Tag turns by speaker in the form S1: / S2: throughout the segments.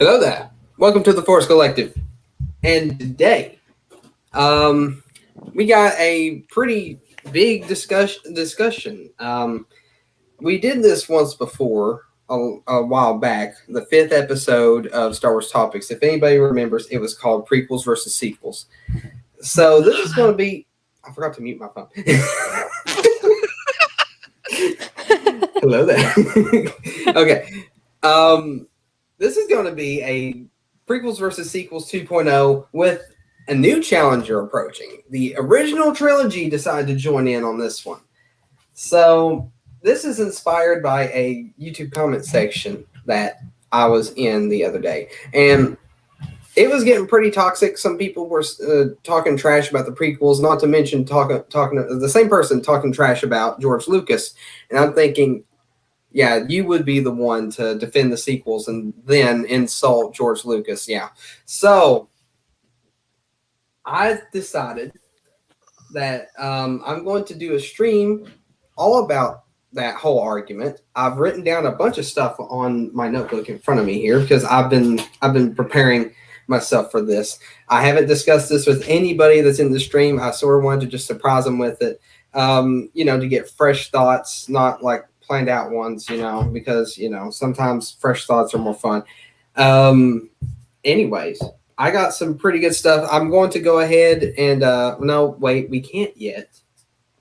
S1: Hello there. Welcome to the Force Collective. And today, we got a pretty big discussion. We did this once before, a while back, the fifth episode of Star Wars Topics. If anybody remembers, it was called Prequels versus Sequels. So this is going to be. I forgot to mute my phone. Hello there. Okay. This is going to be a Prequels versus Sequels 2.0 with a new challenger approaching. The original trilogy decided to join in on this one. So this is inspired by a YouTube comment section that I was in the other day. And it was getting pretty toxic. Some people were talking trash about the prequels, not to mention talking the same person talking trash about George Lucas. And I'm thinking, yeah, you would be the one to defend the sequels and then insult George Lucas. Yeah. So I decided that I'm going to do a stream all about that whole argument. I've written down a bunch of stuff on my notebook in front of me here because I've been preparing myself for this. I haven't discussed this with anybody that's in the stream. I sort of wanted to just surprise them with it, to get fresh thoughts, not like planned out ones, because, sometimes fresh thoughts are more fun. Anyways, I got some pretty good stuff. I'm going to go ahead and, no, wait, we can't yet.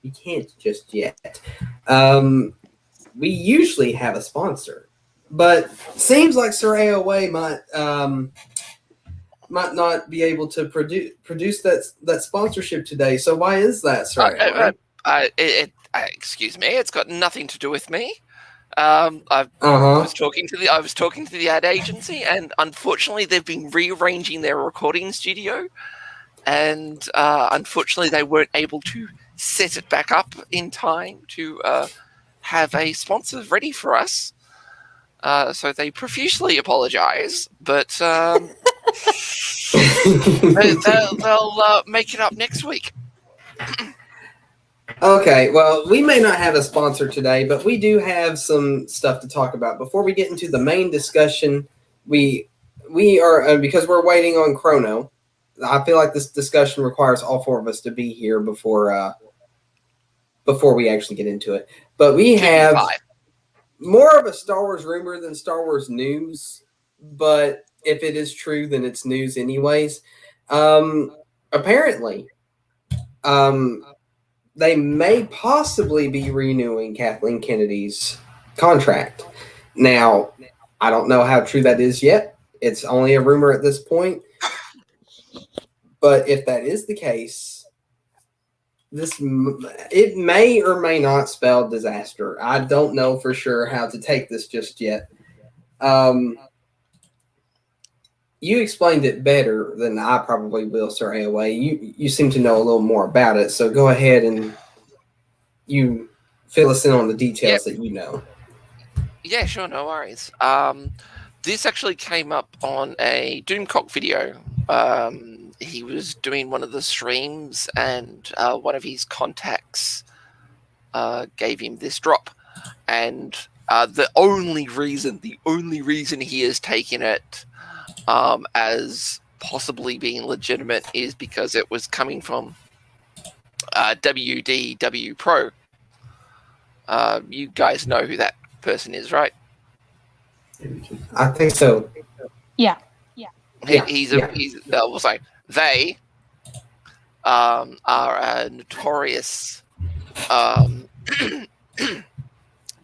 S1: We can't just yet. We usually have a sponsor, but seems like Sir AOA might not be able to produce that sponsorship today. So why is that, Sir AOA?
S2: Excuse me, it's got nothing to do with me. I was talking to the ad agency, and unfortunately, they've been rearranging their recording studio, and unfortunately, they weren't able to set it back up in time to have a sponsor ready for us. So they profusely apologize, but they'll make it up next week.
S1: Okay, well, we may not have a sponsor today, but we do have some stuff to talk about. Before we get into the main discussion, we are, because we're waiting on Chrono, I feel like this discussion requires all four of us to be here before we actually get into it. But we have more of a Star Wars rumor than Star Wars news, but if it is true, then it's news anyways. Apparently, they may possibly be renewing Kathleen Kennedy's contract. Now, I don't know how true that is yet. It's only a rumor at this point. But if that is the case, it may or may not spell disaster. I don't know for sure how to take this just yet. You explained it better than I probably will, Sir AOA. You seem to know a little more about it, so go ahead and you fill us in on the details that you know.
S2: Yeah, sure, no worries. This actually came up on a Doomcock video. He was doing one of the streams, and one of his contacts gave him this drop. And the only reason he has taken it as possibly being legitimate is because it was coming from WDW Pro. You guys know who that person is, right?
S1: I think so.
S3: Yeah.
S2: We'll say they are a notorious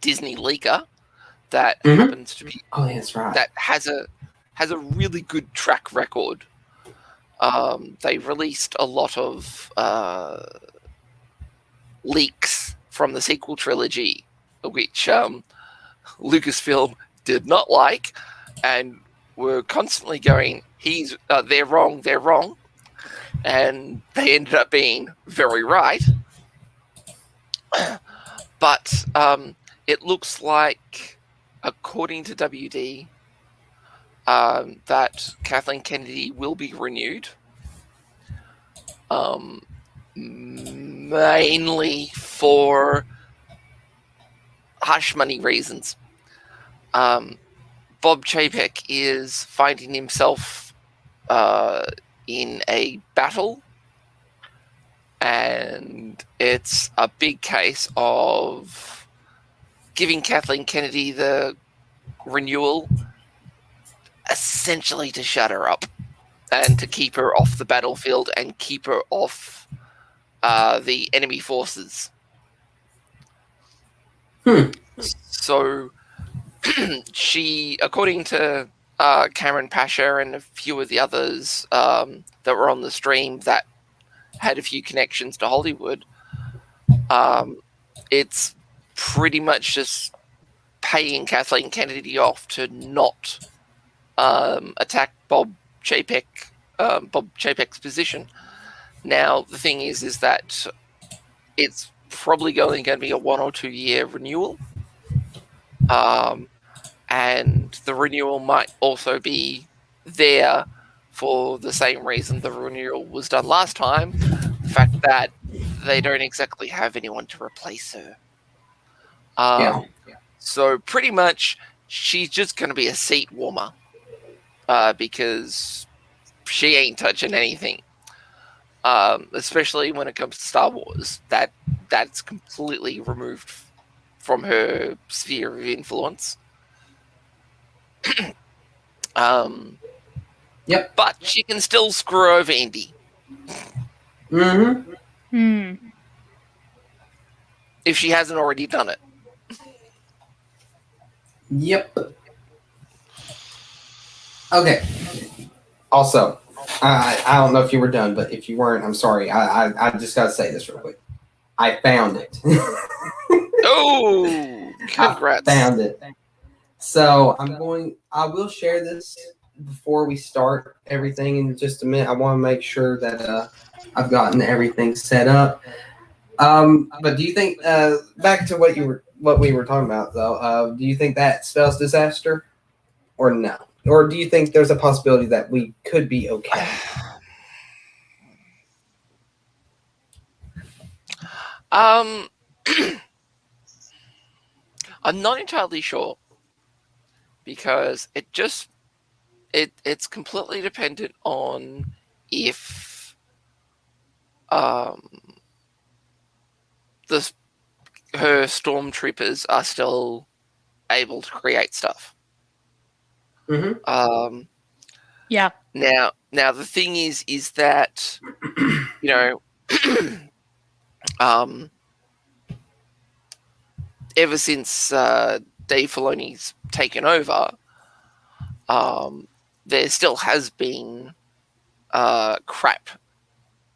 S2: Disney leaker that happens to be.
S1: Oh, that's right.
S2: That has a really good track record. They released a lot of leaks from the sequel trilogy, which Lucasfilm did not like, and were constantly going, they're wrong, and they ended up being very right. But it looks like, according to WD, that Kathleen Kennedy will be renewed, mainly for hush money reasons. Bob Chapek is finding himself in a battle, and it's a big case of giving Kathleen Kennedy the renewal, essentially to shut her up and to keep her off the battlefield and keep her off the enemy forces. So she, according to Cameron Pasha and a few of the others that were on the stream that had a few connections to Hollywood, it's pretty much just paying Kathleen Kennedy off to not attack Bob Chapek's position. Now, the thing is that it's probably going to be a 1 or 2 year renewal. And the renewal might also be there for the same reason the renewal was done last time, the fact that they don't exactly have anyone to replace her. So pretty much she's just going to be a seat warmer because she ain't touching anything, especially when it comes to Star Wars. That's completely removed from her sphere of influence.
S1: Yep.
S2: But she can still screw over Indy. If she hasn't already done it.
S1: Yep. Okay. Also, I don't know if you were done, but if you weren't, I'm sorry. I just got to say this real quick. I found it.
S2: Oh, congrats.
S1: I found it. So I will share this before we start everything in just a minute. I want to make sure that I've gotten everything set up. But do you think, back to what we were talking about though, do you think that spells disaster or no? Or do you think there's a possibility that we could be okay?
S2: I'm not entirely sure, because it's completely dependent on if her stormtroopers are still able to create stuff.
S3: Yeah.
S2: Now the thing is that ever since Dave Filoni's taken over, there still has been crap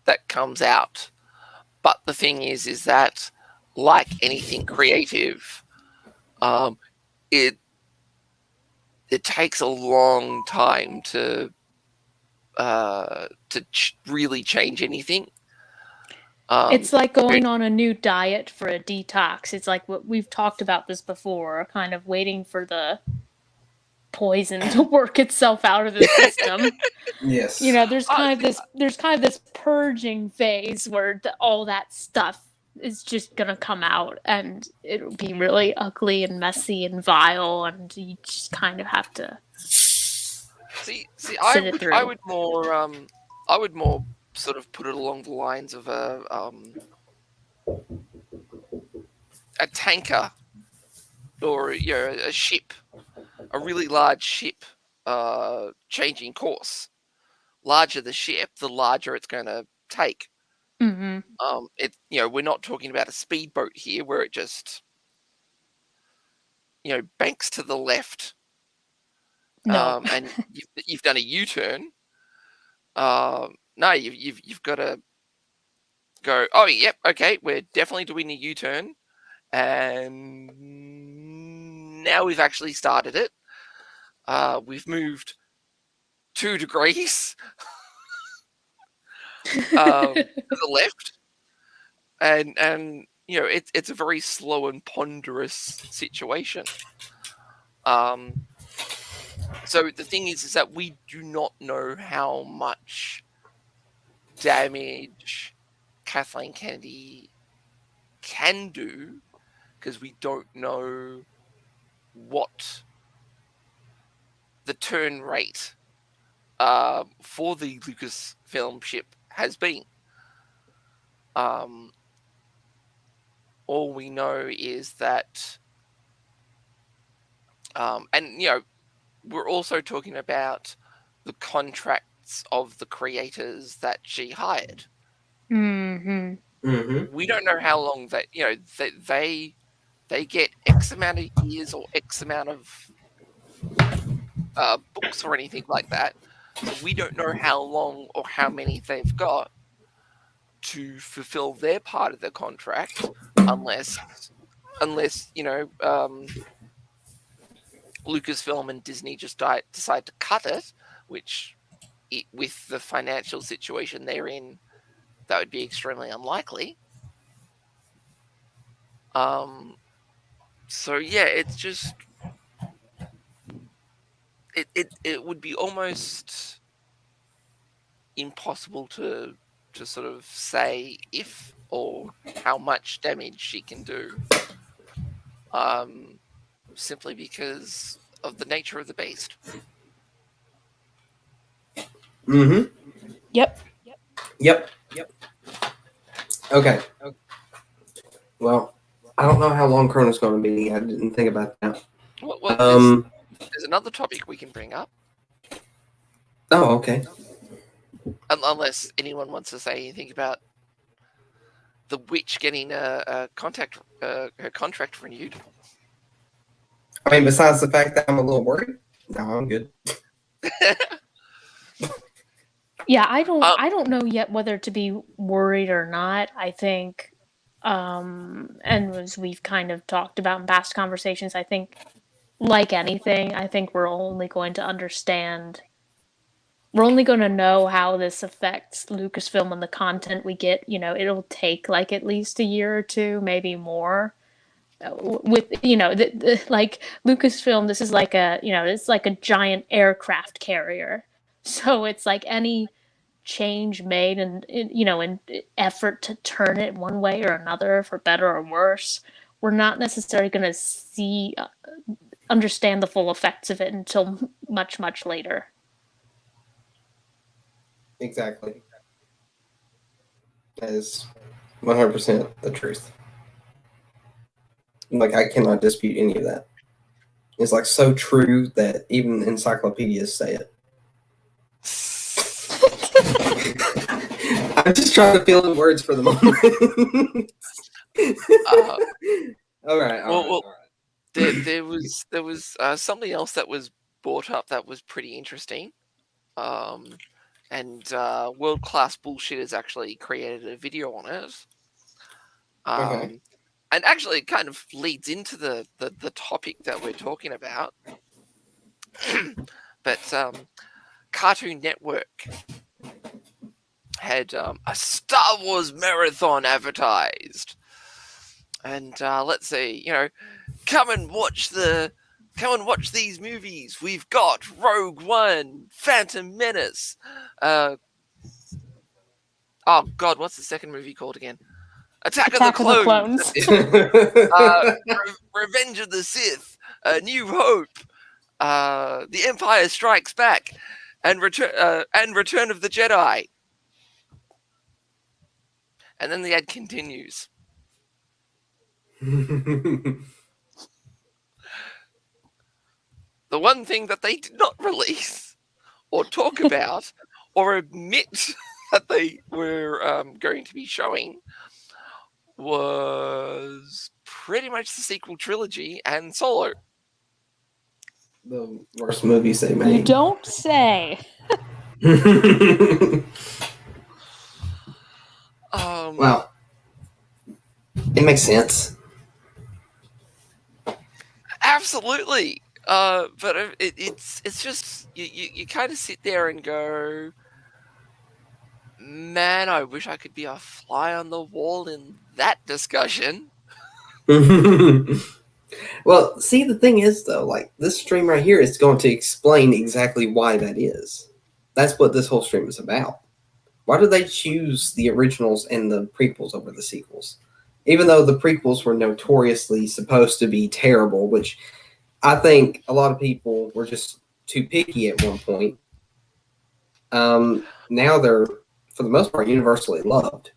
S2: that comes out. But the thing is that, like anything creative, it takes a long time to really change anything.
S3: It's like going on a new diet for a detox. It's like what we've talked about this before, kind of waiting for the poison to work itself out of the system.
S1: Yes.
S3: There's kind of this purging phase where all that stuff is just gonna come out, and it'll be really ugly and messy and vile, and you just kind of have to
S2: see.
S3: I
S2: would more sort of put it along the lines of a tanker, or a ship, a really large ship changing course. Larger the ship, the larger it's going to take.
S3: Mm-hmm.
S2: We're not talking about a speedboat here where it just banks to the left.
S3: No.
S2: And you've done a U-turn. No, you've got to go. Oh, yep, okay, we're definitely doing a U-turn, and now we've actually started it. We've moved 2 degrees to the left, and it's a very slow and ponderous situation. So the thing is that we do not know how much damage Kathleen Kennedy can do, because we don't know what the turn rate for the Lucasfilm ship has been. All we know is that, and we're also talking about the contracts of the creators that she hired.
S3: Mm-hmm.
S1: Mm-hmm.
S2: We don't know how long that they get X amount of years or X amount of books or anything like that. So we don't know how long or how many they've got to fulfill their part of the contract, unless Lucasfilm and Disney just decide to cut it, which with the financial situation they're in, that would be extremely unlikely. So yeah, it's just it would be almost impossible to sort of say if or how much damage she can do, simply because of the nature of the beast.
S1: Mm-hmm.
S3: Yep.
S1: Yep. Okay. Well, I don't know how long Chrono's going to be. I didn't think about that.
S2: Well, there's another topic we can bring up.
S1: Oh, okay.
S2: Unless anyone wants to say anything about the witch getting her contract renewed.
S1: I mean, besides the fact that I'm a little worried, no, I'm good.
S3: Yeah, I don't know yet whether to be worried or not. I think, and as we've kind of talked about in past conversations, I think, like anything, I think we're only going to understand. We're only going to know how this affects Lucasfilm and the content we get. It'll take like at least a year or two, maybe more. With like Lucasfilm, this is like it's like a giant aircraft carrier. So it's like any change made and in effort to turn it one way or another for better or worse, we're not necessarily going to understand the full effects of it until much later.
S1: Exactly. That is 100% the truth. Like, I cannot dispute any of that. It's like so true that even encyclopedias say it. I'm just trying to fill in words for the moment. All right.
S2: There was something else that was brought up that was pretty interesting. And World Class Bullshitters actually created a video on it.
S1: Okay.
S2: And actually it kind of leads into the topic that we're talking about. But Cartoon Network had a Star Wars marathon advertised. And let's see, come and watch these movies. We've got Rogue One, Phantom Menace. Oh God, what's the second movie called again? Attack of the Clones. Revenge of the Sith. New Hope. The Empire Strikes Back, and Return of the Jedi. And then the ad continues. The one thing that they did not release or talk about or admit that they were going to be showing was pretty much the sequel trilogy and Solo.
S1: The worst movies they made.
S3: You don't say.
S1: Well, it makes sense.
S2: Absolutely. But it's just you kind of sit there and go, man, I wish I could be a fly on the wall in that discussion.
S1: Well, see, the thing is, though, like, this stream right here is going to explain exactly why that is. That's what this whole stream is about. Why did they choose the originals and the prequels over the sequels? Even though the prequels were notoriously supposed to be terrible, which I think a lot of people were just too picky at one point. Now they're, for the most part, universally loved.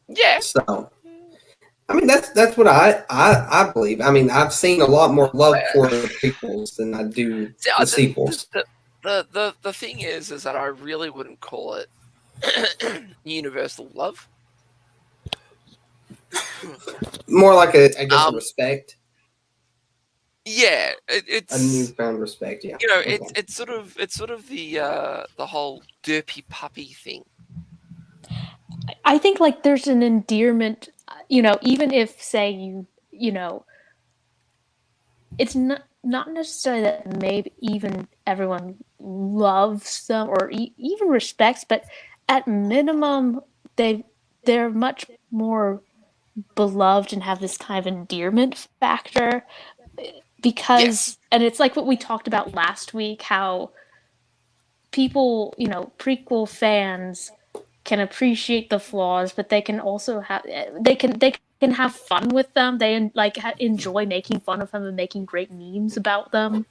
S2: Yeah.
S1: So, I mean, that's what I believe. I mean, I've seen a lot more love for the prequels than I do the sequels.
S2: The thing is that I really wouldn't call it universal love.
S1: More like a respect.
S2: Yeah, it's
S1: a newfound respect. Yeah,
S2: you know, it's sort of the whole derpy puppy thing.
S3: I think like there's an endearment, you know, even if say you know, it's not necessarily that maybe even everyone loves them or even respects, but at minimum they're much more beloved and have this kind of endearment factor because
S2: Yes.
S3: and it's like what we talked about last week, how people, you know, prequel fans can appreciate the flaws, but they can also have they can have fun with them. They like enjoy making fun of them and making great memes about them.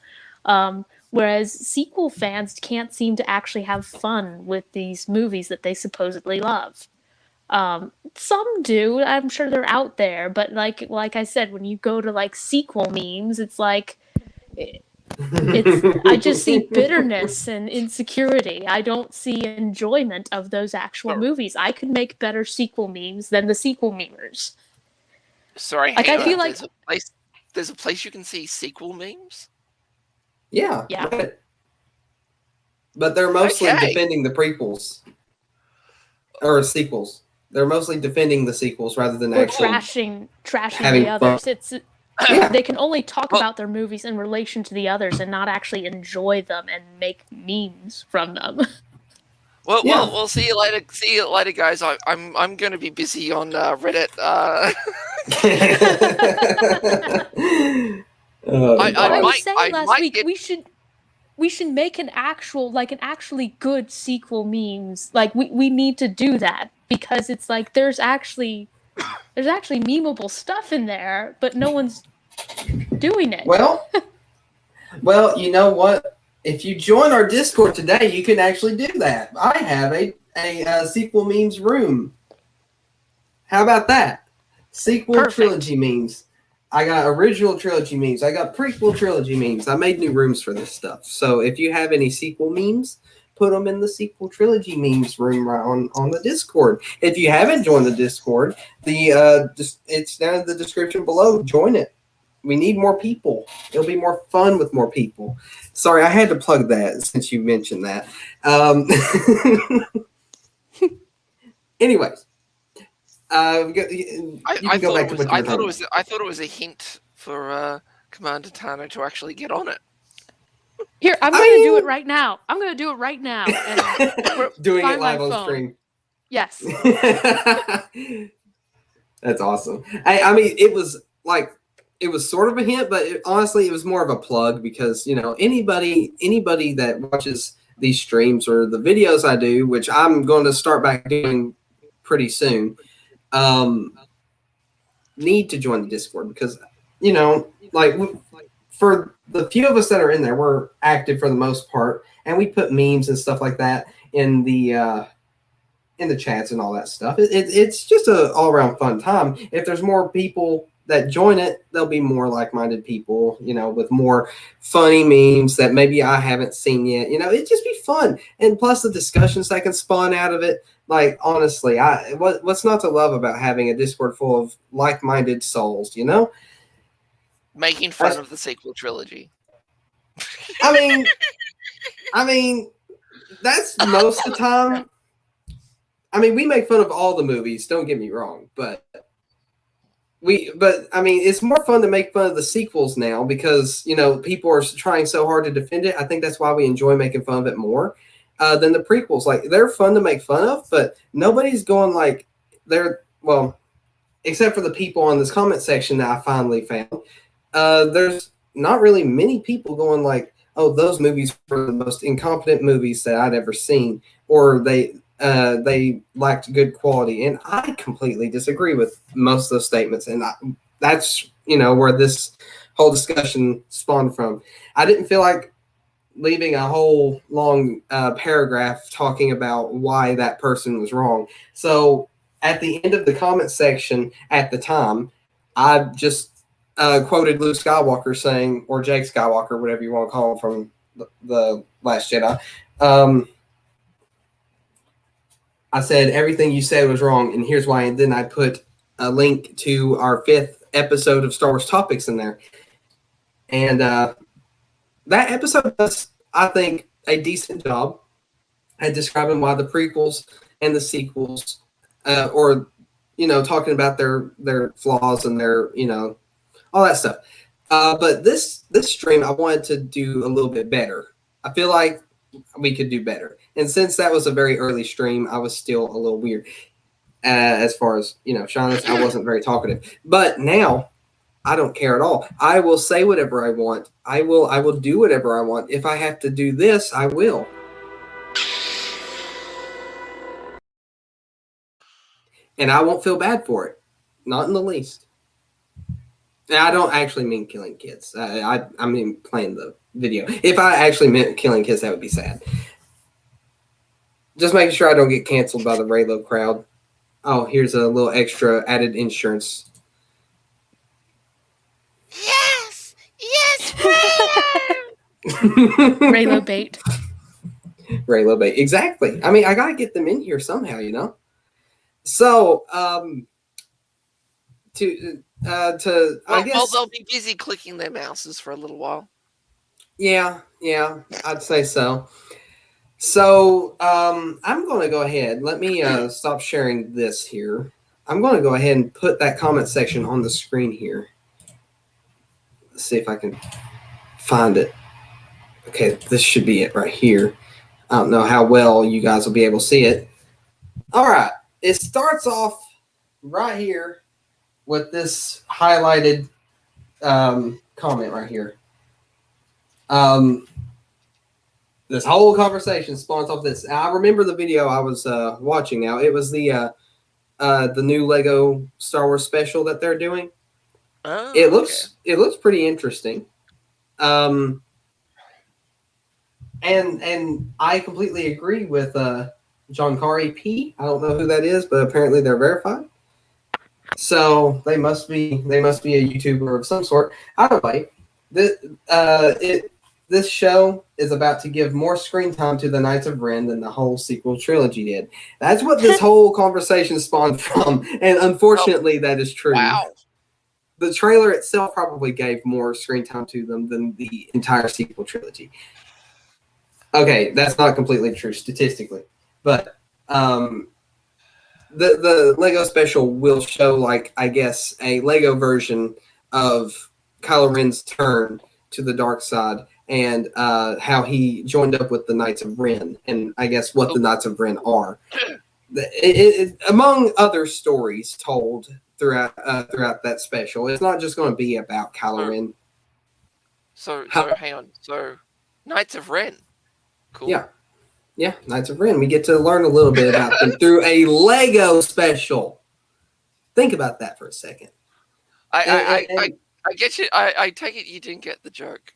S3: Whereas sequel fans can't seem to actually have fun with these movies that they supposedly love. Some do. I'm sure they're out there, but like I said, when you go to like sequel memes, it's like I just see bitterness and insecurity. I don't see enjoyment of those actual movies. I could make better sequel memes than the sequel memers.
S2: Sorry,
S3: like I feel like
S2: there's a place you can see sequel memes.
S1: Yeah. But they're mostly defending the prequels or sequels. They're mostly defending the sequels rather than actually
S3: trashing the others. It's they can only talk about their movies in relation to the others and not actually enjoy them and make memes from them.
S2: We'll see you later. See you later, guys. I'm going to be busy on Reddit. I
S3: was saying last week we should make an actually good sequel memes. Like we need to do that because it's like there's actually memeable stuff in there, but no one's doing it.
S1: Well, you know what? If you join our Discord today, you can actually do that. I have a sequel memes room. How about that? Sequel trilogy memes. I got original trilogy memes. I got prequel trilogy memes. I made new rooms for this stuff. So if you have any sequel memes, put them in the sequel trilogy memes room right on the Discord. If you haven't joined the Discord, it's down in the description below. Join it. We need more people. It'll be more fun with more people. Sorry, I had to plug that since you mentioned that. Anyways, I
S2: thought it was a hint for Commander Tano to actually get on it.
S3: Here, I'm going to do it right now. I'm going to do it right now. And
S1: doing it live on stream.
S3: Yes.
S1: That's awesome. I mean, it was sort of a hint, but honestly, it was more of a plug because, you know, anybody that watches these streams or the videos I do, which I'm going to start back doing pretty soon, need to join the Discord because, you know, like for the few of us that are in there, we're active for the most part, and we put memes and stuff like that in the chats and all that stuff. It's just a all around fun time. If there's more people that join it, there'll be more like-minded people, you know, with more funny memes that maybe I haven't seen yet. You know, it'd just be fun. And plus the discussions that can spawn out of it. Like, honestly, what's not to love about having a Discord full of like-minded souls, you know?
S2: Making fun of the sequel trilogy.
S1: I mean, that's most of the time. I mean, we make fun of all the movies, don't get me wrong, but I mean, it's more fun to make fun of the sequels now because, you know, people are trying so hard to defend it. I think that's why we enjoy making fun of it more than the prequels. Like, they're fun to make fun of, but nobody's going like except for the people on this comment section that I finally found. There's not really many people going like, oh, those movies were the most incompetent movies that I'd ever seen, or they lacked good quality. And I completely disagree with most of those statements. And that's, you know, where this whole discussion spawned from. I didn't feel like leaving a whole long paragraph talking about why that person was wrong. So at the end of the comment section at the time, I just quoted Luke Skywalker saying, or Jake Skywalker, whatever you want to call him from the Last Jedi. I said, everything you said was wrong, and here's why. And then I put a link to our 5th episode of Star Wars Topics in there. And that episode does, I think, a decent job at describing why the prequels and the sequels, or, talking about their flaws and their, all that stuff. But this stream, I wanted to do a little bit better. I feel like we could do better. And since that was a very early stream, I was still a little weird. As far as, Shauna's, I wasn't very talkative. But now, I don't care at all. I will say whatever I want. I will do whatever I want. If I have to do this, I will. And I won't feel bad for it. Not in the least. And I don't actually mean killing kids. I mean playing the video. If I actually meant killing kids, that would be sad. Just making sure I don't get canceled by the Raylo crowd. Oh, here's a little extra added insurance.
S2: Yes! Yes, Raylo!
S3: Raylo bait.
S1: Raylo bait. Exactly. I mean, I got to get them in here somehow, So, I guess
S2: they'll be busy clicking their mouses for a little while.
S1: Yeah, I'd say so. So, I'm going to go ahead. Let me stop sharing this here. I'm going to go ahead and put that comment section on the screen here. Let's see if I can find it. Okay, this should be it right here. I don't know how well you guys will be able to see it. All right, it starts off right here with this highlighted comment right here. This whole conversation spawns off this. I remember the video I was watching now. It was the new Lego Star Wars special that they're doing.
S2: Oh,
S1: it looks pretty interesting. And I completely agree with John Kari P. I don't know who that is, but apparently they're verified. So they must be a YouTuber of some sort. Either way, this show is about to give more screen time to the Knights of Ren than the whole sequel trilogy did. That's what this whole conversation spawned from, and unfortunately, that is true.
S2: Wow.
S1: The trailer itself probably gave more screen time to them than the entire sequel trilogy. Okay, that's not completely true statistically, but the Lego special will show, like, I guess, a Lego version of Kylo Ren's turn to the dark side and how he joined up with the Knights of Ren, and I guess what the Knights of Ren are. Among other stories told throughout that special. It's not just going to be about Kylo Ren.
S2: So hang on. So Knights of Ren. Cool.
S1: Yeah, Knights of Ren. We get to learn a little bit about them through a Lego special. Think about that for a second.
S2: I get you. I take it you didn't get the joke.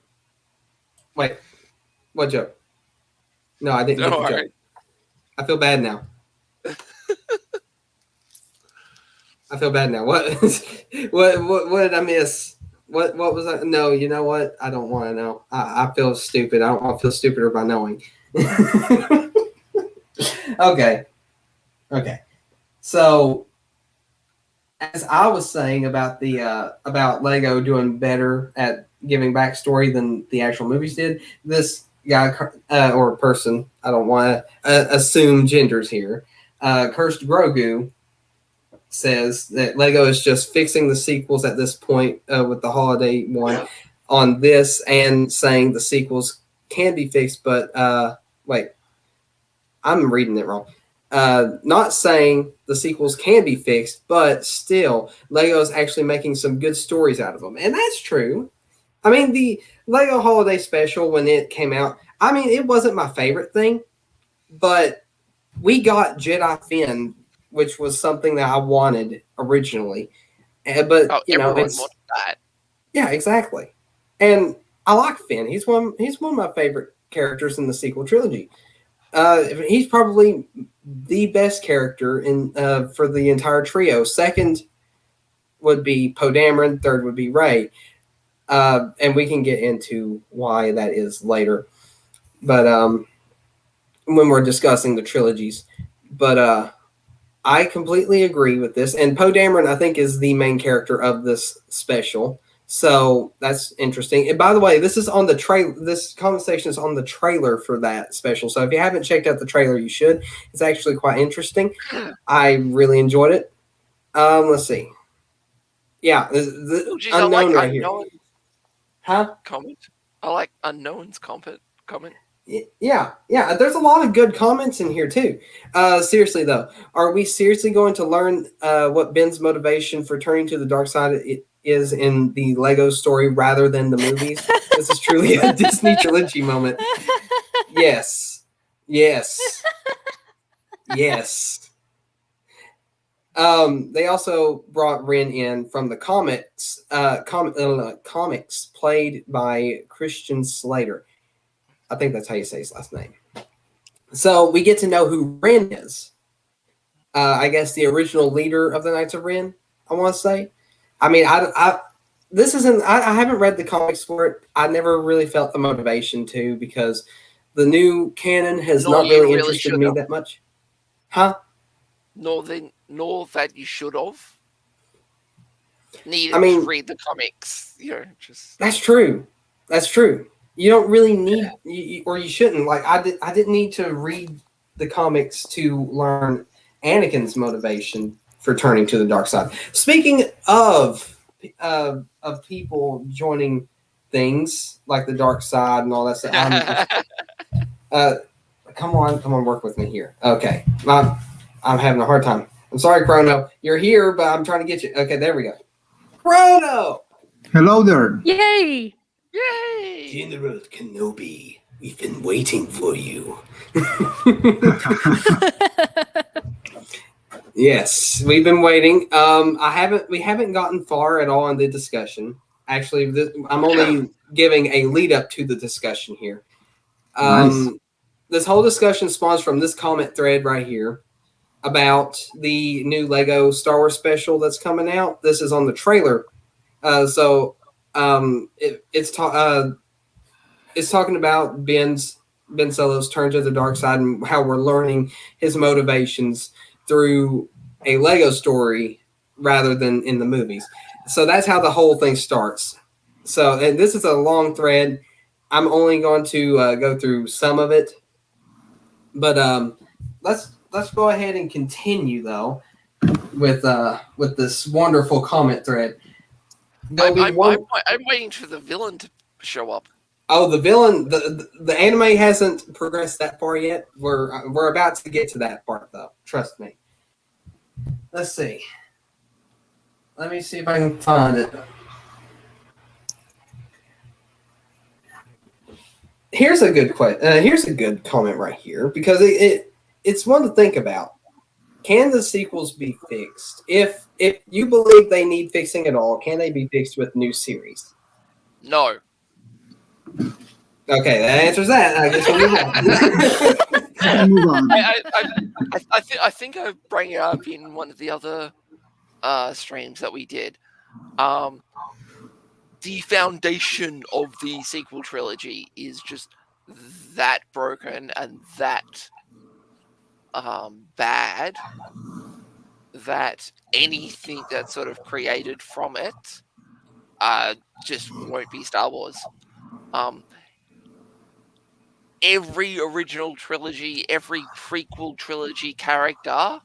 S1: Wait, what joke? No, I didn't get the joke. I feel bad now. I feel bad now. What did I miss? What was that? No, you know what? I don't want to know. I feel stupid. I don't want to feel stupider by knowing. Okay. So, as I was saying about about Lego doing better at giving backstory than the actual movies did, this guy or person, I don't want to assume genders here, Cursed Grogu, says that Lego is just fixing the sequels at this point with the holiday one on this, and saying the sequels can be fixed, but wait, I'm reading it wrong. Not saying the sequels can be fixed, but still, Lego is actually making some good stories out of them, and that's true. I mean, the Lego Holiday Special, when it came out, I mean, it wasn't my favorite thing, but we got Jedi Finn, which was something that I wanted originally. But
S2: it's
S1: wanted that. Yeah, exactly. And I like Finn. He's one of my favorite characters in the sequel trilogy. He's probably the best character in for the entire trio. Second would be Poe Dameron. Third would be Rey. And we can get into why that is later. But when we're discussing the trilogies. But I completely agree with this. And Poe Dameron, I think, is the main character of this special. So that's interesting. And by the way, this is on the This conversation is on the trailer for that special. So if you haven't checked out the trailer, you should. It's actually quite interesting. I really enjoyed it. Let's see. Yeah, the unknown right here. Huh?
S2: Comment. I like unknown's comment.
S1: Yeah. There's a lot of good comments in here too. Seriously though, are we seriously going to learn what Ben's motivation for turning to the dark side is in the Lego story rather than the movies? This is truly a Disney trilogy moment. Yes. They also brought Ren in from the comics played by Christian Slater. I think that's how you say his last name. So we get to know who Ren is. I guess the original leader of the Knights of Ren, I want to say. I mean, I haven't read the comics for it. I never really felt the motivation to, because the new canon has not really interested me that much. Huh?
S2: Nor that you should have. To read the comics.
S1: That's true. You don't really need, or you shouldn't. Like I didn't need to read the comics to learn Anakin's motivation for turning to the dark side. Speaking of people joining things like the dark side and all that stuff, come on, work with me here. Okay, I'm having a hard time. I'm sorry, Chrono. You're here, but I'm trying to get you. Okay, there we go. Chrono.
S4: Hello there.
S3: Yay!
S1: General Kenobi, we've been waiting for you. Yes, we've been waiting. We haven't gotten far at all in the discussion. Actually, I'm only giving a lead up to the discussion here.
S4: Nice.
S1: This whole discussion spawns from this comment thread right here about the new Lego Star Wars special that's coming out. This is on the trailer. It's talking about Ben Solo's turn to the dark side and how we're learning his motivations through a Lego story rather than in the movies. So that's how the whole thing starts. So, and this is a long thread. I'm only going to go through some of it, but let's go ahead and continue though with this wonderful comment thread.
S2: I'm waiting for the villain to show up.
S1: Oh, the villain! The anime hasn't progressed that far yet. We're about to get to that part, though. Trust me. Let's see. Let me see if I can find it. Here's a good here's a good comment right here, because it's one to think about. Can the sequels be fixed? If you believe they need fixing at all, can they be fixed with new series?
S2: No.
S1: Okay, that answers that. I guess we'll move on.
S2: I think I bring it up in one of the other streams that we did. The foundation of the sequel trilogy is just that broken and that bad that anything that's sort of created from it just won't be Star Wars. Every original trilogy, every prequel trilogy character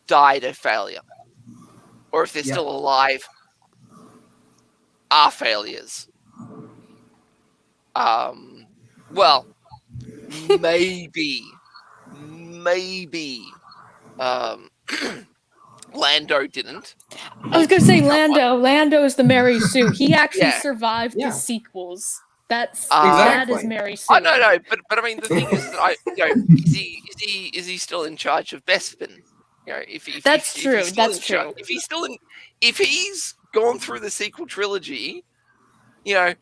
S2: died of failure. Or if they're still alive, are failures. Well, maybe Lando didn't.
S3: I was going to say Lando. Lando's the Mary Sue. He actually survived the sequels. That is Mary Sue.
S2: No, but I mean the thing is that is he still in charge of Bespin? If
S3: That's true.
S2: If he's gone through the sequel trilogy, you know,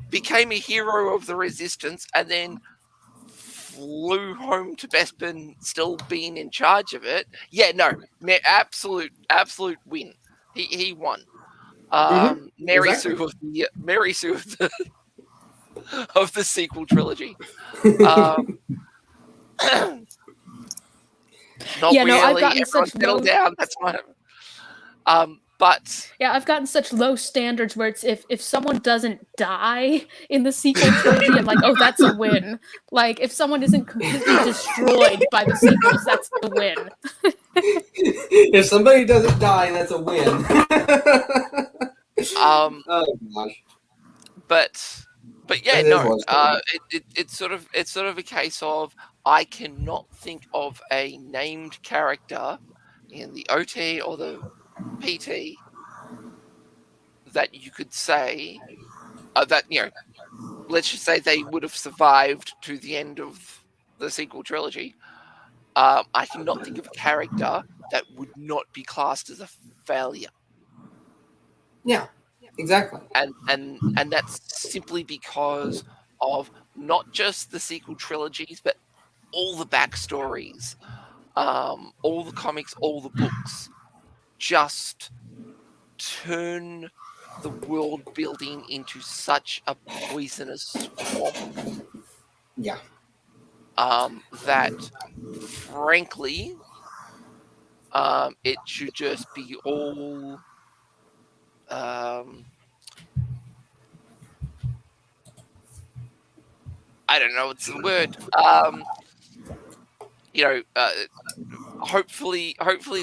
S2: became a hero of the Resistance, and then flew home to Bespin, still being in charge of it. Yeah, no, absolute win. He won. Mary
S1: exactly.
S2: Sue of the sequel trilogy. Not
S3: Yeah, no,
S2: really.
S3: I've gotten
S2: Everyone
S3: such
S2: settle
S3: low.
S2: down. That's my. But
S3: Yeah, I've gotten such low standards where it's if someone doesn't die in the sequel trilogy, I'm like, oh, that's a win. Like, if someone isn't completely destroyed by the sequels, that's a win.
S1: If somebody doesn't die, that's a win. Oh gosh.
S2: But yeah,
S1: That is
S2: no.
S1: what's going on.
S2: It's sort of a case of I cannot think of a named character in the OT or the PT that you could say that, you know, let's just say they would have survived to the end of the sequel trilogy. I cannot think of a character that would not be classed as a failure.
S1: Yeah, exactly.
S2: And that's simply because of not just the sequel trilogies, but all the backstories, all the comics, all the books, just turn the world building into such a poisonous swamp.
S1: Yeah.
S2: That frankly, it should just be all. I don't know what's the word. You know, hopefully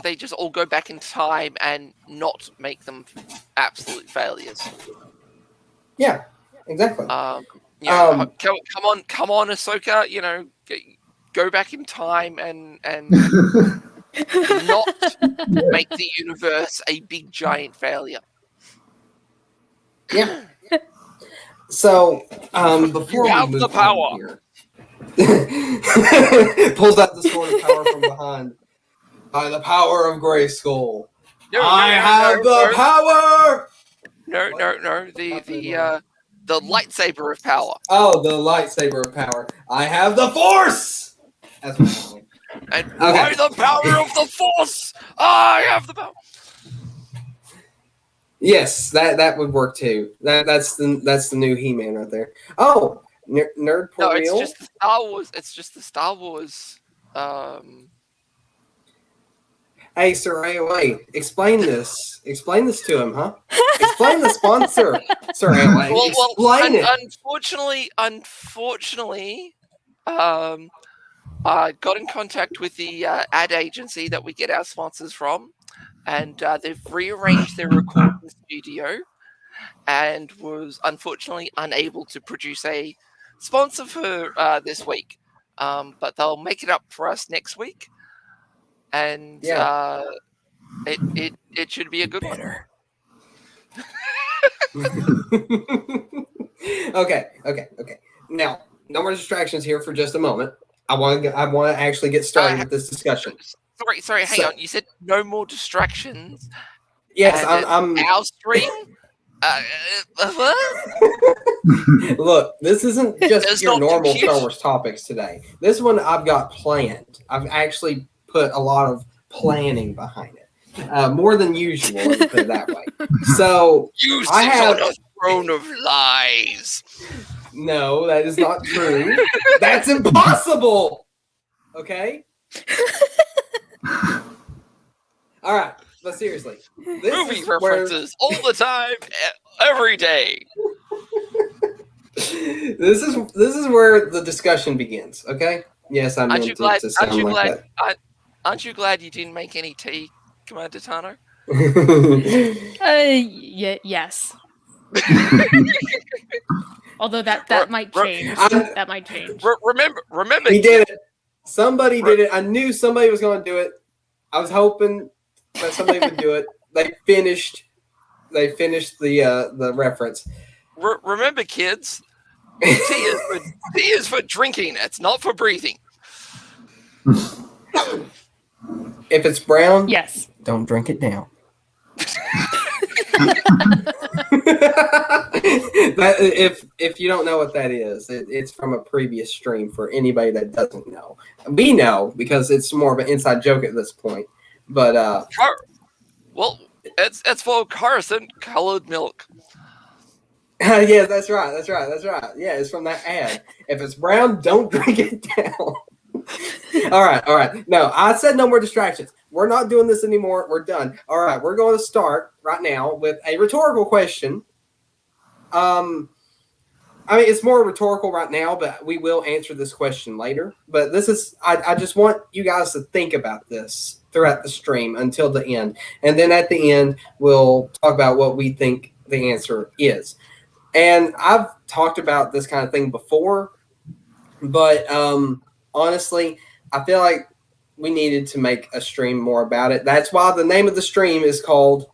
S2: they just all go back in time and not make them absolute failures.
S1: Yeah, exactly.
S2: You know, come on, Ahsoka. You know, go back in time and not make the universe a big giant failure.
S1: Yeah. So, before
S2: You have
S1: we move
S2: the power.
S1: on here, pulls out the sword of power from behind. By the power of Grayskull, I have the power.
S2: No. The lightsaber of power.
S1: Oh, the lightsaber of power. I have the Force. That's what I'm saying.
S2: And by the power of the Force, I have the power.
S1: Yes, that would work too. That's the new He-Man right there. Oh, nerd for
S2: no,
S1: real.
S2: it's just the Star Wars. It's just the Star Wars.
S1: Hey, Sir AOA, explain this. Explain this to him, huh? Explain the sponsor, Sir AOA. Explain it.
S2: Unfortunately, I got in contact with the ad agency that we get our sponsors from, and they've rearranged their recording studio and was unfortunately unable to produce a sponsor for this week. But they'll make it up for us next week. And it should be a good one.
S1: Okay. Now, no more distractions here for just a moment. I want to actually get started with this discussion.
S2: Sorry, hang on. You said no more distractions.
S1: Yes, I'm
S2: our stream.
S1: Look, this isn't just
S2: There's
S1: your
S2: not
S1: normal
S2: compute.
S1: Star Wars topics today. This one I've got planned. I've actually put a lot of planning behind it, more than usual. Let me put it that way. So
S2: You
S1: I
S2: sit
S1: have
S2: on a throne of lies.
S1: no, that is not true. That's impossible. Okay. All right, but seriously, this
S2: Movie
S1: is where
S2: references all the time, every day.
S1: this is where the discussion begins. Okay. Yes, I meant to sound like that.
S2: Aren't you glad you didn't make any tea, Commander Tano?
S3: Yes. Although that might change. That might change.
S2: Remember.
S1: He did it. Somebody did it. I knew somebody was going to do it. I was hoping that somebody would do it. They finished the reference.
S2: Remember, kids. Tea is for drinking. It's not for breathing.
S1: If it's brown,
S3: Yes.
S1: don't drink it down. That, if you don't know what that is, it's from a previous stream for anybody that doesn't know. We know because it's more of an inside joke at this point. But
S2: well, it's for Coruscant colored milk.
S1: yeah, that's right. Yeah, it's from that ad. If it's brown, don't drink it down. All right. No, I said no more distractions. We're not doing this anymore. We're done. All right, we're going to start right now with a rhetorical question. I mean, it's more rhetorical right now, but we will answer this question later. But this is, I just want you guys to think about this throughout the stream until the end. And then at the end, we'll talk about what we think the answer is. And I've talked about this kind of thing before, but honestly, I feel like we needed to make a stream more about it. That's why the name of the stream is called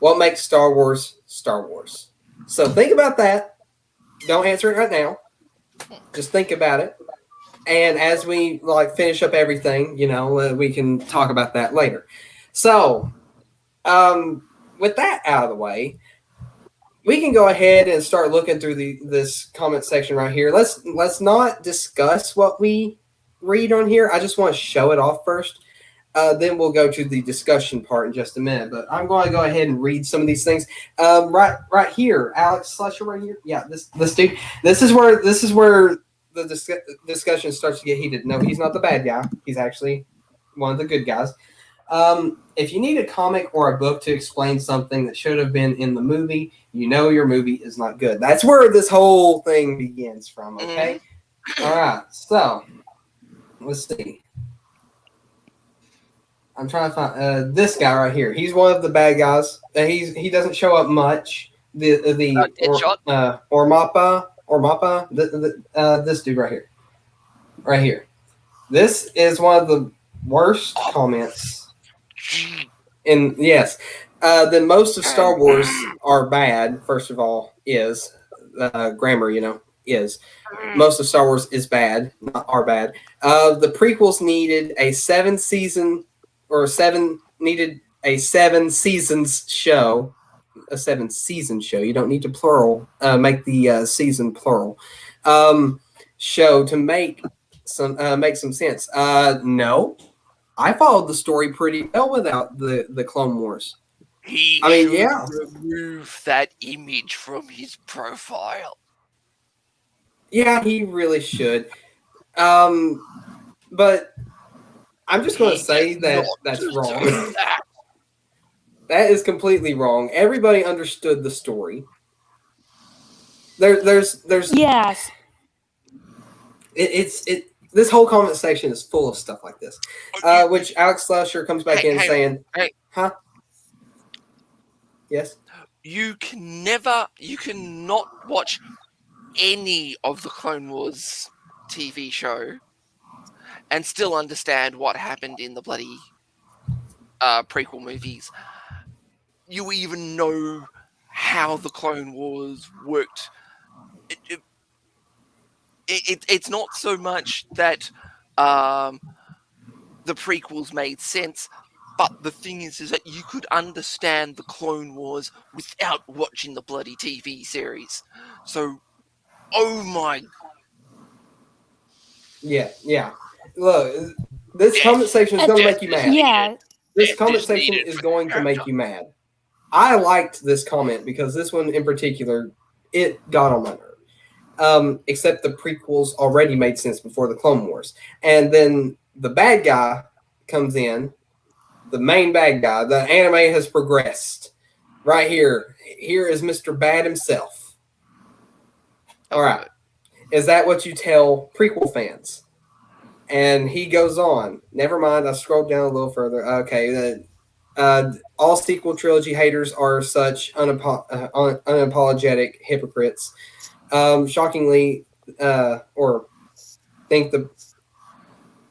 S1: What Makes Star Wars Star Wars. So think about that. Don't answer it right now. Just think about it. And as we finish up everything, we can talk about that later. So with that out of the way, we can go ahead and start looking through this comment section right here. Let's not discuss what we read on here. I just want to show it off first. Then we'll go to the discussion part in just a minute. But I'm going to go ahead and read some of these things. Right here, Alex Slusher right here. Yeah, this dude. This is where the discussion starts to get heated. No, he's not the bad guy. He's actually one of the good guys. If you need a comic or a book to explain something that should have been in the movie, your movie is not good. That's where this whole thing begins from, okay? All right, so let's see. I'm trying to find this guy right here. He's one of the bad guys. He doesn't show up much. This dude right here. This is one of the worst comments. And yes, then most of Star Wars are bad. First of all, is grammar. Is most of Star Wars is bad, not are bad. The prequels needed a 7 seasons show. A 7-season show. You don't need to make the season plural. Show to make some sense. No, I followed the story pretty well without the Clone Wars.
S2: Remove that image from his profile.
S1: Yeah, he really should. But I'm just going to say that's wrong. That is completely wrong. Everybody understood the story. There's
S3: yes.
S1: This whole comment section is full of stuff like this, which Alex Slusher comes back in saying, "Huh? Yes."
S2: You cannot watch any of the Clone Wars TV show and still understand what happened in the bloody prequel movies. You even know how the Clone Wars worked. It's not so much that the prequels made sense, but the thing is that you could understand the Clone Wars without watching the bloody TV series. So, oh my...
S1: Yeah. Look, this comment section is going to make you mad.
S3: Yeah.
S1: This comment section is going to make you mad. I liked this comment because this one in particular, it got on my nerve. Except the prequels already made sense before the Clone Wars. And then the bad guy comes in, the main bad guy. The anime has progressed. Right here. Here is Mr. Bad himself. All right. Is that what you tell prequel fans? And he goes on. Never mind. I scrolled down a little further. Okay. All sequel trilogy haters are such unapologetic hypocrites. Shockingly, or think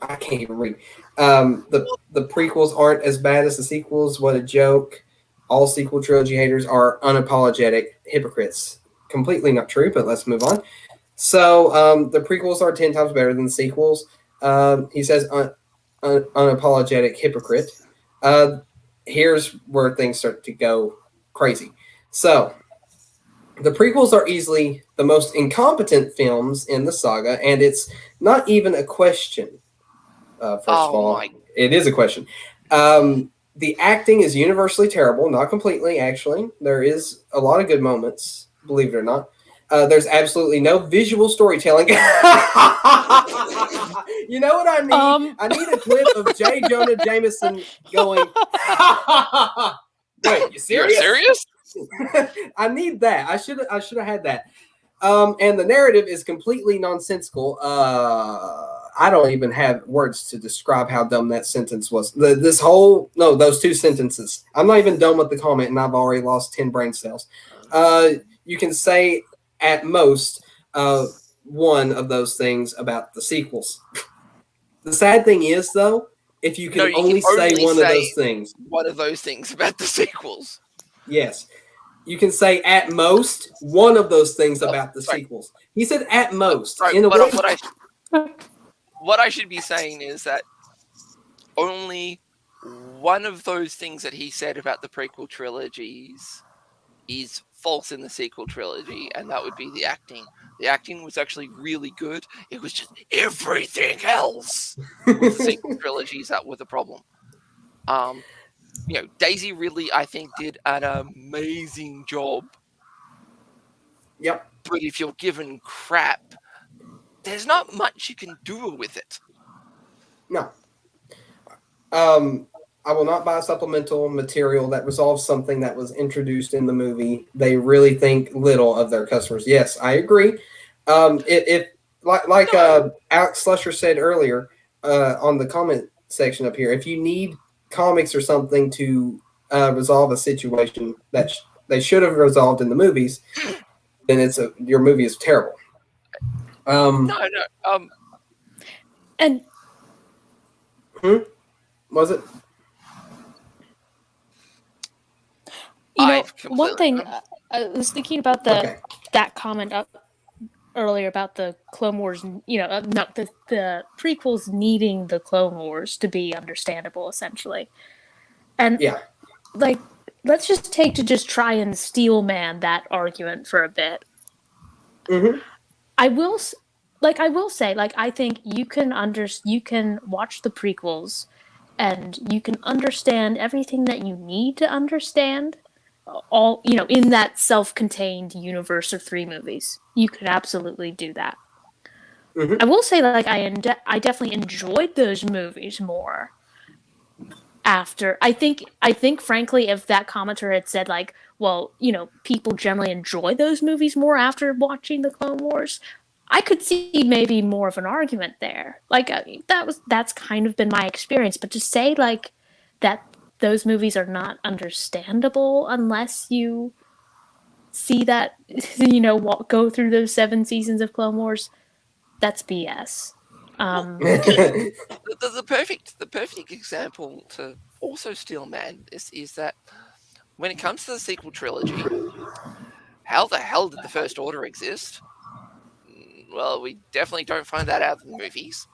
S1: I can't even read. The prequels aren't as bad as the sequels. What a joke. All sequel trilogy haters are unapologetic hypocrites. Completely not true, but let's move on. So the prequels are 10 times better than the sequels. He says unapologetic hypocrite. Here's where things start to go crazy. So, the prequels are easily the most incompetent films in the saga, and it's not even a question. First of all, it is a question. The acting is universally terrible, not completely, actually. There is a lot of good moments, believe it or not. There's absolutely no visual storytelling. You know what I need? I need a clip of J. Jonah Jameson going, wait, you serious?
S2: You're serious?
S1: I need that. I should have had that. And the narrative is completely nonsensical. I don't even have words to describe how dumb that sentence was. Those two sentences. I'm not even done with the comment, and I've already lost 10 brain cells. You can say at most one of those things about the sequels. The sad thing is, though, if you can only say one of those things.
S2: One of those things about the sequels.
S1: Yes. You can say at most one of those things about the sequels. He said at most.
S2: What I should be saying is that only one of those things that he said about the prequel trilogies is false in the sequel trilogy, and that would be the acting. The acting was actually really good. It was just everything else with the sequel trilogies that were the problem. Daisy really, I think, did an amazing job.
S1: Yep.
S2: But if you're given crap, there's not much you can do with it.
S1: No. I will not buy supplemental material that resolves something that was introduced in the movie. They really think little of their customers. Yes, I agree. Alex Slusher said earlier on the comment section up here, if you need comics or something to resolve a situation that they should have resolved in the movies, then your movie is terrible.
S3: And
S1: was it?
S3: One thing I was thinking about that comment up earlier about the Clone Wars. Not the prequels needing the Clone Wars to be understandable, essentially. And let's just try and steel man that argument for a bit.
S1: Mm-hmm.
S3: I will say, I think you can watch the prequels, and you can understand everything that you need to understand. All in that self-contained universe of 3 movies, you could absolutely do that.
S1: Mm-hmm.
S3: I will say, I definitely enjoyed those movies more after. I think, frankly, if that commenter had said people generally enjoy those movies more after watching the Clone Wars, I could see maybe more of an argument there. That's kind of been my experience. But to say that those movies are not understandable unless you see that, go through those 7 seasons of Clone Wars, that's BS.
S2: The perfect example to also steel man is that when it comes to the sequel trilogy, how the hell did the First Order exist? Well, we definitely don't find that out in the movies.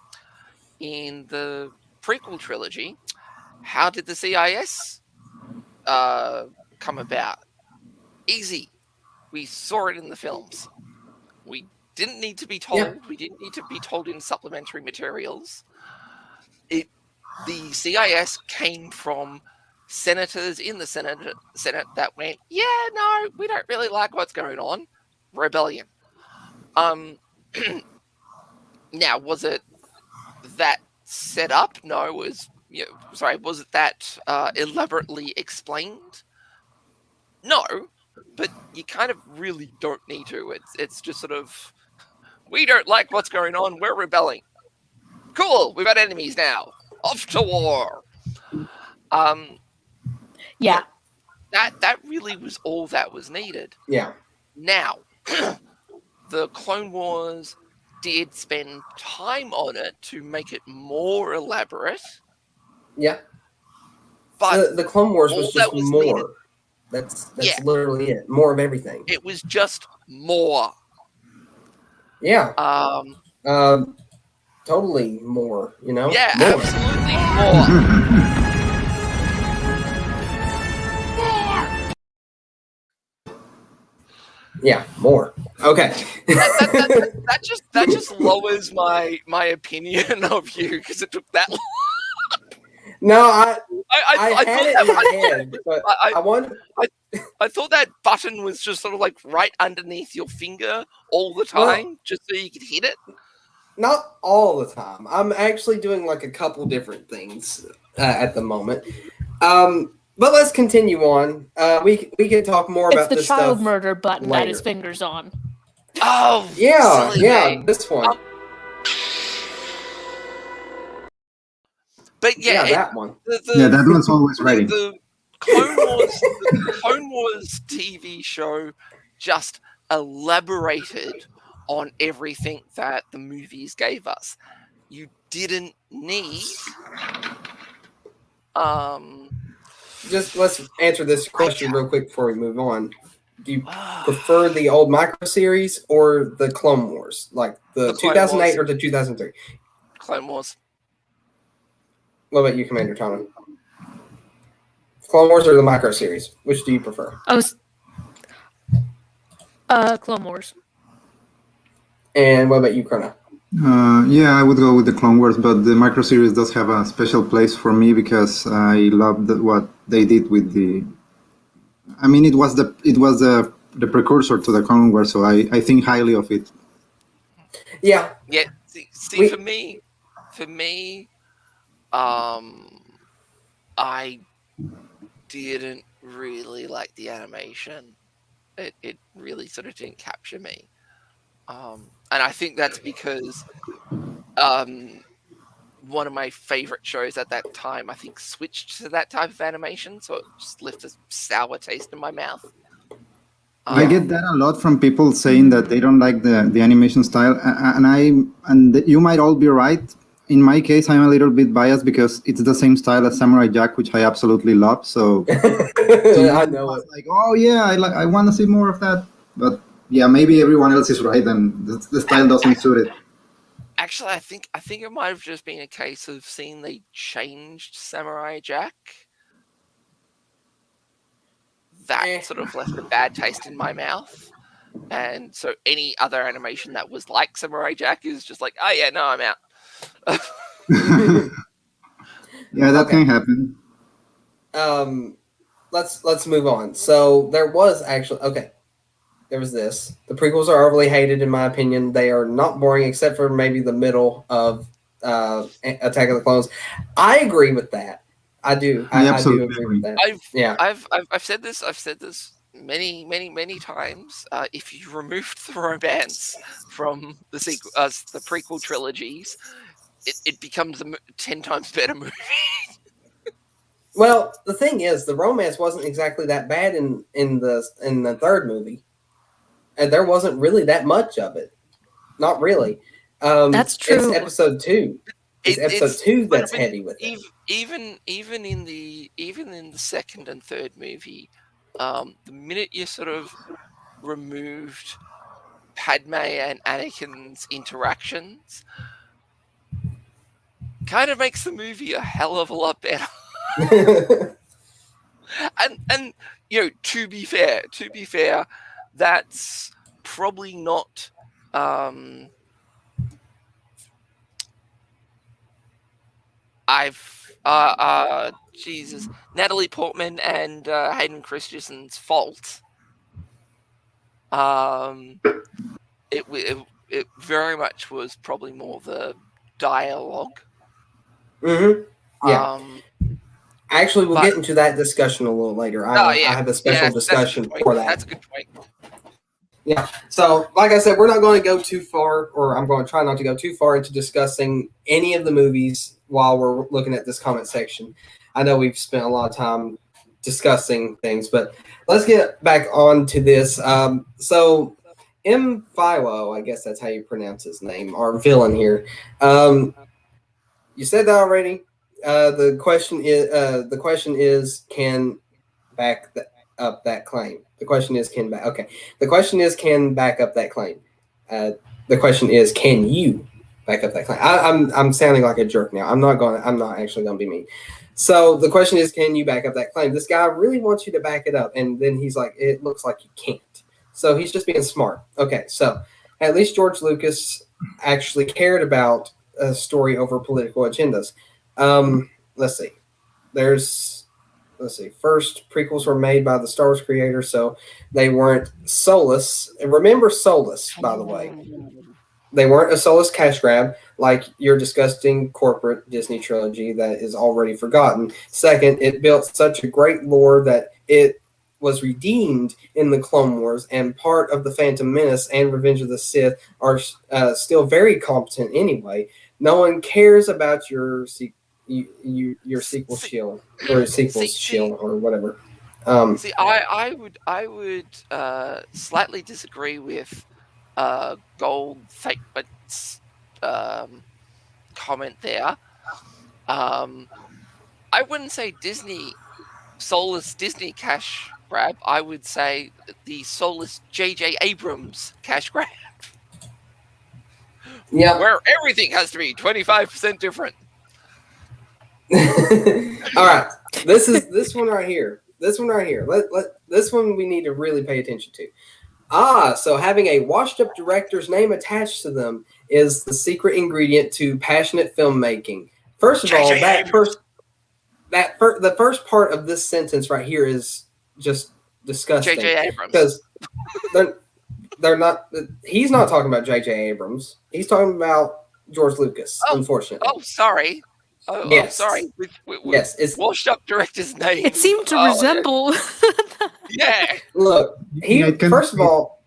S2: In the prequel trilogy, how did the CIS come about? Easy. We saw it in the films. We didn't need to be told. Yeah. We didn't need to be told in supplementary materials. The CIS came from senators in the Senate that went, yeah, no, we don't really like what's going on. Rebellion. Now, was it that set up? No, it was... was it that elaborately explained? No, but you kind of really don't need to. It's just sort of, we don't like what's going on, we're rebelling. Cool, we've got enemies now. Off to war.
S3: Yeah.
S2: That really was all that was needed.
S1: Yeah.
S2: Now, the Clone Wars did spend time on it to make it more elaborate.
S1: Yeah,
S2: but
S1: the Clone Wars was just more. Needed. That's literally it. More of everything.
S2: It was just more.
S1: Yeah. Totally more.
S2: Yeah,
S1: more.
S2: Absolutely more.
S1: Yeah, more. Okay.
S2: That just lowers my opinion of you because it took that long.
S1: No, I
S2: I
S1: had it in my head, but
S2: I thought that button was just sort of like right underneath your finger all the time, just so you could hit it.
S1: Not all the time. I'm actually doing like a couple different things at the moment. But let's continue on. We can talk more
S3: It's
S1: about
S3: the
S1: this
S3: child
S1: stuff
S3: murder button that his
S1: later.
S3: finger's on.
S2: Oh,
S1: Yeah,
S2: silly
S1: yeah,
S2: me.
S1: this one.
S2: But yeah,
S1: that one.
S4: that one's always ready.
S2: The Clone Wars TV show just elaborated on everything that the movies gave us. You didn't need
S1: Just let's answer this question real quick before we move on. Do you prefer the old micro series or the Clone Wars, like the 2008 or the 2003?
S2: Clone Wars.
S1: What about you, Commander Tana? Clone Wars or the micro series? Which do you prefer?
S3: Clone Wars.
S1: And what about you, Chrono?
S4: Yeah, I would go with the Clone Wars, but the micro series does have a special place for me because I love what they did with the. I mean, it was the precursor to the Clone Wars, so I think highly of it.
S2: Yeah. Yeah. See, for me, I didn't really like the animation. It really sort of didn't capture me. And I think that's because one of my favorite shows at that time, I think, switched to that type of animation, so it just left a sour taste in my mouth.
S4: I get that a lot from people saying that they don't like the animation style, and you might all be right. In my case, I'm a little bit biased because it's the same style as Samurai Jack, which I absolutely love. So
S1: I know it.
S4: Like, oh yeah, I want to see more of that. But yeah, maybe everyone else is right, and the style doesn't suit it.
S2: Actually, I think it might have just been a case of seeing they changed Samurai Jack. That sort of left a bad taste in my mouth. And so any other animation that was like Samurai Jack is just like, oh yeah, no, I'm out.
S4: Yeah, that can happen.
S1: Let's move on. So there was actually there was this. The prequels are overly hated, in my opinion. They are not boring, except for maybe the middle of Attack of the Clones. I agree with that. I do. I do agree with that.
S2: I've said this. I've said this many times. If you removed the romance from the prequel trilogies, it becomes a 10 times better movie.
S1: Well, the thing is, the romance wasn't exactly that bad in the third movie, and there wasn't really that much of it. Not really.
S3: That's true.
S1: It's episode 2. It's episode 2 that's heavy with it.
S2: Even in the second and third movie, the minute you sort of removed Padme and Anakin's interactions, kind of makes the movie a hell of a lot better. and to be fair, that's probably not Natalie Portman and Hayden Christensen's fault. It very much was probably more the dialogue.
S1: Mm-hmm. Yeah. Actually, we'll get into that discussion a little later. I have a special discussion for that.
S2: That's a good point.
S1: Yeah. So, like I said, we're not going to go too far, or I'm going to try not to go too far into discussing any of the movies while we're looking at this comment section. I know we've spent a lot of time discussing things, but let's get back on to this. So, M. Philo, I guess that's how you pronounce his name, our villain here. You said that already. The question is, can back up that claim. The question is, can back. Okay. The question is, can back up that claim. The question is, can you back up that claim? I'm sounding like a jerk now. I'm not actually going to be mean. So the question is, can you back up that claim? This guy really wants you to back it up, and then he's like, it looks like you can't. So he's just being smart. Okay, so at least George Lucas actually cared about a story over political agendas. Let's see. First prequels were made by the Star Wars creator, so they weren't soulless. And remember soulless, by the way. They weren't a soulless cash grab like your disgusting corporate Disney trilogy that is already forgotten. Second, it built such a great lore that it was redeemed in the Clone Wars, and part of the Phantom Menace and Revenge of the Sith are still very competent anyway. No one cares about your sequel shield or sequels shield or whatever.
S2: I would slightly disagree with Gold Fake But's comment there. I wouldn't say soulless Disney cash grab. I would say the soulless J.J. Abrams cash grab.
S1: Yeah,
S2: where everything has to be 25% different.
S1: All right, this one right here. This one right here. This one we need to really pay attention to. So having a washed-up director's name attached to them is the secret ingredient to passionate filmmaking. First of all, the first part of this sentence right here is just disgusting.
S2: J.J. Abrams.
S1: Because they're not. He's not talking about J.J. Abrams. He's talking about George Lucas. Unfortunately.
S2: Oh, sorry. Oh,
S1: yes.
S2: I'm sorry.
S1: Yes, it's
S2: washed-up director's name.
S3: It seemed to resemble.
S2: Yeah.
S1: Look, first of all.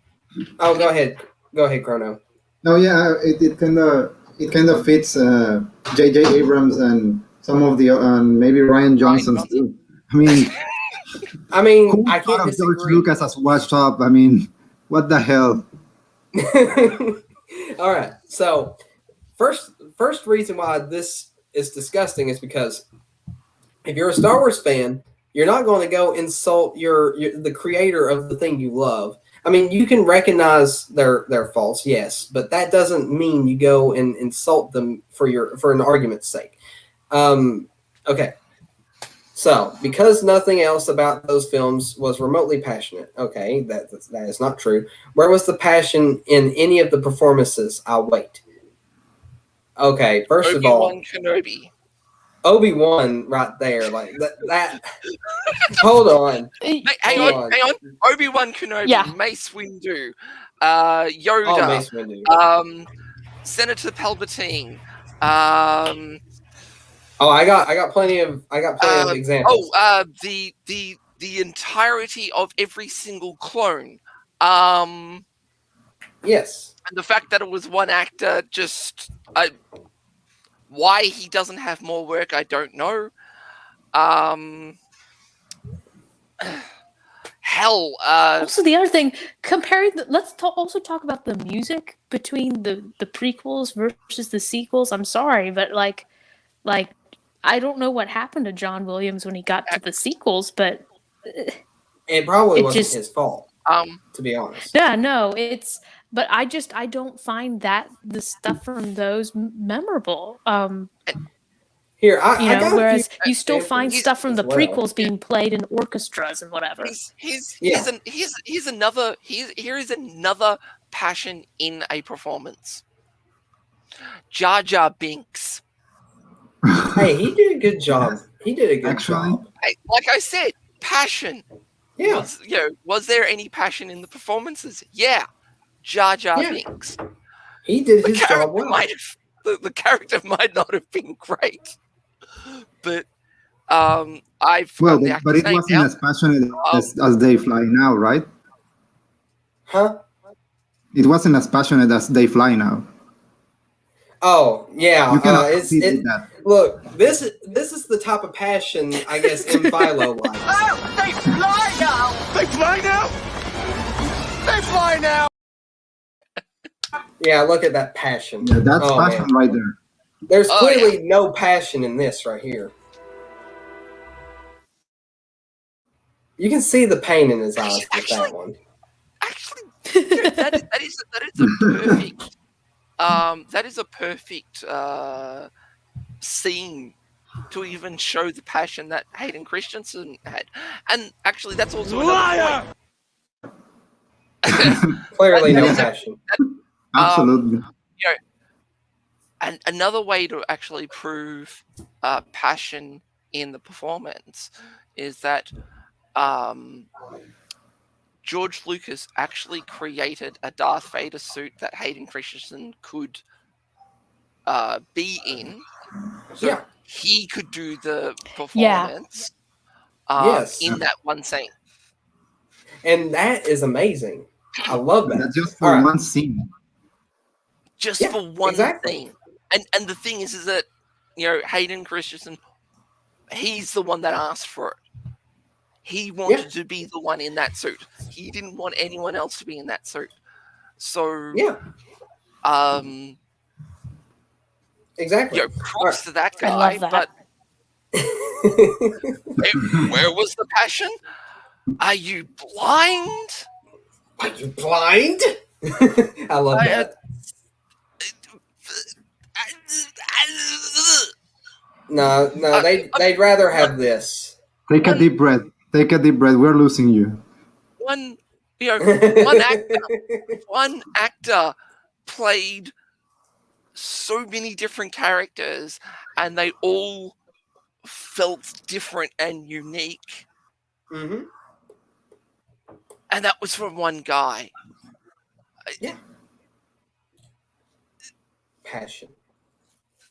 S1: Oh, go ahead. Go ahead, Chrono.
S4: No, yeah, it kind of fits J.J. Abrams and some of the maybe Ryan Johnson's too. I mean,
S1: I can't
S4: of George Lucas as washed up. I mean, what the hell?
S1: All right. So, first reason why this is disgusting is because if you're a Star Wars fan, you're not going to go insult the creator of the thing you love. I mean, you can recognize their faults, yes, but that doesn't mean you go and insult them for an argument's sake. Okay. So, because nothing else about those films was remotely passionate, okay, that is not true. Where was the passion in any of the performances? I'll wait. Okay, first of all,
S2: Obi-Wan Kenobi.
S1: Obi-Wan right there, like that. Hold on.
S2: Hang on. Obi-Wan Kenobi,
S3: Yeah.
S2: Mace Windu, Yoda,
S1: Oh, Mace Windu.
S2: Senator Palpatine.
S1: I got plenty of examples.
S2: The entirety of every single clone.
S1: Yes.
S2: And the fact that it was one actor, just why he doesn't have more work, I don't know. Hell.
S3: Also, the other thing, let's also talk about the music between the prequels versus the sequels. I'm sorry, but like I don't know what happened to John Williams when he got to the sequels, but
S1: it probably wasn't his fault. To be honest.
S3: Yeah, no, but I don't find that the stuff from those memorable.
S1: Here,
S3: whereas you still find stuff from the prequels being played in orchestras and whatever.
S2: Here is another passion in a performance. Jar Jar Binks.
S1: Hey, he did a good job. He did a good job.
S2: Like I said, passion.
S1: Yeah.
S2: Was there any passion in the performances? Yeah. Jar Jar Binks.
S1: He did his job well.
S2: The character might not have been great, but but
S4: it wasn't as passionate as They Fly Now, right?
S1: Huh?
S4: It wasn't as passionate as They Fly Now.
S1: Oh yeah, look, this is the type of passion I guess M. Philo likes.
S5: Oh, they fly now! They fly now! They fly now!
S1: Yeah, look at that passion.
S4: Yeah, that's passion right there.
S1: There's clearly no passion in this right here. You can see the pain in his eyes with that one.
S2: Actually, that is a perfect. That is a perfect scene to even show the passion that Hayden Christensen had, and actually, that's also another point.
S1: Clearly, no
S2: That is
S1: passion.
S4: Absolutely.
S2: You know, and another way to actually prove passion in the performance is that George Lucas actually created a Darth Vader suit that Hayden Christensen could be in, so
S1: Yeah.
S2: he could do the performance
S1: Yes.
S2: in that one scene.
S1: And that is amazing. I love that.
S4: That's just
S1: All
S4: for
S1: right.
S4: one scene.
S2: Just
S1: Yeah,
S2: for one
S1: exactly.
S2: thing. And the thing is that, you know, Hayden Christensen, he's the one that asked for it. He wanted to be the one in that suit. He didn't want anyone else to be in that suit. So,
S1: Yeah. Exactly.
S2: You know, props to that guy.
S3: I love that.
S2: But where was the passion? Are you blind?
S1: Are you blind? I love that. No, they'd rather have this.
S4: Take a deep breath. Take a deep breath. We're losing you.
S2: One actor played so many different characters, and they all felt different and unique.
S1: Mm-hmm.
S2: And that was from one guy.
S1: Yeah. Passion.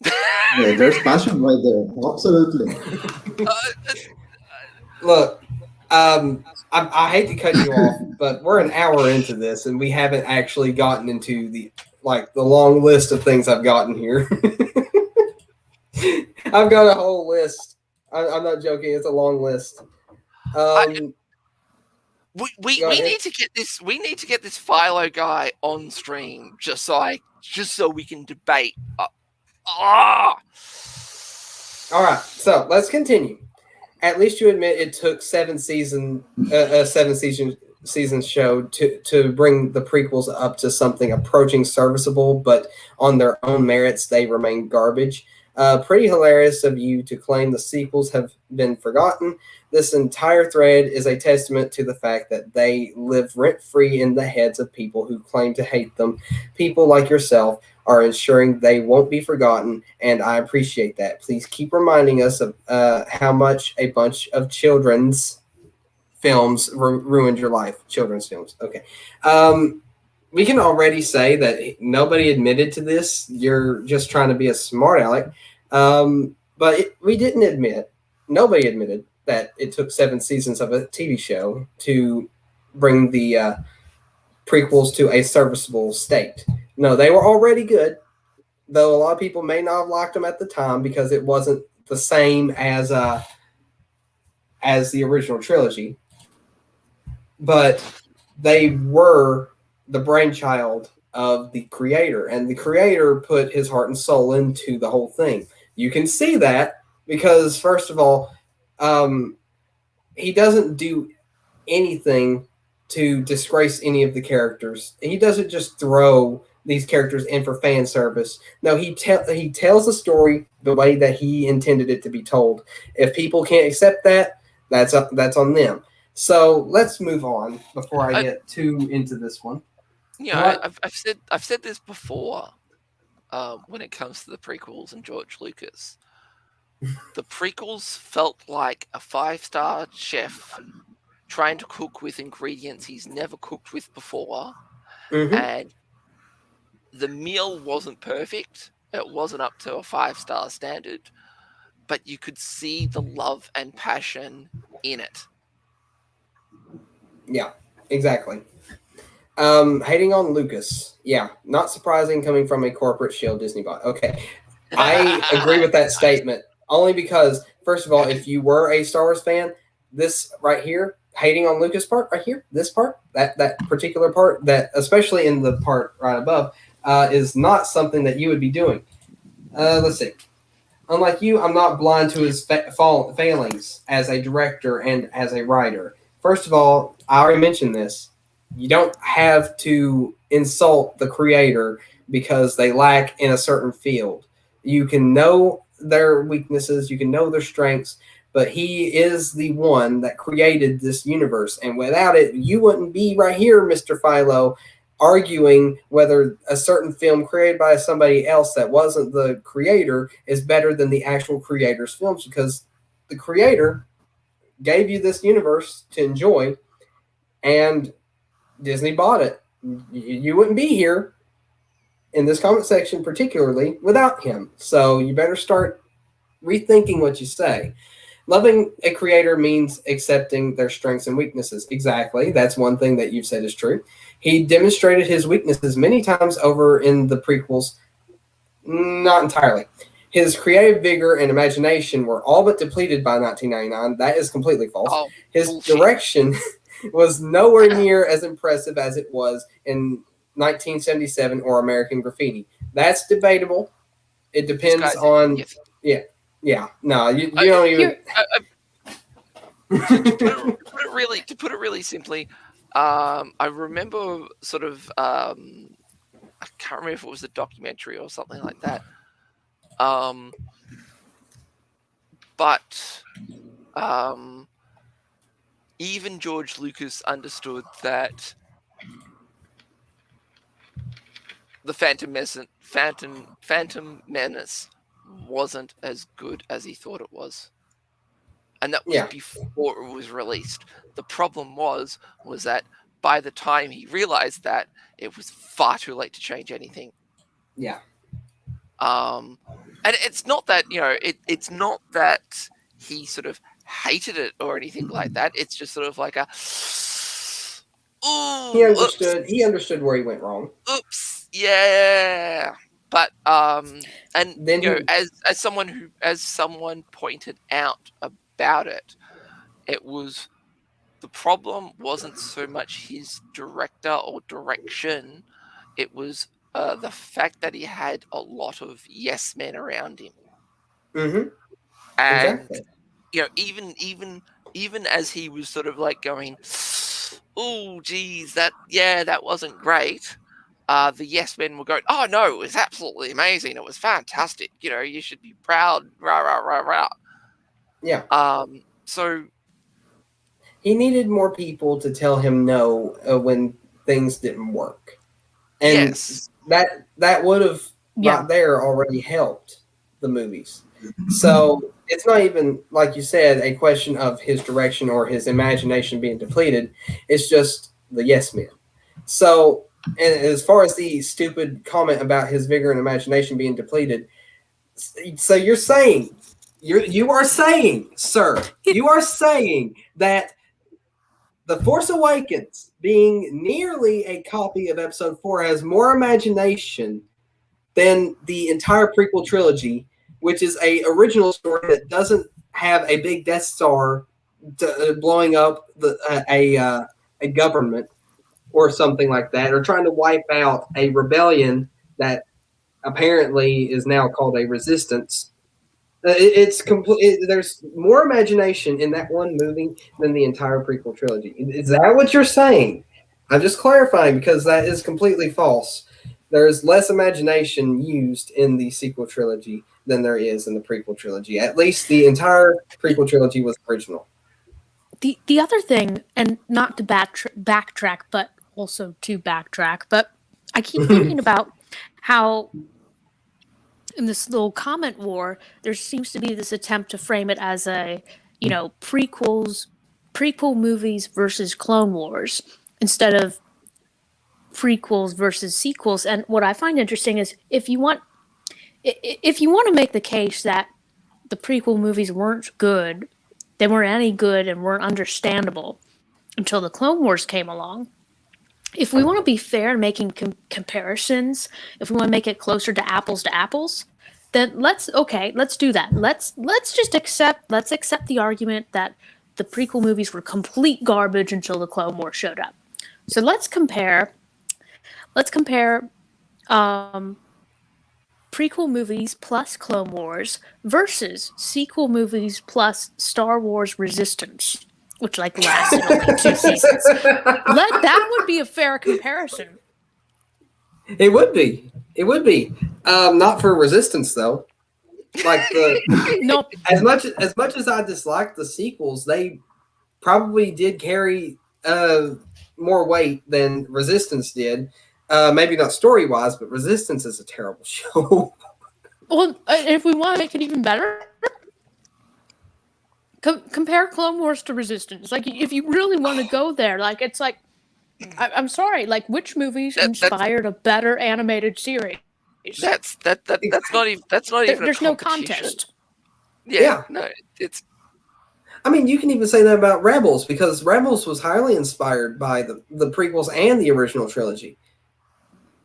S4: Yeah, there's passion right there. Absolutely.
S1: Look, I hate to cut you off, but we're an hour into this, and we haven't actually gotten into the long list of things I've gotten here. I've got a whole list. I'm not joking. It's a long list.
S2: We need to get this. We need to get this Philo guy on stream just so we can debate.
S1: All right, so let's continue. At least you admit it took seven season show to bring the prequels up to something approaching serviceable, but on their own merits they remain garbage. Pretty hilarious of you to claim the sequels have been forgotten. This entire thread is a testament to the fact that they live rent-free in the heads of people who claim to hate them. People like yourself are ensuring they won't be forgotten, and I appreciate that. Please keep reminding us of how much a bunch of children's films ruined your life. Children's films. Okay. We can already say that nobody admitted to this. You're just trying to be a smart aleck. But we didn't admit, nobody admitted that it took 7 seasons of a TV show to bring the prequels to a serviceable state. No, they were already good, though a lot of people may not have liked them at the time because it wasn't the same as the original trilogy. But they were the brainchild of the creator, and the creator put his heart and soul into the whole thing. You can see that because, first of all, he doesn't do anything to disgrace any of the characters. He doesn't just throw these characters in for fan service. No, he tells the story the way that he intended it to be told. If people can't accept that, that's on them. So let's move on before I get too into this one.
S2: Yeah, I've said this before. When it comes to the prequels and George Lucas, the prequels felt like a 5-star chef trying to cook with ingredients he's never cooked with before, and the meal wasn't perfect. It wasn't up to a 5-star standard, but you could see the love and passion in it.
S1: Yeah, exactly. Hating on Lucas. Yeah, not surprising coming from a corporate shill Disney bot. Okay. I agree with that statement only because, first of all, if you were a Star Wars fan, this right here, hating on Lucas part right here, this part, that particular part, that especially in the part right above, is not something that you would be doing. Let's see. Unlike you, I'm not blind to his failings as a director and as a writer. First of all, I already mentioned this. You don't have to insult the creator because they lack in a certain field. You can know their weaknesses, you can know their strengths, but he is the one that created this universe. And without it, you wouldn't be right here, Mr. Philo, arguing whether a certain film created by somebody else that wasn't the creator is better than the actual creator's films, because the creator gave you this universe to enjoy, and Disney bought it. You wouldn't be here in this comment section particularly without him. So you better start rethinking what you say. Loving a creator means accepting their strengths and weaknesses. Exactly. That's one thing that you've said is true. He demonstrated his weaknesses many times over in the prequels. Not entirely. His creative vigor and imagination were all but depleted by 1999. That is completely false.
S2: Oh,
S1: his
S2: bullshit.
S1: direction was nowhere near as impressive as it was in 1977 or American Graffiti. That's debatable. It depends on... Yeah. No, you don't even...
S2: To put it really simply, I remember sort of... I can't remember if it was a documentary or something like that. But even George Lucas understood that the Phantom Menace wasn't as good as he thought it was. And that was before it was released. The problem was that by the time he realized that, it was far too late to change anything.
S1: Yeah.
S2: And it's not that, it's not that he sort of hated it or anything like that. It's just sort of like a, ooh,
S1: he understood. Oops. He understood where he went wrong.
S2: Oops, yeah. But and
S1: then
S2: as someone pointed out about it, it was, the problem wasn't so much his director or direction. It was the fact that he had a lot of yes men around him.
S1: Mm-hmm.
S2: And
S1: exactly.
S2: even as he was sort of like going, oh geez, that wasn't great. The yes men were going, oh no, it was absolutely amazing. It was fantastic. You should be proud. Rah rah rah rah.
S1: Yeah.
S2: So
S1: he needed more people to tell him no when things didn't work. And
S2: yes.
S1: that would have right there already helped the movies. So it's not even, like you said, a question of his direction or his imagination being depleted. It's just the yes men. So, and as far as the stupid comment about his vigor and imagination being depleted, so you are saying, sir, you are saying that The Force Awakens, being nearly a copy of Episode 4, has more imagination than the entire prequel trilogy, which is a original story that doesn't have a big Death Star blowing up a government or something like that, or trying to wipe out a rebellion that apparently is now called a resistance. It's complete. There's more imagination in that one movie than the entire prequel trilogy. Is that what you're saying? I'm just clarifying, because that is completely false. There's less imagination used in the sequel trilogy than there is in the prequel trilogy. At least the entire prequel trilogy was original.
S3: The other thing, and not to backtrack, but also to backtrack, but I keep thinking about how in this little comment war, there seems to be this attempt to frame it as a, prequel movies versus Clone Wars instead of prequels versus sequels. And what I find interesting is if you want to make the case that the prequel movies weren't good, they weren't any good and weren't understandable until the Clone Wars came along. If we want to be fair in making comparisons, if we want to make it closer to apples, then let's do that. Let's just accept the argument that the prequel movies were complete garbage until the Clone Wars showed up. So let's compare prequel movies plus Clone Wars versus sequel movies plus Star Wars Resistance, which lasted only 2 seasons. That would be a fair comparison.
S1: It would be. Not for Resistance, though. Like
S3: Nope.
S1: as much as I dislike the sequels, they probably did carry more weight than Resistance did. Maybe not story wise, but Resistance is a terrible show.
S3: Well, if we want to make it even better, compare Clone Wars to Resistance. Like, if you really want to go there, like, it's like, I'm sorry, like, which movies inspired a better animated series?
S2: That's not even
S3: There's
S2: a
S3: no
S2: competition.
S3: contest.
S2: Yeah, no, it's.
S1: I mean, you can even say that about Rebels, because Rebels was highly inspired by the prequels and the original trilogy.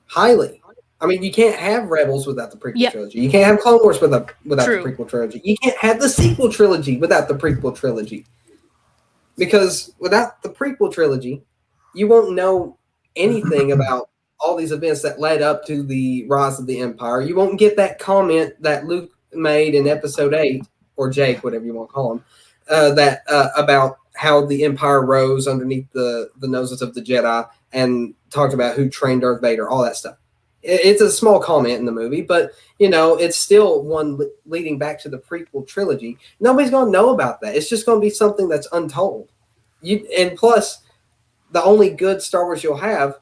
S1: Highly. I mean, you can't have Rebels without the prequel trilogy. You can't have Clone Wars without the prequel trilogy. You can't have the sequel trilogy without the prequel trilogy. Because without the prequel trilogy, you won't know anything about all these events that led up to the rise of the Empire. You won't get that comment that Luke made in Episode 8, or Jake, whatever you want to call him, about how the Empire rose underneath the noses of the Jedi and talked about who trained Darth Vader, all that stuff. It's a small comment in the movie, but it's still one leading back to the prequel trilogy. Nobody's going to know about that. It's just going to be something that's untold. And plus, the only good Star Wars you'll have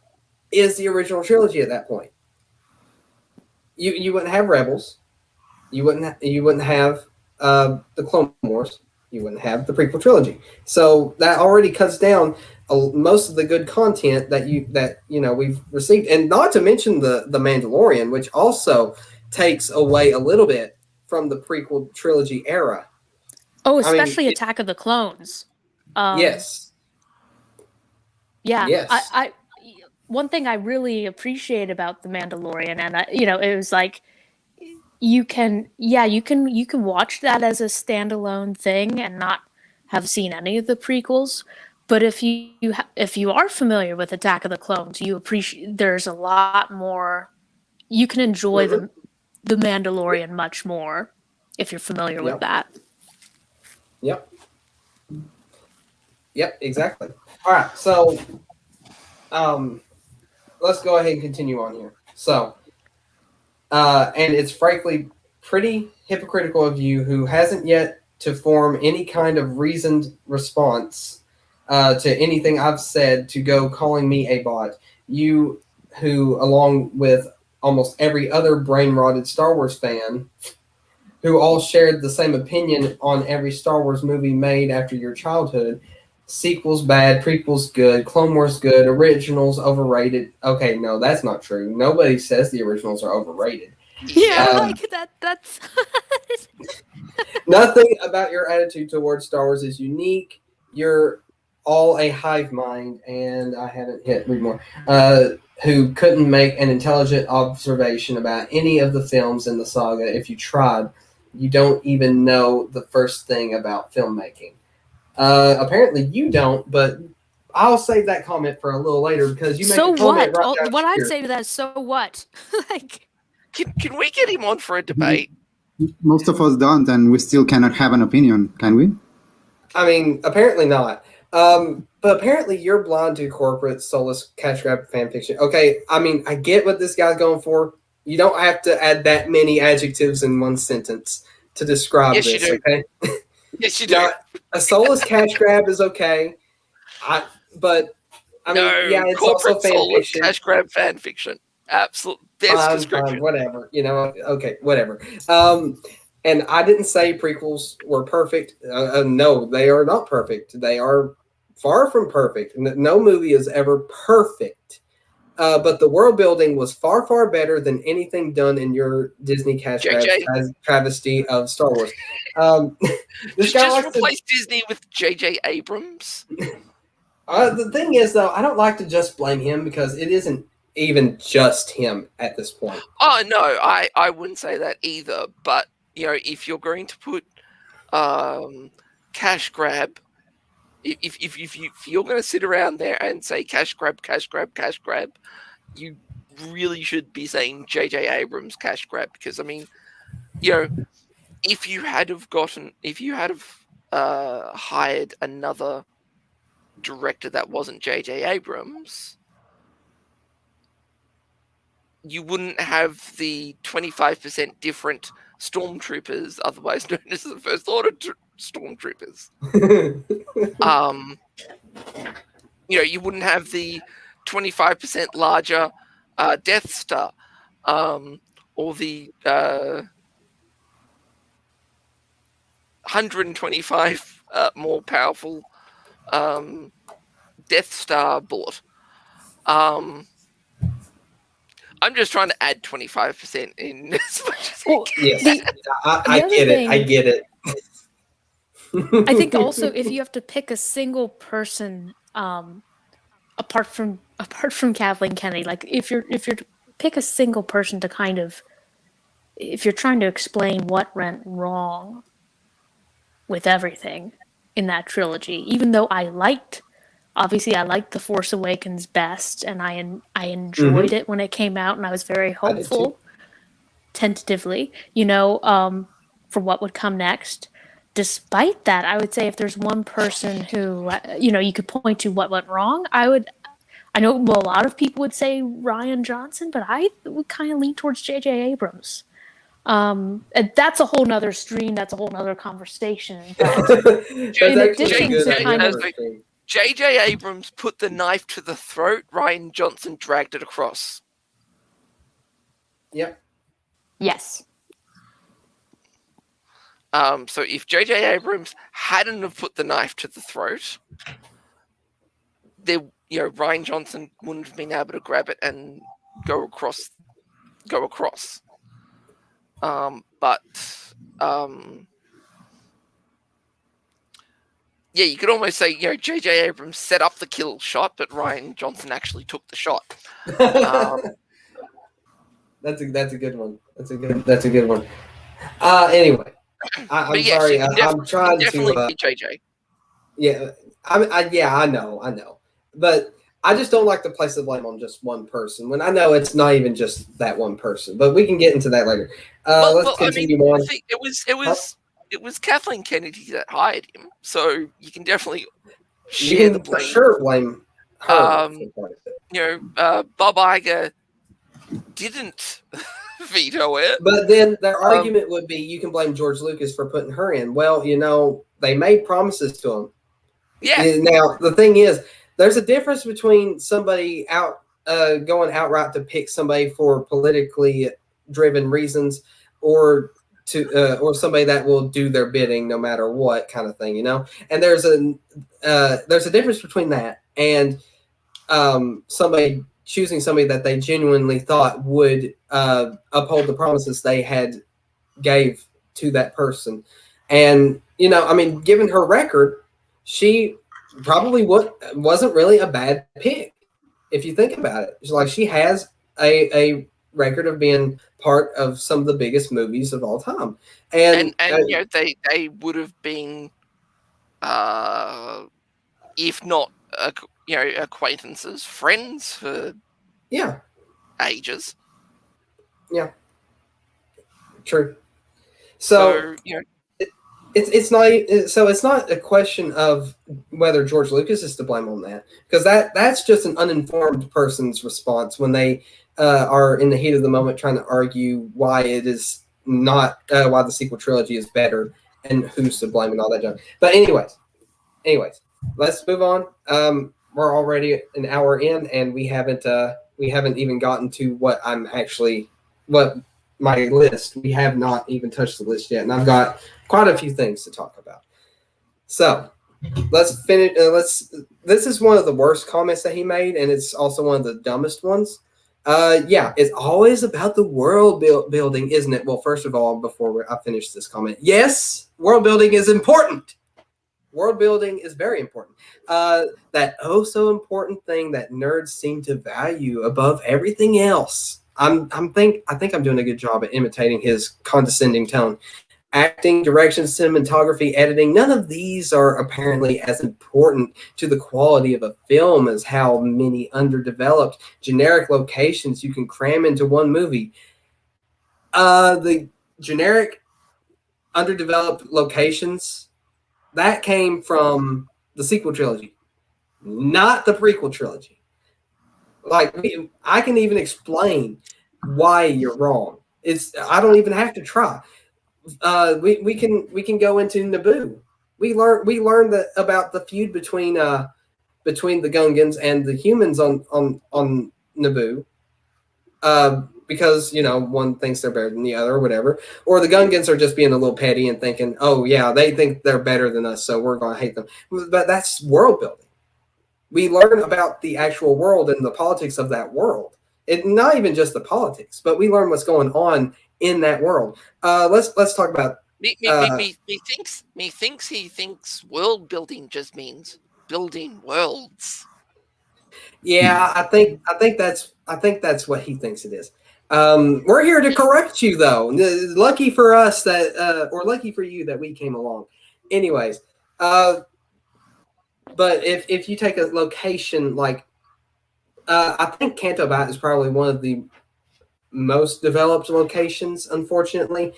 S1: is the original trilogy at that point. You wouldn't have Rebels. You wouldn't have the Clone Wars. You wouldn't have the prequel trilogy. So that already cuts down most of the good content that we've received, and not to mention the Mandalorian, which also takes away a little bit from the prequel trilogy era.
S3: Oh, especially Attack of the Clones.
S1: Yes.
S3: Yeah.
S1: Yes.
S3: I one thing I really appreciate about the Mandalorian, and it was like, you can watch that as a standalone thing and not have seen any of the prequels. But if you are familiar with Attack of the Clones, you appreciate there's a lot more. You can enjoy the Mandalorian much more if you're familiar with that.
S1: Yep, exactly. All right, so let's go ahead and continue on here. So, and it's frankly pretty hypocritical of you, who hasn't yet to form any kind of reasoned response to anything I've said, to go calling me a bot. You, who, along with almost every other brain-rotted Star Wars fan, who all shared the same opinion on every Star Wars movie made after your childhood. Sequels bad, prequels good, Clone Wars good, originals overrated. Okay, no, that's not true. Nobody says the originals are overrated.
S3: Yeah, like that's
S1: nothing about your attitude towards Star Wars is unique. You're all a hive mind, and I haven't hit read more, who couldn't make an intelligent observation about any of the films in the saga if you tried. You don't even know the first thing about filmmaking. Apparently you don't, but I'll save that comment for a little later, because you make a comment right down
S3: what
S1: here.
S3: I'd say to that is, so what? Like,
S2: can we get him on for a debate?
S4: Most of us don't, and we still cannot have an opinion, can we?
S1: I mean, apparently not. But apparently you're blind to corporate soulless cash grab fan fiction. Okay, I mean, I get what this guy's going for. You don't have to add that many adjectives in one sentence to describe
S2: Yes,
S1: this,
S2: you do.
S1: okay?
S2: Yes, you do.
S1: A soulless cash grab is okay. But I mean, yeah, it's also
S2: corporate
S1: fan
S2: soulless
S1: fiction.
S2: cash grab fan fiction. Absolute best description.
S1: Whatever, okay, whatever. And I didn't say prequels were perfect. No, they are not perfect. They are far from perfect. No movie is ever perfect. But the world building was far, far better than anything done in your Disney cash grab travesty of Star Wars. This guy
S2: just
S1: likes
S2: replace Disney with J.J. Abrams.
S1: The thing is, though, I don't like to just blame him, because it isn't even just him at this point.
S2: Oh no, I wouldn't say that either. But if you're going to put cash grab, if you're going to sit around there and say cash grab, you really should be saying J.J. Abrams cash grab, because I mean, if you had hired another director that wasn't J.J. Abrams, you wouldn't have the 25% different stormtroopers, otherwise known as the First Order stormtroopers. You wouldn't have the 25% larger Death Star, or the 125 more powerful Death Star bullet. I'm just trying to add 25% in as much as I can.
S1: Yes, I get it. I get it.
S3: I think also if you have to pick a single person, apart from Kathleen Kennedy, like if you're to pick a single person to kind of, if you're trying to explain what went wrong with everything in that trilogy, even though obviously I liked The Force Awakens best, and I enjoyed it when it came out, and I was very hopeful, tentatively, for what would come next. Despite that, I would say if there's one person who, you could point to what went wrong, I know a lot of people would say Rian Johnson, but I would kind of lean towards J.J. Abrams. And that's a whole nother stream. That's a whole nother conversation.
S2: J.J. Abrams put the knife to the throat. Rian Johnson dragged it across.
S1: Yep.
S3: Yes.
S2: So if J.J. Abrams hadn't have put the knife to the throat, Rian Johnson wouldn't have been able to grab it and go across. You could almost say, J.J. Abrams set up the kill shot, but Rian Johnson actually took the shot.
S1: That's a good one. That's a good one. Anyway, I'm sorry. I'm trying to.
S2: JJ.
S1: Yeah, I know, but I just don't like to place the blame on just one person when I know it's not even just that one person. But we can get into that later. Let's continue on.
S2: I think it was Kathleen Kennedy that hired him, so you can definitely share the blame.
S1: For sure, blame her.
S2: Bob Iger didn't veto it.
S1: But then their argument would be you can blame George Lucas for putting her in. Well, they made promises to him.
S2: Yeah.
S1: Now, the thing is, there's a difference between somebody going outright to pick somebody for politically driven reasons or somebody that will do their bidding no matter what kind of thing, And there's a difference between that and somebody choosing somebody that they genuinely thought would uphold the promises they had gave to that person. And, given her record, she probably wasn't really a bad pick if you think about it. It's like she has a record of being part of some of the biggest movies of all time. And
S2: they would have been, if not acquaintances, friends for ages.
S1: Yeah, true. So it's not a question of whether George Lucas is to blame on that, because that's just an uninformed person's response when they are in the heat of the moment trying to argue why it is not why the sequel trilogy is better and who's to blame and all that junk. But anyways, let's move on. We're already an hour in, and we haven't even gotten to what my list. We have not even touched the list yet, and I've got quite a few things to talk about. So let's finish. This is one of the worst comments that he made, and it's also one of the dumbest ones. It's always about the world building, isn't it? Well, first of all, before I finish this comment, yes, world building is important. World building is very important. That so important thing that nerds seem to value above everything else. I think I'm doing a good job at imitating his condescending tone. Acting, direction, cinematography, editing, none of these are apparently as important to the quality of a film as how many underdeveloped, generic locations you can cram into one movie. The generic, underdeveloped locations, that came from the sequel trilogy, not the prequel trilogy. I can even explain why you're wrong. I don't even have to try. we can go into Naboo. We learned that about the feud between the Gungans and the humans on Naboo. Because one thinks they're better than the other, or whatever, or the Gungans are just being a little petty and thinking, oh yeah, they think they're better than us, so we're going to hate them. But that's world building. We learn about the actual world and the politics of that world. It not even just the politics, but we learn what's going on in that world. Let's talk about.
S2: Me thinks he thinks world building just means building worlds.
S1: Yeah, I think that's what he thinks it is. We're here to correct you, though. Lucky for us that, or lucky for you that we came along. Anyways, but if you take a location like, I think Canto Bight is probably one of the most developed locations, unfortunately,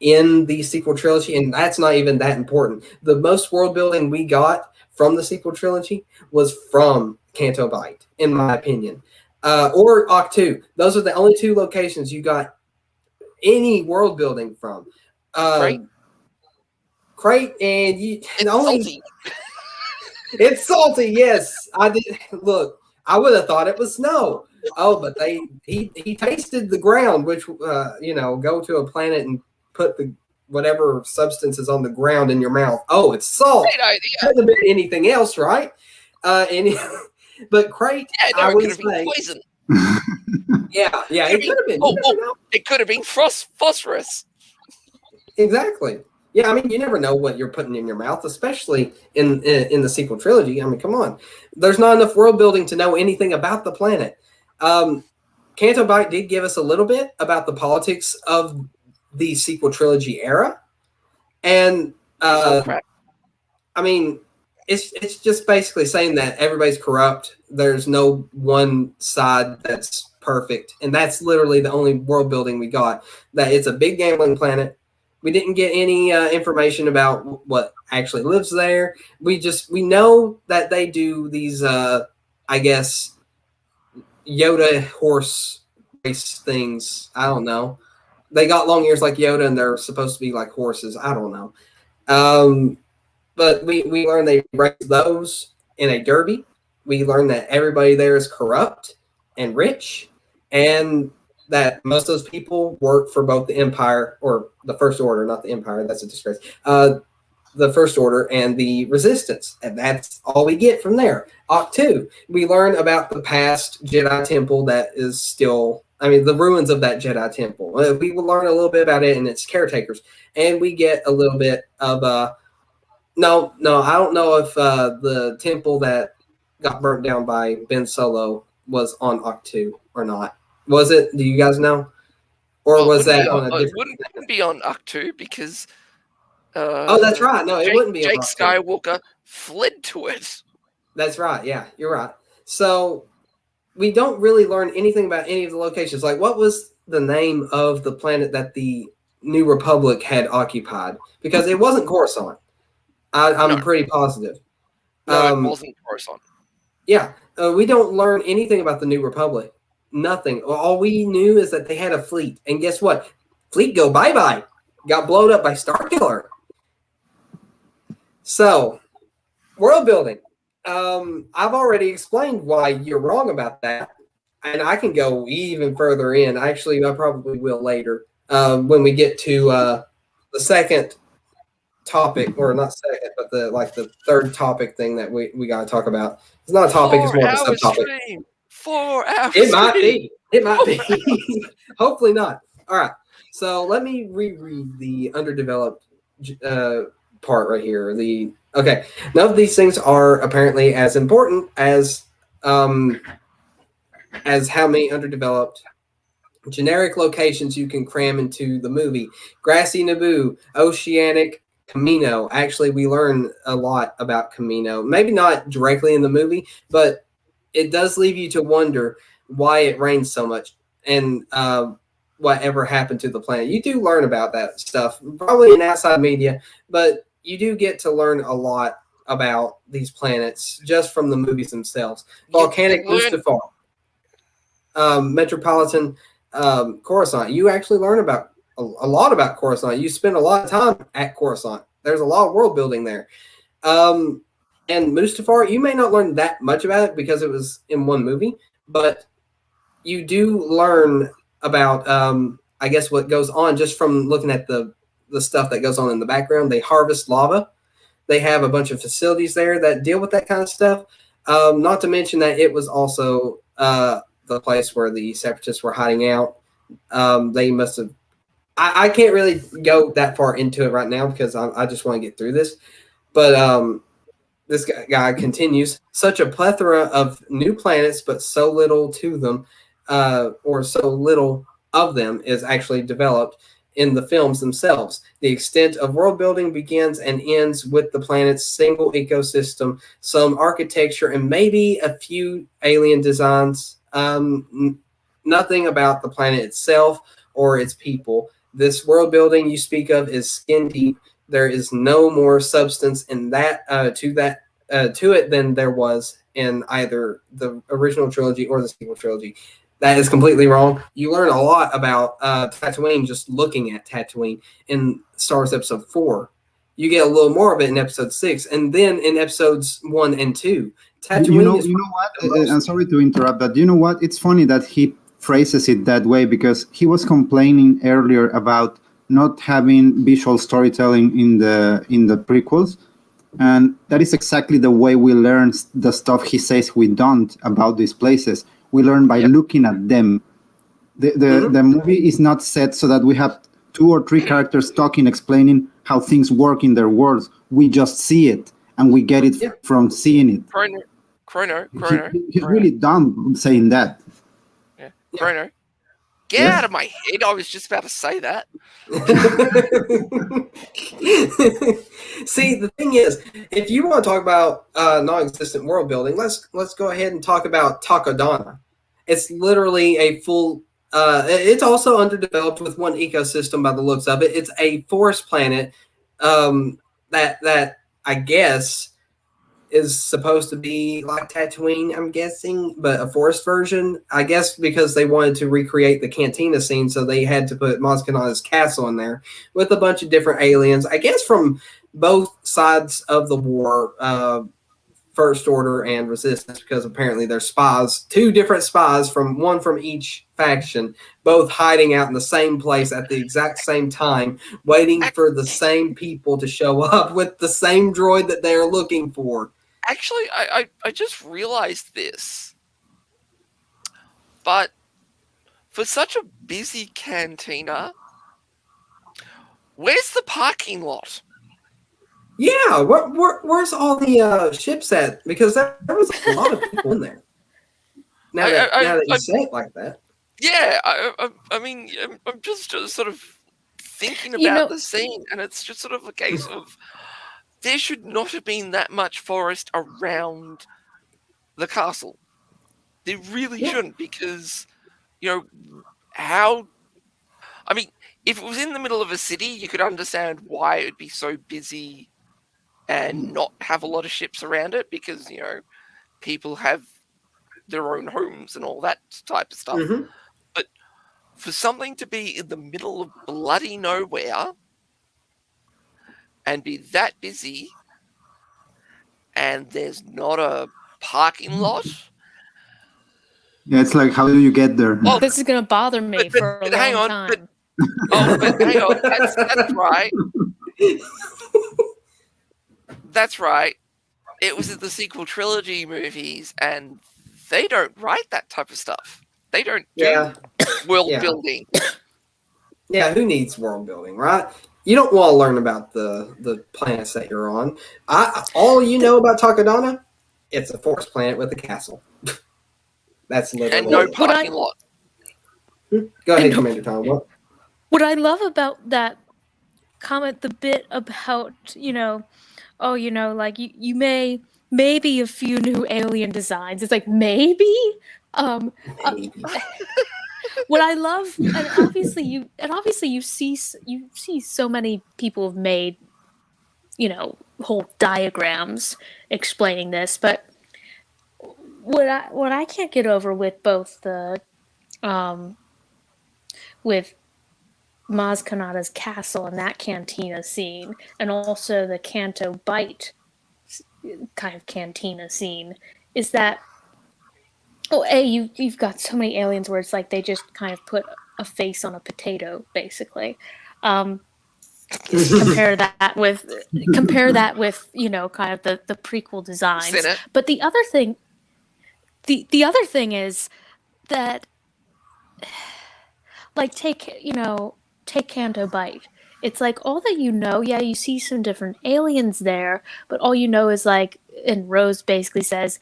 S1: in the sequel trilogy, and that's not even that important. The most world building we got from the sequel trilogy was from Canto Bight, in my opinion, or Octu. Those are the only two locations you got any world building from. Crate, and you
S2: salty.
S1: It's salty. Yes, I did. Look, I would have thought it was snow. Oh, but he tasted the ground, which go to a planet and put the whatever substance is on the ground in your mouth. Oh, it's salt.
S2: Great idea.
S1: Couldn't have been anything else, right? But Crate, I would say,
S2: poison.
S1: yeah, it could have been.
S2: It could have been phosphorus.
S1: Exactly. Yeah, I mean, you never know what you're putting in your mouth, especially in the sequel trilogy. I mean, come on. There's not enough world building to know anything about the planet. Canto Bight did give us a little bit about the politics of the sequel trilogy era. And, I mean, it's just basically saying that everybody's corrupt. There's no one side that's perfect. And that's literally the only world building we got. That it's a big gambling planet. We didn't get any information about what actually lives there. We know that they do these, I guess, Yoda horse race things. I don't know. They got long ears like Yoda, and they're supposed to be like horses. I don't know. But we learned they race those in a derby. We learned that everybody there is corrupt and rich, and that most of those people work for both the Empire, or the First Order, not the Empire. That's a disgrace. The First Order and the Resistance. And that's all we get from there. Octu, we learn about the past Jedi Temple that is still, the ruins of that Jedi Temple. We will learn a little bit about it and its caretakers. And we get a little bit of, no, I don't know if the temple that got burnt down by Ben Solo was on Octu or not. Was it? Do you guys know? Or was that on a different?
S2: It wouldn't be on Octu because.
S1: Oh, that's right. No, it wouldn't be.
S2: Jake Skywalker fled to it.
S1: That's right. Yeah, you're right. So we don't really learn anything about any of the locations. Like, what was the name of the planet that the New Republic had occupied? Because it wasn't Coruscant. I'm pretty positive.
S2: No, it wasn't Coruscant.
S1: Yeah, we don't learn anything about the New Republic. Nothing. All we knew is that they had a fleet. And guess what? Fleet go bye-bye. Got blown up by Starkiller. So, world building. I've already explained why you're wrong about that. And I can go even further in. Actually, I probably will later when we get to the second topic, or not second, but the third topic thing that we got to talk about. It's not a topic, it's more of a subtopic.
S2: 4 hours.
S1: It might be. It might be. Hopefully not. All right. So let me reread the underdeveloped part right here. Okay. None of these things are apparently as important as how many underdeveloped generic locations you can cram into the movie. Grassy Naboo, Oceanic, Camino. Actually, we learn a lot about Camino. Maybe not directly in the movie, but it does leave you to wonder why it rains so much and whatever happened to the planet. You do learn about that stuff, probably in outside media, but you do get to learn a lot about these planets just from the movies themselves. Volcanic Mustafar, Metropolitan Coruscant. You actually learn about a lot about Coruscant. You spend a lot of time at Coruscant. There's a lot of world building there. And Mustafar, you may not learn that much about it because it was in one movie, but you do learn about, I guess, what goes on just from looking at the stuff that goes on in the background. They harvest lava. They have a bunch of facilities there that deal with that kind of stuff. Not to mention that it was also the place where the Separatists were hiding out. They must have. I can't really go that far into it right now because I just want to get through this. But this guy continues. Such a plethora of new planets, but so little to them, or so little of them is actually developed in the films themselves. The extent of world building begins and ends with the planet's single ecosystem, some architecture, and maybe a few alien designs. Nothing about the planet itself or its people. This world building you speak of is skin deep. There is no more substance in that to it than there was in either the original trilogy or the sequel trilogy. That is completely wrong. You learn a lot about Tatooine just looking at Tatooine in Star Wars Episode 4. You get a little more of it in Episode 6, and then in Episodes 1 and 2. Tatooine
S4: you know what? I'm sorry to interrupt, but you know what? It's funny that he phrases it that way because he was complaining earlier about not having visual storytelling in the prequels, and that is exactly the way we learn the stuff he says we don't about these places. We learn by looking at them. The movie is not set so that we have 2 or 3 characters talking, explaining how things work in their worlds. We just see it, and we get it from seeing it.
S2: Chrono.
S4: He's really dumb saying that.
S2: Yeah. Chrono. Get out of my head. I was just about to say that.
S1: See, the thing is, if you want to talk about non-existent world building, let's go ahead and talk about Takodana. It's literally a full. It's also underdeveloped with one ecosystem by the looks of it. It's a forest planet that I guess is supposed to be like Tatooine, I'm guessing, but a forest version. I guess because they wanted to recreate the cantina scene, so they had to put Maz Kanata's castle in there with a bunch of different aliens, I guess from both sides of the war, First Order and Resistance, because apparently they're spies, 2 different spies one from each faction, both hiding out in the same place at the exact same time, waiting for the same people to show up with the same droid that they're looking for.
S2: Actually, I just realized this. But for such a busy cantina, where's the parking lot?
S1: Yeah, where's all the ships at? Because there was a lot of people in there. Now that you say it like that.
S2: Yeah, I mean, I'm just sort of thinking about the scene, and it's just sort of a case of there should not have been that much forest around the castle. There really shouldn't, because, how... I mean, if it was in the middle of a city, you could understand why it would be so busy and not have a lot of ships around it, because, people have their own homes and all that type of stuff. Mm-hmm. But for something to be in the middle of bloody nowhere and be that busy, and there's not a parking lot.
S4: Yeah, it's like, how do you get there?
S3: Well, this is going to bother me for a long time.
S2: But hang on, that's right. That's right. It was in the sequel trilogy movies, and they don't write that type of stuff. They don't do world building.
S1: Yeah, who needs world building, right? You don't want to learn about the planets that you're on. All you know about Takodana, it's a forest planet with a castle. That's literally
S2: and no parking lot.
S1: Go ahead, Commander Tom.
S3: What I love about that comment, the bit about, like you maybe a few new alien designs. It's like maybe. What I love, and obviously you see so many people have made, whole diagrams explaining this, but what I can't get over with both the with Maz Kanata's castle and that cantina scene, and also the Canto Bite kind of cantina scene, is that you've got so many aliens where it's like they just kind of put a face on a potato, basically. Compare that with kind of the prequel designs.
S2: Senate.
S3: But the other thing is that, like, take Canto Bite. It's like all that you see some different aliens there, but all you know is like, and Rose basically says,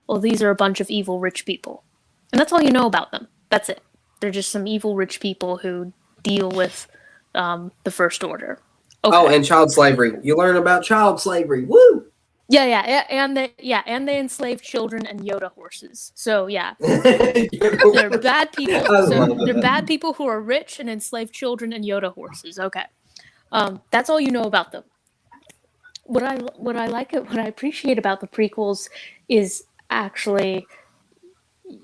S3: well, these are a bunch of evil rich people. And that's all you know about them. That's it. They're just some evil rich people who deal with the First Order. Okay.
S1: Oh, and child slavery. You learn about child slavery. Woo!
S3: Yeah, and they enslaved children and Yoda horses. So yeah, they're bad people. So they're bad people who are rich and enslaved children and Yoda horses. Okay, that's all you know about them. What I appreciate about the prequels is actually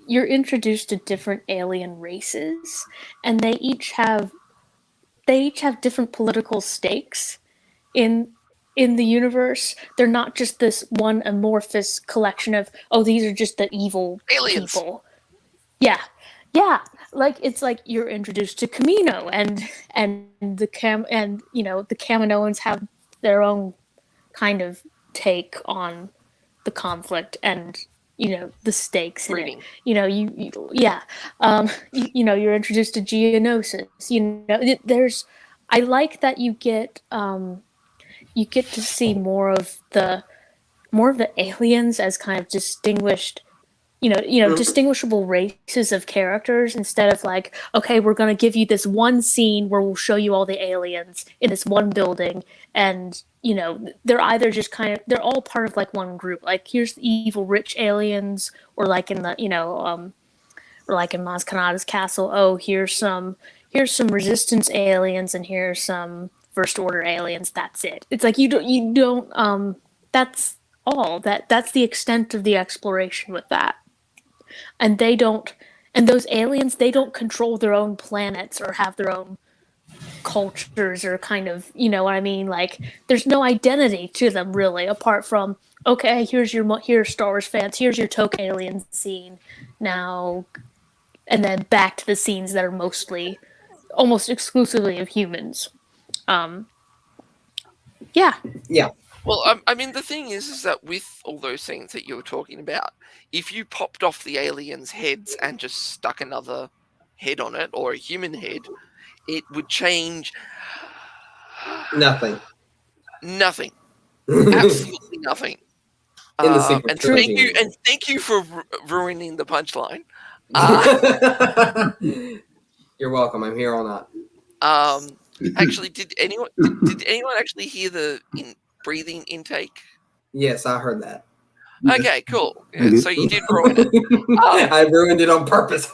S3: you're introduced to different alien races, and they each have different political stakes in the universe. They're not just this one amorphous collection of, these are just the evil
S2: aliens.
S3: People. Yeah. Like, it's like you're introduced to Kamino and the Kaminoans have their own kind of take on the conflict and the stakes in it. You're introduced to Geonosis. I like that you get to see more of the aliens as kind of distinguished, distinguishable races of characters, instead of like, okay, we're going to give you this one scene where we'll show you all the aliens in this one building, and they're either just they're all part of like one group. Like, here's the evil rich aliens, or like in the or like in Maz Kanata's castle. Oh, here's some resistance aliens, and here's some First Order aliens. That's it. It's like you don't. That's all. That's the extent of the exploration with that. And they don't. And those aliens, they don't control their own planets or have their own cultures, or kind of, what I mean? Like, there's no identity to them really, apart from, okay, here's Star Wars fans, here's your Toke alien scene now, and then back to the scenes that are mostly, almost exclusively of humans. Yeah.
S2: Well, I mean, the thing is that with all those things that you were talking about, if you popped off the aliens' heads and just stuck another head on it, or a human head, it would change
S1: nothing.
S2: Absolutely nothing.
S1: In the sequel trilogy.
S2: Thank you for ruining the punchline.
S1: You're welcome. I'm here all night.
S2: Actually, did anyone actually hear the breathing intake?
S1: Yes, I heard that.
S2: Okay, cool. Yeah, so you did ruin it.
S1: I ruined it on purpose.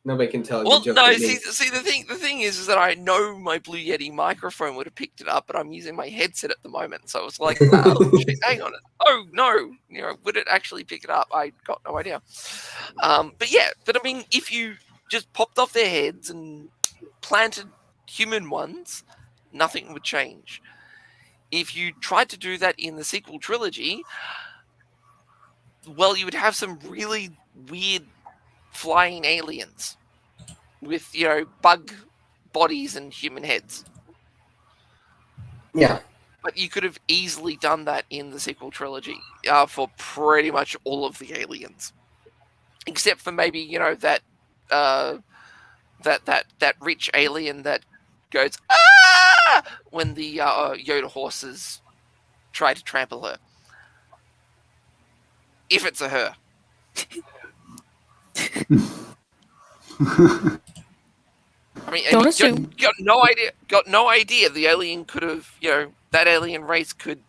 S1: Nobody can tell.
S2: Well, no. See, the thing is that I know my Blue Yeti microphone would have picked it up, but I'm using my headset at the moment, so it's like, oh, shit, hang on. Oh no, would it actually pick it up? I got no idea. But I mean, if you just popped off their heads and planted human ones, nothing would change. If you tried to do that in the sequel trilogy, well, you would have some really weird flying aliens with, bug bodies and human heads.
S1: Yeah.
S2: But you could have easily done that in the sequel trilogy for pretty much all of the aliens. Except for maybe, that rich alien that goes, ah! When the Yoda horses try to trample her. If it's a her. I mean, got no idea. The alien could have, that alien race could,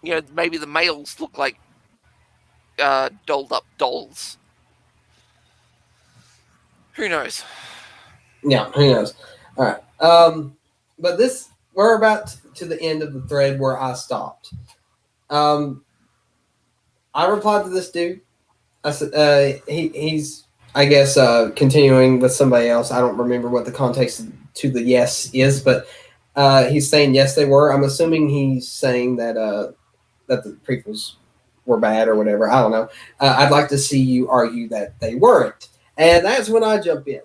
S2: maybe the males look like dolled up dolls. Who knows?
S1: Yeah, who knows? All right. But we're about to the end of the thread where I stopped. I replied to this dude. I said he's I guess continuing with somebody else. I don't remember what the context to the yes is, but he's saying yes, they were. I'm assuming he's saying that that the prequels were bad or whatever. I don't know. I'd like to see you argue that they weren't, and that's when I jump in.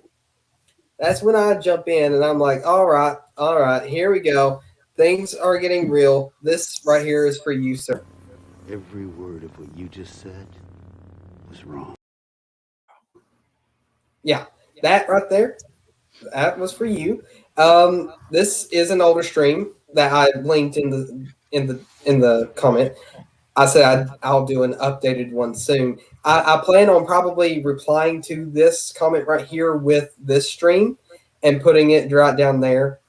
S1: That's when I jump in, and I'm like, all right, here we go. Things are getting real. This right here is for you, sir.
S6: Every word of what you just said was wrong.
S1: Yeah, that right there, that was for you. This is an older stream that I linked in the comment. I said I'll do an updated one soon. I plan on probably replying to this comment right here with this stream and putting it right down there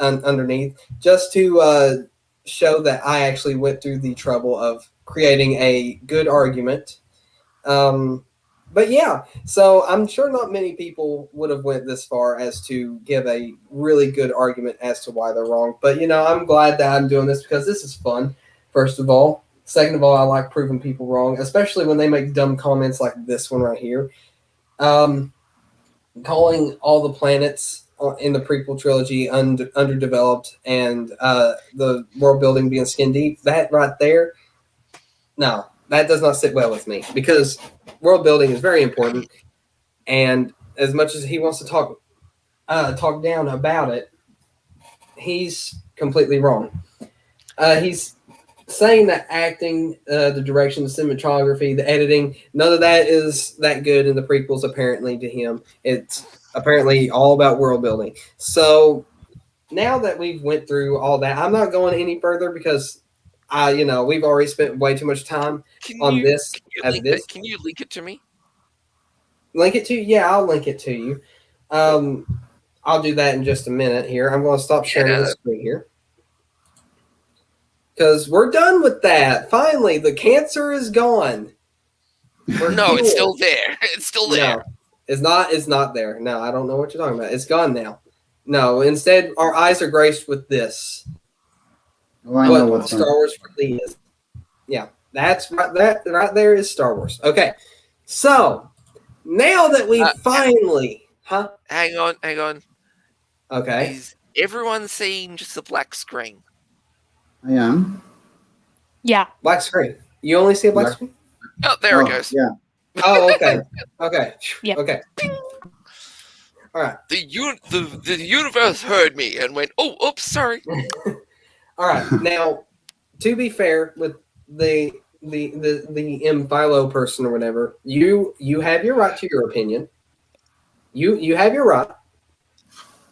S1: underneath, just to show that I actually went through the trouble of creating a good argument. But yeah, so I'm sure not many people would have went this far as to give a really good argument as to why they're wrong. But, I'm glad that I'm doing this because this is fun, first of all. Second of all, I like proving people wrong, especially when they make dumb comments like this one right here. Calling all the planets in the prequel trilogy underdeveloped and the world building being skin deep, that right there, no, that does not sit well with me because world building is very important. And as much as he wants to talk down about it, he's completely wrong. He's saying that acting, the direction, the cinematography, the editing, none of that is that good in the prequels, apparently, to him. It's apparently all about world building. So now that we've went through all that, I'm not going any further because we've already spent way too much time on this.
S2: Can you link it to me?
S1: Link it to you? Yeah, I'll link it to you. I'll do that in just a minute here. I'm going to stop sharing the screen here. Because we're done with that. Finally, the cancer is gone.
S2: It's still there. It's still there.
S1: No, it's not there. No, I don't know what you're talking about. It's gone now. No, instead, our eyes are graced with this.
S4: Oh, I know what
S1: Star Wars really is. Yeah, that's right. That right there is Star Wars. Okay, so now that we finally,
S2: Hang on.
S1: Okay.
S2: Is everyone seeing just a black screen?
S4: I am.
S3: Yeah.
S1: Black screen. You only see a black screen?
S2: Oh, there it goes.
S4: Yeah.
S1: Oh, okay. Okay.
S3: Yep.
S1: Okay. All right.
S2: The universe heard me and went, oh, oops, sorry.
S1: All right. Now, to be fair with the M Philo person or whatever, you have your right to your opinion. You have your right,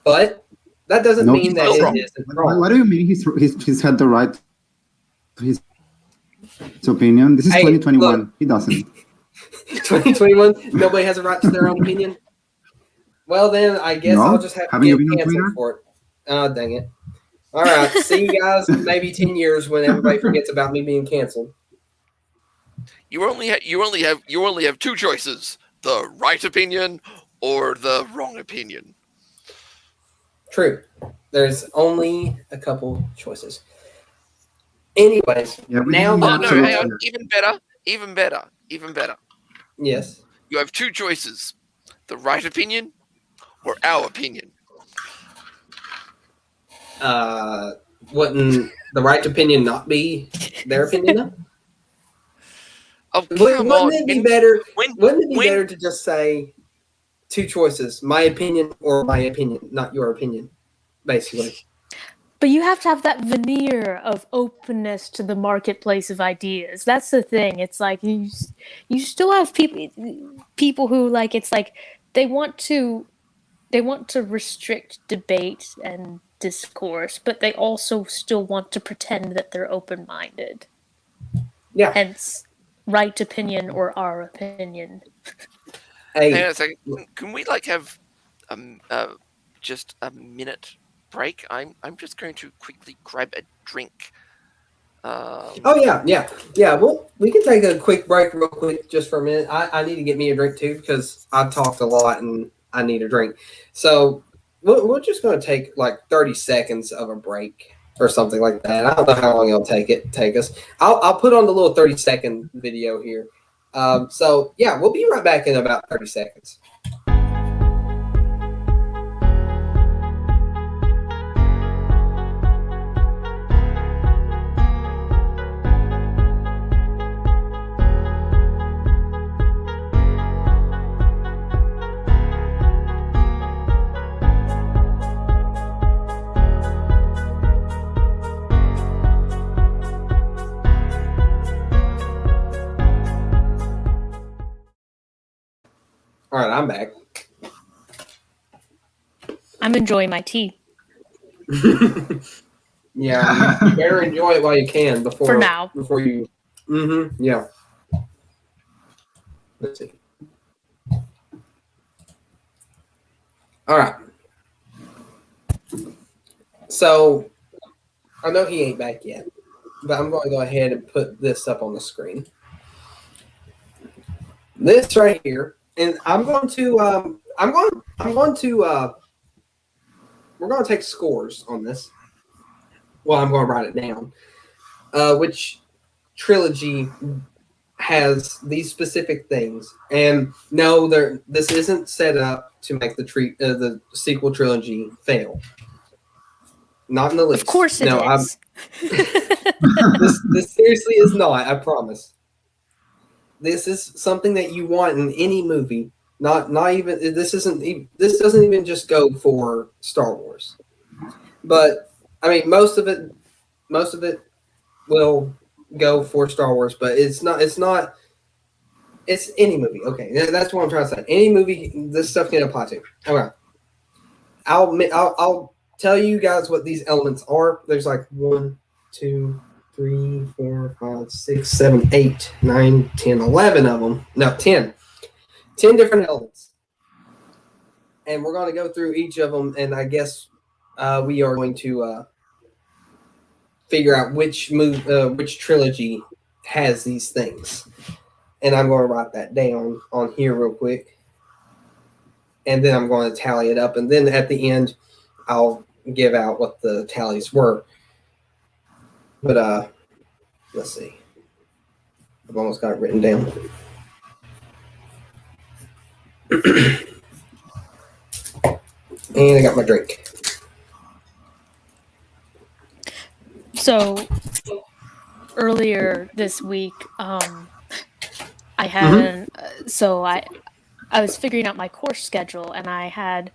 S1: but that doesn't mean that it isn't wrong.
S4: What do you mean he's had the right to his opinion? This is 2021. Look, he doesn't.
S1: 2021? Nobody has a right to their own opinion? Well, then I guess I'll just have to get canceled for it. Oh, dang it. All right. See you guys in maybe 10 years when everybody forgets about me being canceled.
S2: You only have two choices: the right opinion or the wrong opinion.
S1: True. There's only a couple choices. Anyways,
S2: hang on. Even better.
S1: Yes.
S2: You have two choices: the right opinion or our opinion.
S1: Wouldn't the right opinion not be their opinion though?
S2: Oh,
S1: wouldn't it be better? Wouldn't it be better to just say two choices: my opinion or my opinion, not your opinion, basically.
S3: But you have to have that veneer of openness to the marketplace of ideas. That's the thing. It's like you still have people who like it's like they want to restrict debate and discourse, but they also still want to pretend that they're open-minded.
S1: Yeah.
S3: Hence, right opinion or our opinion.
S2: Hang on a second. Can we have just a minute break? I'm just going to quickly grab a drink.
S1: Yeah. Well, we can take a quick break real quick just for a minute. I need to get me a drink too because I've talked a lot and I need a drink. So we're just going to take 30 seconds of a break or something like that. I don't know how long it'll take us. I'll put on the little 30-second video here. So yeah, we'll be right back in about 30 seconds. I'm back.
S3: I'm enjoying my tea
S1: Yeah, you better enjoy it while you can before
S3: for now.
S1: Before you. Yeah. Let's see. All right. So I know he ain't back yet, but I'm going to go ahead and put this up on the screen. This right here, and I'm going to we're going to take scores on this. Well, I'm going to write it down. Which trilogy has these specific things? And no, this isn't set up to make the sequel trilogy fail. Not in the least.
S3: Of course it is.
S1: This seriously is not. I promise. This is something that you want in any movie. Not even this doesn't even just go for Star Wars. But I mean, most of it will go for Star Wars, but it's any movie. Okay, that's what I'm trying to say. Any movie this stuff can apply to. Okay, I'll tell you guys what these elements are. There's like 1, 2, 3, 4, 5, 6, 7, 8, 9, 10, 11 of them. No, 10. 10 different elements. And we're going to go through each of them, and I guess we are going to figure out which trilogy has these things. And I'm going to write that down on here real quick. And then I'm going to tally it up. And then at the end, I'll give out what the tallies were. But let's see. I've almost got it written down. And I got my drink.
S3: So earlier this week, I had I was figuring out my course schedule, and I had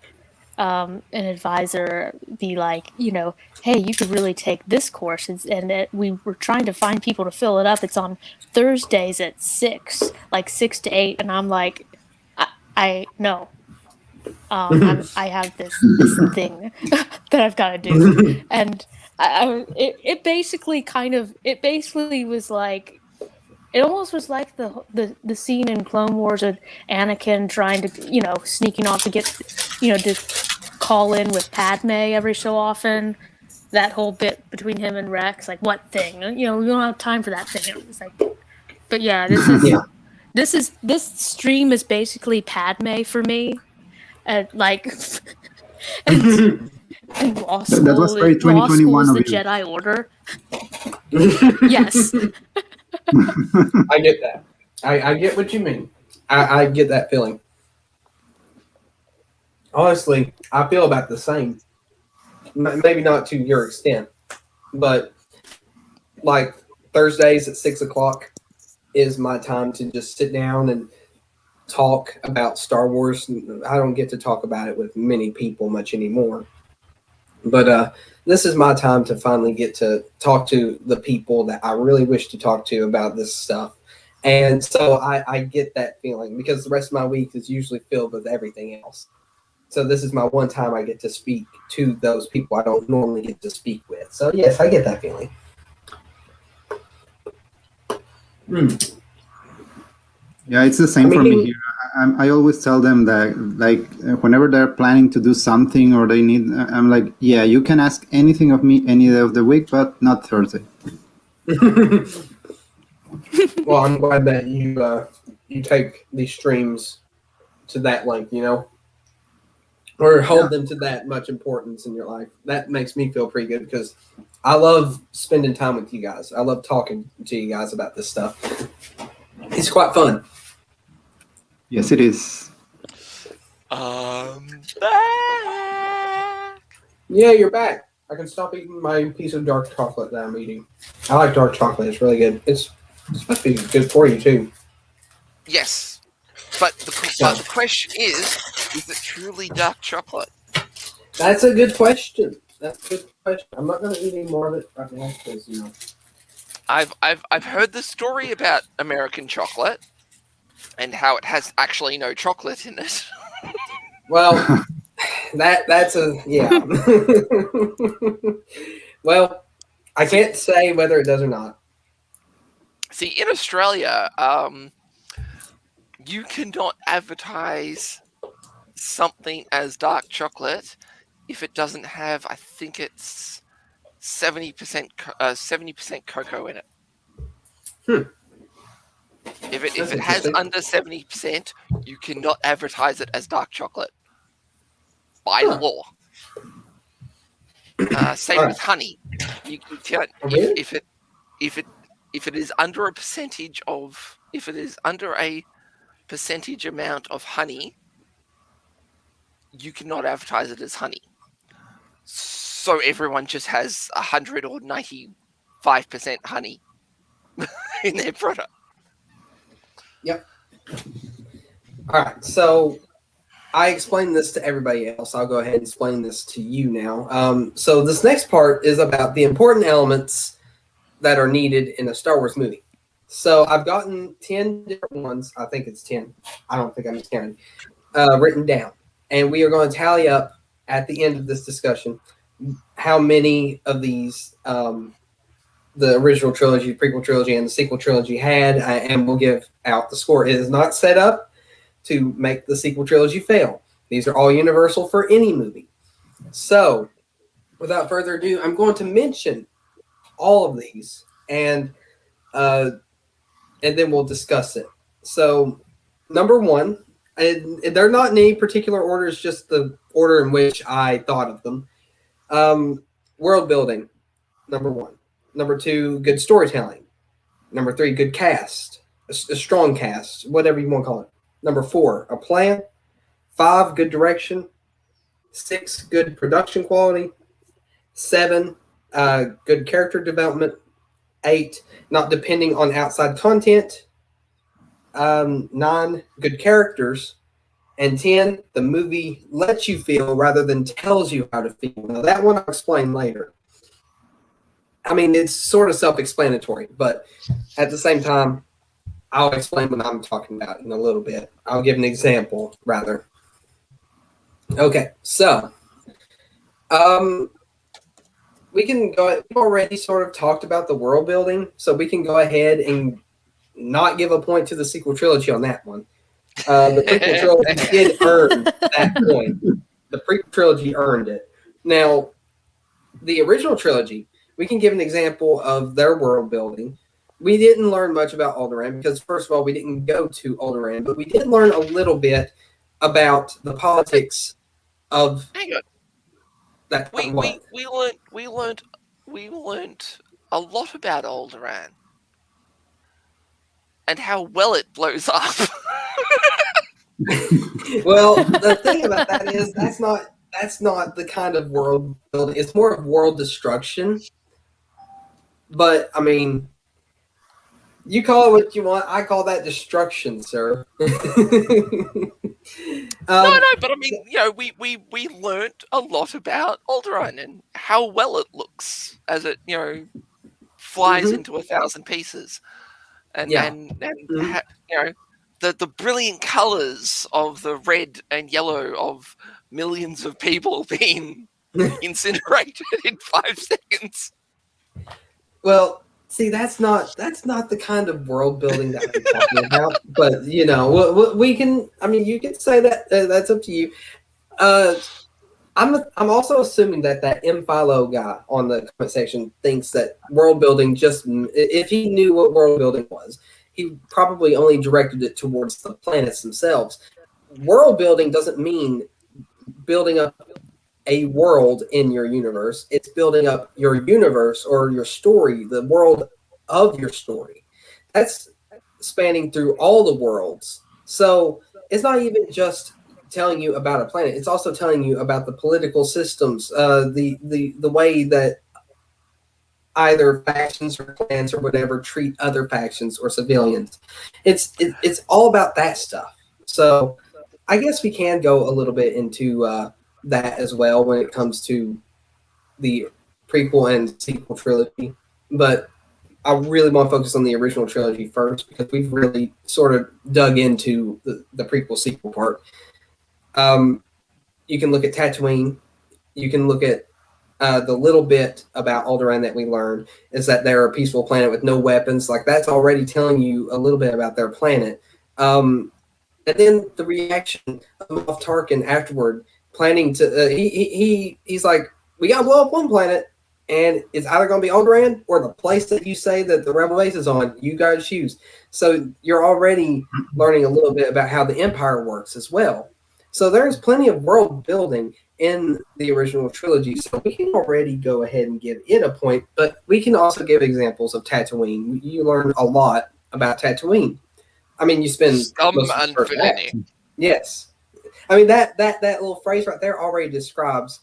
S3: an advisor be like, hey, you could really take this course, and we were trying to find people to fill it up. It's on Thursdays at 6, like 6 to 8, and I'm like, I know. I have this thing that I've got to do, and it basically was like, it almost was like the scene in Clone Wars of Anakin trying to sneaking off to get to call in with Padme every so often. That whole bit between him and Rex, like, what thing? We don't have time for that thing. It was like, but yeah, this stream is basically Padme for me. And like, and law school,
S4: that was very 2021
S3: is
S4: of
S3: the
S4: you.
S3: Jedi Order. Yes.
S1: I get that. I get what you mean. I get that feeling. Honestly, I feel about the same. Maybe not to your extent, but like Thursdays at 6 o'clock is my time to just sit down and talk about Star Wars. I don't get to talk about it with many people much anymore. But this is my time to finally get to talk to the people that I really wish to talk to about this stuff. And so I get that feeling because the rest of my week is usually filled with everything else. So this is my one time I get to speak to those people I don't normally get to speak with. So yes, I get that feeling.
S4: Yeah, it's the same for me here. I always tell them that, like, whenever they're planning to do something or they need, I'm like, yeah, you can ask anything of me any day of the week, but not Thursday.
S1: Well, I'm glad that you take these streams to that length, or hold them to that much importance in your life. That makes me feel pretty good because I love spending time with you guys. I love talking to you guys about this stuff. It's quite fun.
S4: Yes, it is.
S2: Back.
S1: Yeah, you're back. I can stop eating my piece of dark chocolate that I'm eating. I like dark chocolate. It's really good. It's supposed to be good for you, too.
S2: Yes. But the question is it truly dark chocolate?
S1: That's a good question. I'm not going to eat any more of it right now because,
S2: I've heard the story about American chocolate. and how it has actually no chocolate in it.
S1: Well, that's a yeah. Well, I can't say whether it does or not.
S2: See, in Australia, you cannot advertise something as dark chocolate if it doesn't have, I think it's 70% cocoa in it. If it has under 70%, you cannot advertise it as dark chocolate by law. Same with honey. You can't if it is under a percentage of a percentage amount of honey, you cannot advertise it as honey. So everyone just has 100 or 95% honey in their product.
S1: Yep. All right. So I explained this to everybody else. I'll go ahead and explain this to you now. So this next part is about the important elements that are needed in a Star Wars movie. So I've gotten 10 different ones. I think it's 10. I don't think I'm counting. Written down. And we are going to tally up at the end of this discussion how many of these the original trilogy, prequel trilogy, and the sequel trilogy had, and we'll give out the score. It is not set up to make the sequel trilogy fail. These are all universal for any movie. So, without further ado, I'm going to mention all of these, and then we'll discuss it. So, number one, and they're not in any particular order, it's just the order in which I thought of them. World building, number one. Number two, good storytelling. Number three, good cast, a strong cast, whatever you want to call it. Number four, a plan. 5, good direction. 6, good production quality. 7, good character development. 8, not depending on outside content. 9, good characters. And 10, the movie lets you feel rather than tells you how to feel. Now, that one I'll explain later. I mean, it's sort of self-explanatory, but at the same time, I'll explain what I'm talking about in a little bit. I'll give an example, rather. Okay, so we can go. We've already sort of talked about the world building, so we can go ahead and not give a point to the sequel trilogy on that one. The prequel trilogy did earn that point. The prequel trilogy earned it. Now, the original trilogy, we can give an example of their world building. We didn't learn much about Alderaan because, first of all, we didn't go to Alderaan, but we did learn a little bit about the politics of.
S2: Hang on.
S1: That.
S2: We learned a lot about Alderaan and how well it blows up.
S1: Well, the thing about that is that's not the kind of world building. It's more of world destruction. But I mean, you call it what you want. I call that destruction, sir.
S2: No, but I mean, we learned a lot about Alderaan and how well it looks as it, flies into 1,000 pieces, and the brilliant colors of the red and yellow of millions of people being incinerated in 5 seconds.
S1: Well, see, that's not the kind of world building that we're talking about. But we can. I mean, you can say that. That's up to you. I'm also assuming that M-Philo guy on the comment section thinks that world building if he knew what world building was, he probably only directed it towards the planets themselves. World building doesn't mean building up a world in your universe. It's building up your universe or your story, the world of your story. That's spanning through all the worlds. So it's not even just telling you about a planet. It's also telling you about the political systems, the way that either factions or clans or whatever treat other factions or civilians. It's all about that stuff. So I guess we can go a little bit into that as well when it comes to the prequel and sequel trilogy. But I really want to focus on the original trilogy first because we've really sort of dug into the prequel sequel part. You can look at Tatooine. You can look at the little bit about Alderaan that we learned is that they're a peaceful planet with no weapons. Like that's already telling you a little bit about their planet. And then the reaction of Moff Tarkin afterward, planning to he's like, we gotta blow up one planet, and it's either gonna be Alderaan or the place that you say that the rebel base is on. You gotta choose. So you're already learning a little bit about how the Empire works as well. So there's plenty of world building in the original trilogy, so we can already go ahead and give it a point, but we can also give examples of Tatooine. You learn a lot about Tatooine. I mean, you spend most of the first act. Yes. I mean, that little phrase right there already describes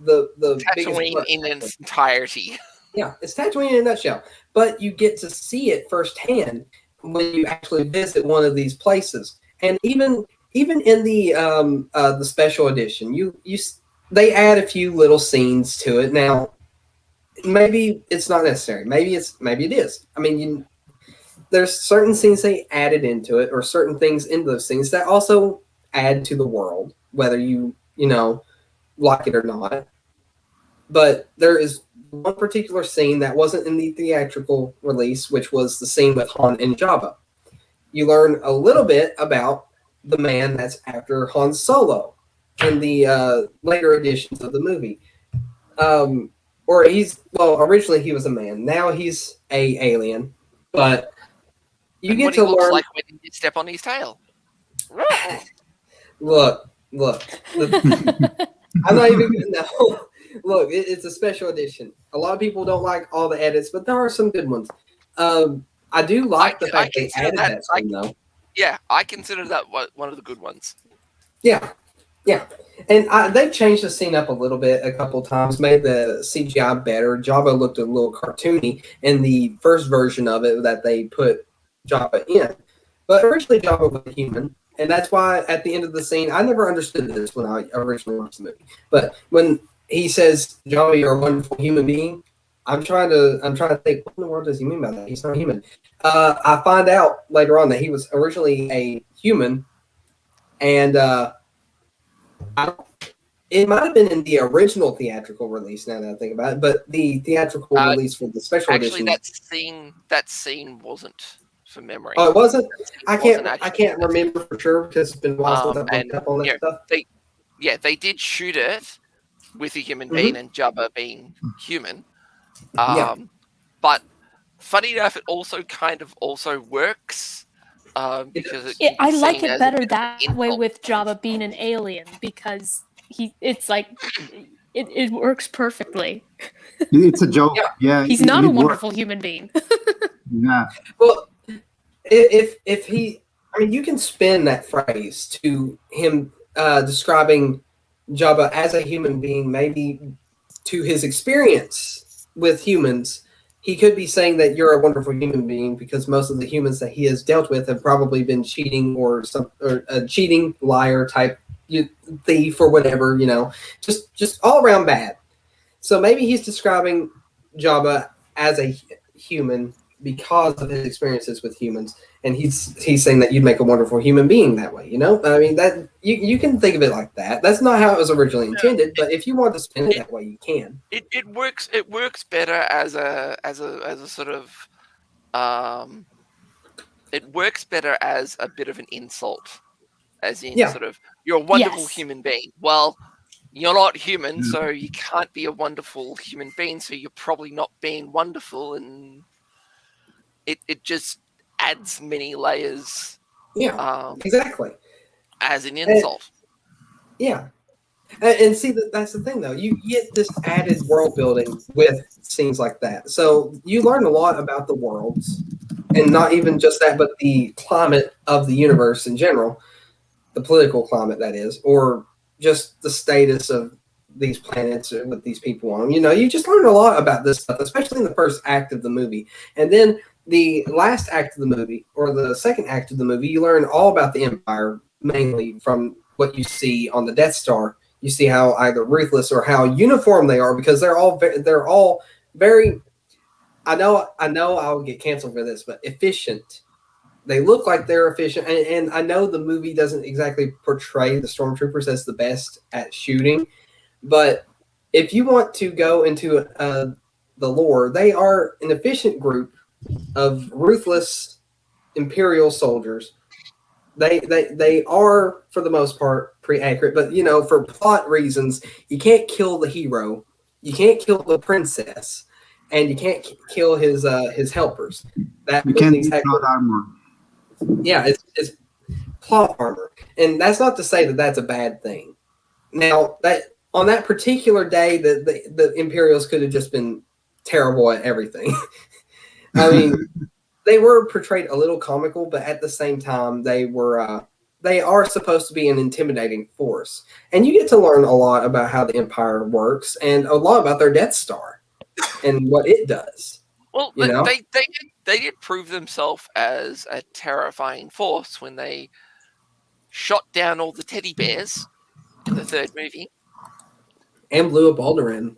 S1: the
S2: Tatooine in its entirety.
S1: Yeah, it's Tatooine in a nutshell, but you get to see it firsthand when you actually visit one of these places. And even in the special edition, they add a few little scenes to it. Now, maybe it's not necessary. Maybe it is. I mean, there's certain scenes they added into it, or certain things in those scenes that also add to the world, whether you like it or not. But there is one particular scene that wasn't in the theatrical release, which was the scene with Han and Jabba. You learn a little bit about the man that's after Han Solo in the later editions of the movie. Originally he was a man. Now he's a alien. But you get to learn
S2: like when you step on his tail.
S1: Look. I'm not even gonna know. Look, it's a special edition. A lot of people don't like all the edits, but there are some good ones. I do like the fact they added that scene, though.
S2: Yeah, I consider that one of the good ones.
S1: Yeah. And they've changed the scene up a little bit a couple times, made the CGI better. Jabba looked a little cartoony in the first version of it that they put Jabba in. But originally Jabba was a human, and that's why at the end of the scene, I never understood this when I originally watched the movie. But when he says, Jabba, you're a wonderful human being, I'm trying to think, what in the world does he mean by that? He's not human. I find out later on that he was originally a human, and it might have been in the original theatrical release. Now that I think about it, but the theatrical release for the special edition.
S2: Actually, that scene wasn't for memory.
S1: Oh, it wasn't. I can't remember for sure because it's been a while since I've looked up on that stuff.
S2: They did shoot it with a human being and Jabba being human. But funny enough, it also kind of works because
S3: I like it better that way with Jabba being an alien because it works perfectly.
S4: It's a joke. Yeah,
S3: he's not a wonderful human being.
S4: Yeah.
S1: Well, if he, I mean, you can spin that phrase to him describing Jabba as a human being, maybe to his experience with humans. He could be saying that you're a wonderful human being because most of the humans that he has dealt with have probably been cheating or a cheating liar type thief or whatever, just all around bad. So maybe he's describing Jabba as a human because of his experiences with humans, and he's saying that you'd make a wonderful human being that way. I mean, that you can think of it like that. That's not how it was originally intended, but if you want to spin it that way, you can.
S2: It works. It works better as a sort of. It works better as a bit of an insult, as in sort of you're a wonderful human being. Well, you're not human, so you can't be a wonderful human being. So you're probably not being wonderful, and it just adds many layers.
S1: Yeah, exactly.
S2: As an insult.
S1: And see, that's the thing, though. You get this added world building with scenes like that. So you learn a lot about the worlds, and not even just that, but the climate of the universe in general, the political climate, that is, or just the status of these planets with these people on them. You just learn a lot about this stuff, especially in the first act of the movie. And then the last act of the movie, or the second act of the movie, you learn all about the Empire, mainly from what you see on the Death Star. You see how either ruthless or how uniform they are, because they're all very I know I'll get canceled for this, but efficient. They look like they're efficient, and I know the movie doesn't exactly portray the stormtroopers as the best at shooting, but if you want to go into the lore, they are an efficient group of ruthless Imperial soldiers. They are, for the most part, pretty accurate, but for plot reasons, you can't kill the hero, you can't kill the princess, and you can't kill his helpers. That
S4: You can't use plot armor.
S1: Yeah, it's plot armor, and that's not to say that that's a bad thing. Now, that on that particular day, the Imperials could have just been terrible at everything. I mean, they were portrayed a little comical, but at the same time, they are supposed to be an intimidating force, and you get to learn a lot about how the Empire works and a lot about their Death Star and what it does.
S2: Well, they did prove themselves as a terrifying force when they shot down all the teddy bears in the third movie.
S1: And blew up Alderaan.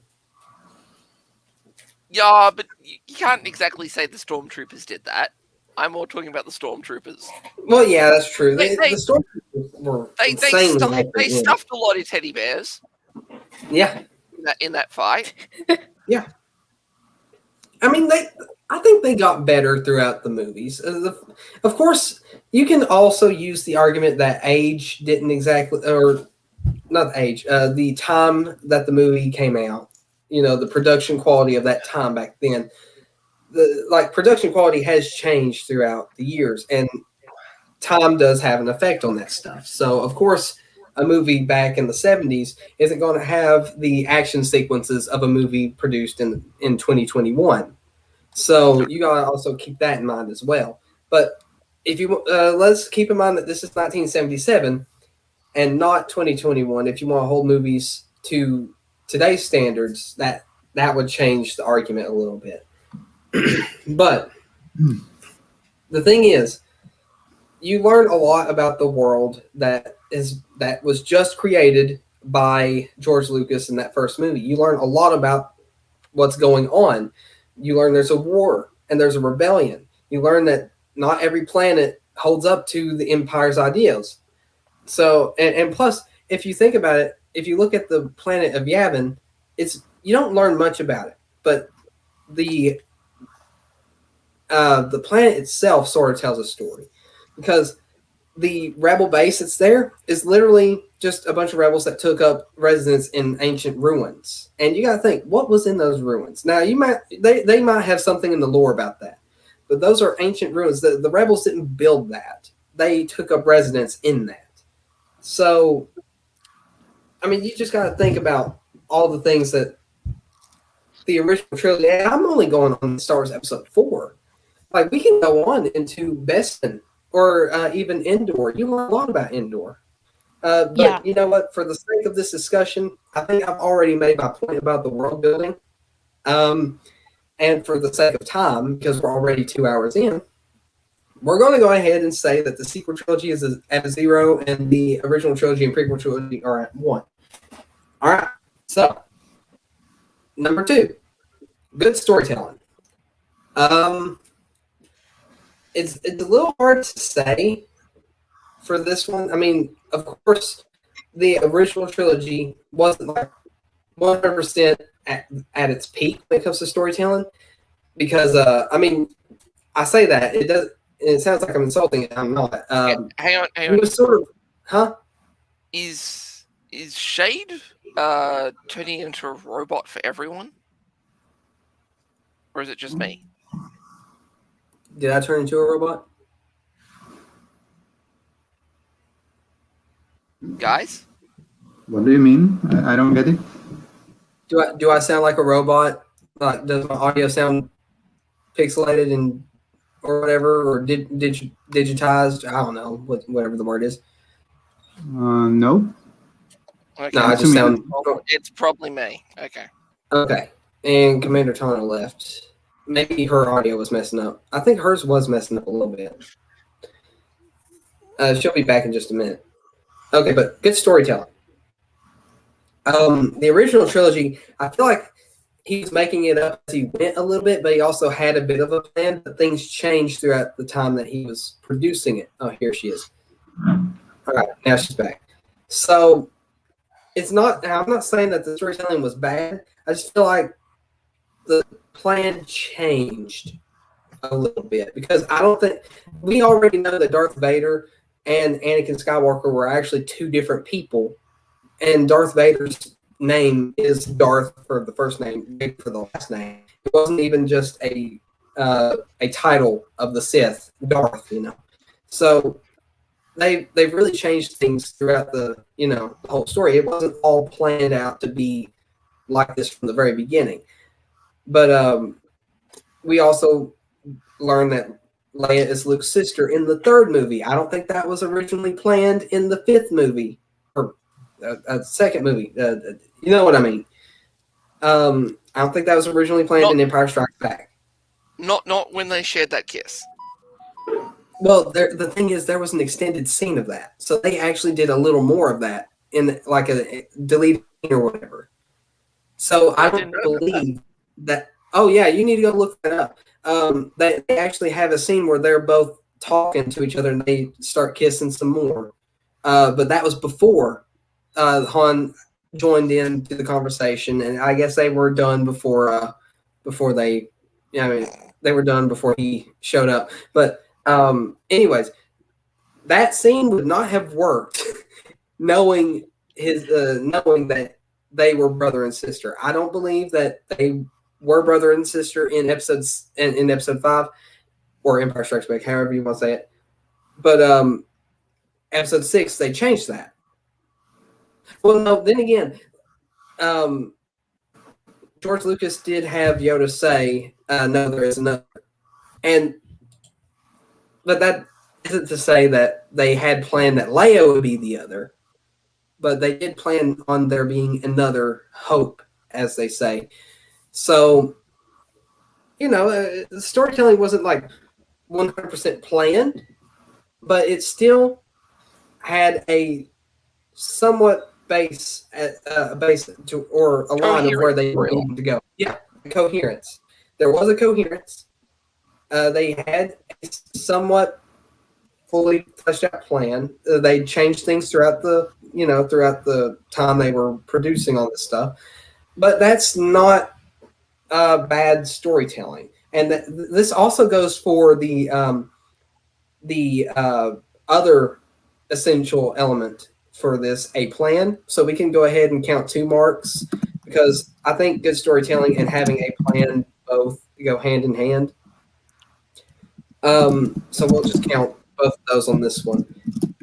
S2: Yeah, but you can't exactly say the stormtroopers did that. I'm more talking about the stormtroopers.
S1: Well, yeah, that's true.
S2: They
S1: The stormtroopers were
S2: they stuffed a lot of teddy bears.
S1: Yeah,
S2: in that fight.
S1: Yeah. I mean, I think they got better throughout the movies. Of course, you can also use the argument that age didn't exactly, or not age, the time that the movie came out, the production quality of that time back then, production quality has changed throughout the years, and time does have an effect on that stuff. So, of course, a movie back in the 70s isn't going to have the action sequences of a movie produced in 2021. So you got to also keep that in mind as well. But if you let's keep in mind that this is 1977 and not 2021. If you want to hold movies to today's standards, that would change the argument a little bit. But the thing is, you learn a lot about the world that was just created by George Lucas in that first movie. You learn a lot about what's going on. You learn there's a war and there's a rebellion. You learn that not every planet holds up to the Empire's ideals. So, and plus, if you think about it, if you look at the planet of Yavin, you don't learn much about it, but the planet itself sort of tells a story, because the rebel base that's there is literally just a bunch of rebels that took up residence in ancient ruins. And you got to think, what was in those ruins? Now, they might have something in the lore about that, but those are ancient ruins. The rebels didn't build that. They took up residence in that. So, I mean, you just got to think about all the things that the original trilogy. I'm only going on Star Wars Episode 4. Like, we can go on into Bespin or even Endor. You learn a lot about Endor. But you know what? For the sake of this discussion, I think I've already made my point about the world building. And for the sake of time, because we're already 2 hours in, we're going to go ahead and say that the sequel trilogy is at a 0 and the original trilogy and prequel trilogy are at 1. All right. So, number 2, good storytelling. It's a little hard to say for this one. I mean, of course, the original trilogy wasn't like 100% at its peak when it comes to storytelling, because I mean, I say that it sounds like I'm insulting it. I'm not.
S2: Hang on.
S1: It was sort of, huh?
S2: Is Shade turning into a robot for everyone, or is it just me?
S1: Did I turn into a robot?
S2: Guys?
S4: What do you mean? I don't get it.
S1: Do I sound like a robot? Like, does my audio sound pixelated and or whatever, or digitized? I don't know whatever the word is.
S4: No.
S2: Okay.
S1: No, I just sound.
S2: It's probably me. Okay.
S1: Okay. And Commander Tana left. Maybe her audio was messing up. I think hers was messing up a little bit. She'll be back in just a minute. Okay, but good storytelling. The original trilogy, I feel like he was making it up as he went a little bit, but he also had a bit of a plan. But things changed throughout the time that he was producing it. Oh, here she is. All right, now she's back. So it's not. I'm not saying that the storytelling was bad. I just feel like the plan changed a little bit because I don't think we already know that Darth Vader and Anakin Skywalker were actually two different people, and Darth Vader's name is Darth for the first name, Vader for the last name. It wasn't even just a title of the Sith, Darth, you know. So they've really changed things throughout the whole story. It wasn't all planned out to be like this from the very beginning. But we also learned that Leia is Luke's sister in the third movie. I don't think that was originally planned in the fifth movie or second movie. You know what I mean? I don't think that was originally planned in Empire Strikes Back.
S2: Not when they shared that kiss.
S1: Well, the thing is, there was an extended scene of that, so they actually did a little more of that in like a deleted or whatever. So I don't believe that. Oh yeah, you need to go look that up. They actually have a scene where they're both talking to each other and they start kissing some more. But that was before Han joined into the conversation, and I guess they were done before they. I mean, they were done before he showed up. But anyways, that scene would not have worked knowing that they were brother and sister. I don't believe that they were brother and sister in episode 5 or Empire Strikes Back, however you want to say it. But episode 6, they changed that. Well, no, then again, George Lucas did have Yoda say, no, there is another. But that isn't to say that they had planned that Leia would be the other. But they did plan on there being another Hope, as they say. So, the storytelling wasn't like 100% planned, but it still had a somewhat base to, or a line of where they were needing to go. Yeah, coherence. There was a coherence. They had a somewhat fully fleshed out plan. They changed things throughout the time they were producing all this stuff, but that's not bad storytelling. And this also goes for the other essential element for this, a plan. So we can go ahead and count 2 marks because I think good storytelling and having a plan both go hand in hand. So we'll just count both of those on this one.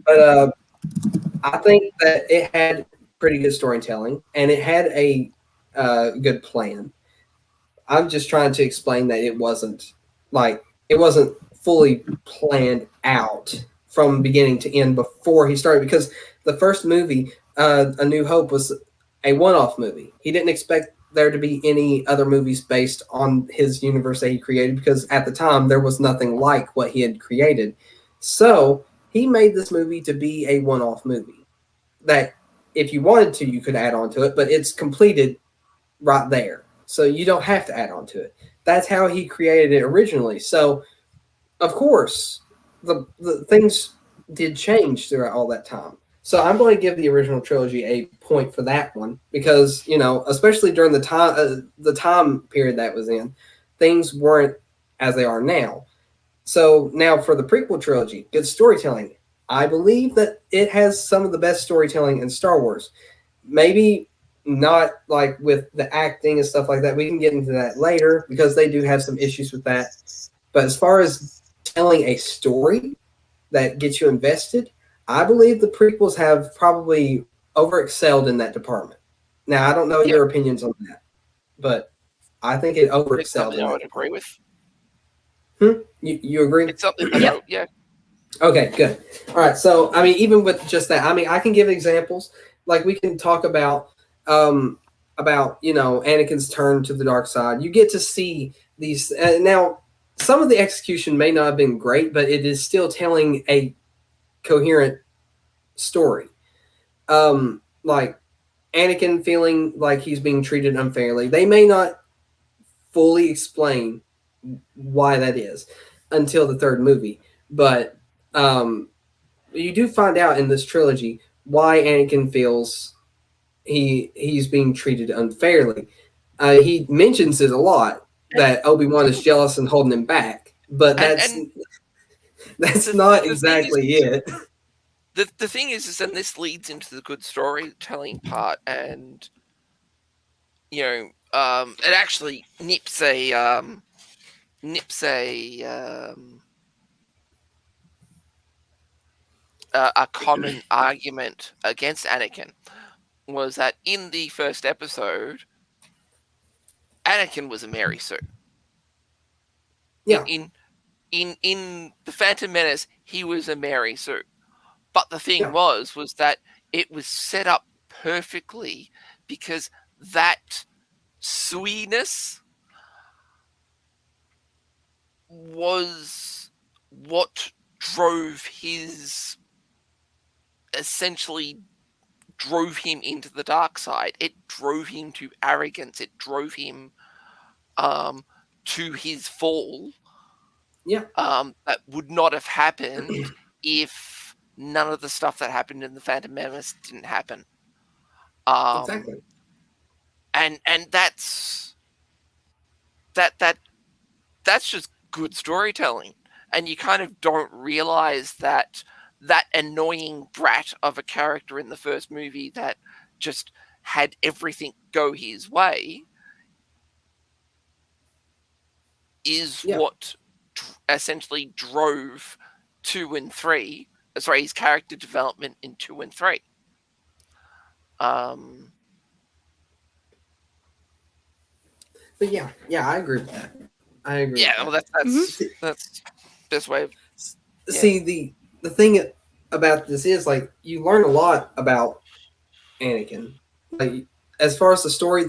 S1: But I think that it had pretty good storytelling and it had a good plan. I'm just trying to explain that it wasn't fully planned out from beginning to end before he started, because the first movie, A New Hope, was a one-off movie. He didn't expect there to be any other movies based on his universe that he created because at the time there was nothing like what he had created. So he made this movie to be a one-off movie that if you wanted to, you could add on to it, but it's completed right there. So you don't have to add on to it. That's how he created it originally. So, of course, the things did change throughout all that time. So I'm going to give the original trilogy a point for that one because, especially during the time period that was in, things weren't as they are now. So now for the prequel trilogy, good storytelling. I believe that it has some of the best storytelling in Star Wars. Maybe not like with the acting and stuff like that. We can get into that later because they do have some issues with that. But as far as telling a story that gets you invested, I believe the prequels have probably overexcelled in that department. Now, I don't know your opinions on that, but I think it overexcelled.
S2: It's something I would agree with.
S1: You agree?
S2: It's something yeah.
S1: Okay, good. All right, so, even with just that, I can give examples. Like, we can talk about Anakin's turn to the dark side. You get to see these. Now, some of the execution may not have been great, but it is still telling a coherent story. Like Anakin feeling like he's being treated unfairly. They may not fully explain why that is until the third movie. But you do find out in this trilogy why Anakin feels he's being treated unfairly. He mentions it a lot that Obi-Wan is jealous and holding him back, but that's not exactly it.
S2: The thing is, and this leads into the good storytelling part, and it actually nips a common argument against Anakin, was that in the first episode, Anakin was a Mary Sue.
S1: Yeah.
S2: In the Phantom Menace, he was a Mary Sue. But the thing was that it was set up perfectly because that Suiness was what drove him into the dark side. It drove him to arrogance. It drove him to his fall.
S1: Yeah.
S2: That would not have happened if none of the stuff that happened in the Phantom Menace didn't happen.
S1: Exactly.
S2: And that's just good storytelling. And you kind of don't realize that annoying brat of a character in the first movie that just had everything go his way is what essentially drove 2 and 3. Sorry, his character development in 2 and 3.
S1: But yeah, I agree with that. I agree.
S2: Yeah, well, that's the best way of.
S1: See, the thing about this is, like, you learn a lot about Anakin. Like, as far as the story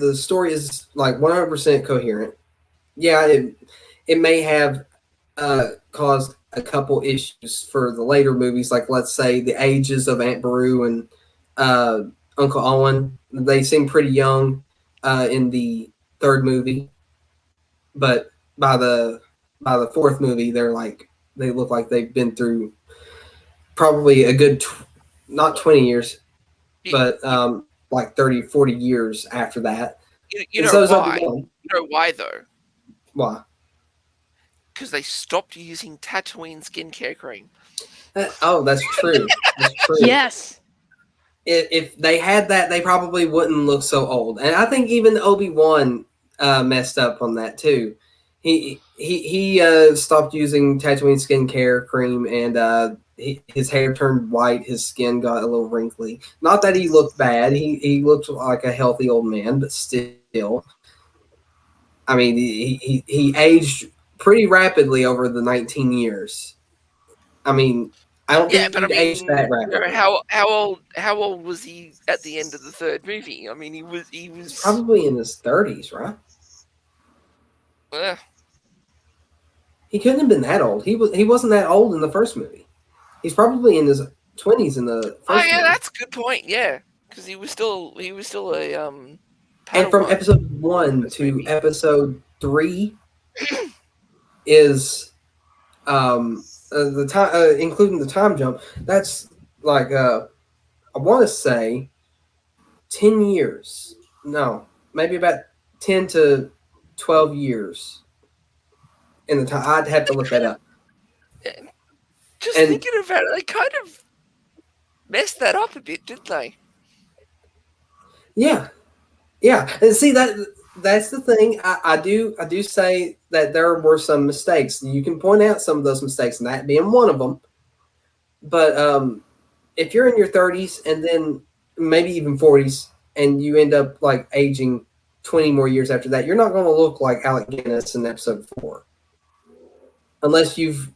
S1: is like 100% coherent. Yeah, it may have caused a couple issues for the later movies, like, let's say, the ages of Aunt Beru and Uncle Owen. They seem pretty young in the third movie, but by the fourth movie, they look like they've been through probably a good not 20 years, but like 30, 40 years after that.
S2: You know why? You know why though?
S1: Why?
S2: Because they stopped using Tatooine skincare cream.
S1: That's true. That's true.
S3: Yes.
S1: If they had that, they probably wouldn't look so old. And I think even Obi-Wan messed up on that too. He stopped using Tatooine skincare cream, and his hair turned white. His skin got a little wrinkly. Not that he looked bad. He looked like a healthy old man, but still, I mean, he aged pretty rapidly over the 19 years. I mean, I don't think he aged that rapidly.
S2: How old was he at the end of the third movie? I mean, he was
S1: probably in his 30s, right? He couldn't have been that old. He wasn't that old in the first movie. He's probably in his 20s in the first movie.
S2: That's a good point. Yeah, because he was still a
S1: and from episode 1 to episode 3 is the time, including the time jump. That's like I want to say 10 years. No, maybe about 10 to 12 years in the time. I'd have to look that up.
S2: Thinking about it, they kind of messed that up a bit, didn't they?
S1: Yeah. And see, that's the thing. I do say that there were some mistakes. You can point out some of those mistakes, and that being one of them. But if you're in your 30s and then maybe even 40s, and you end up like aging 20 more years after that, you're not going to look like Alec Guinness in episode 4, unless you've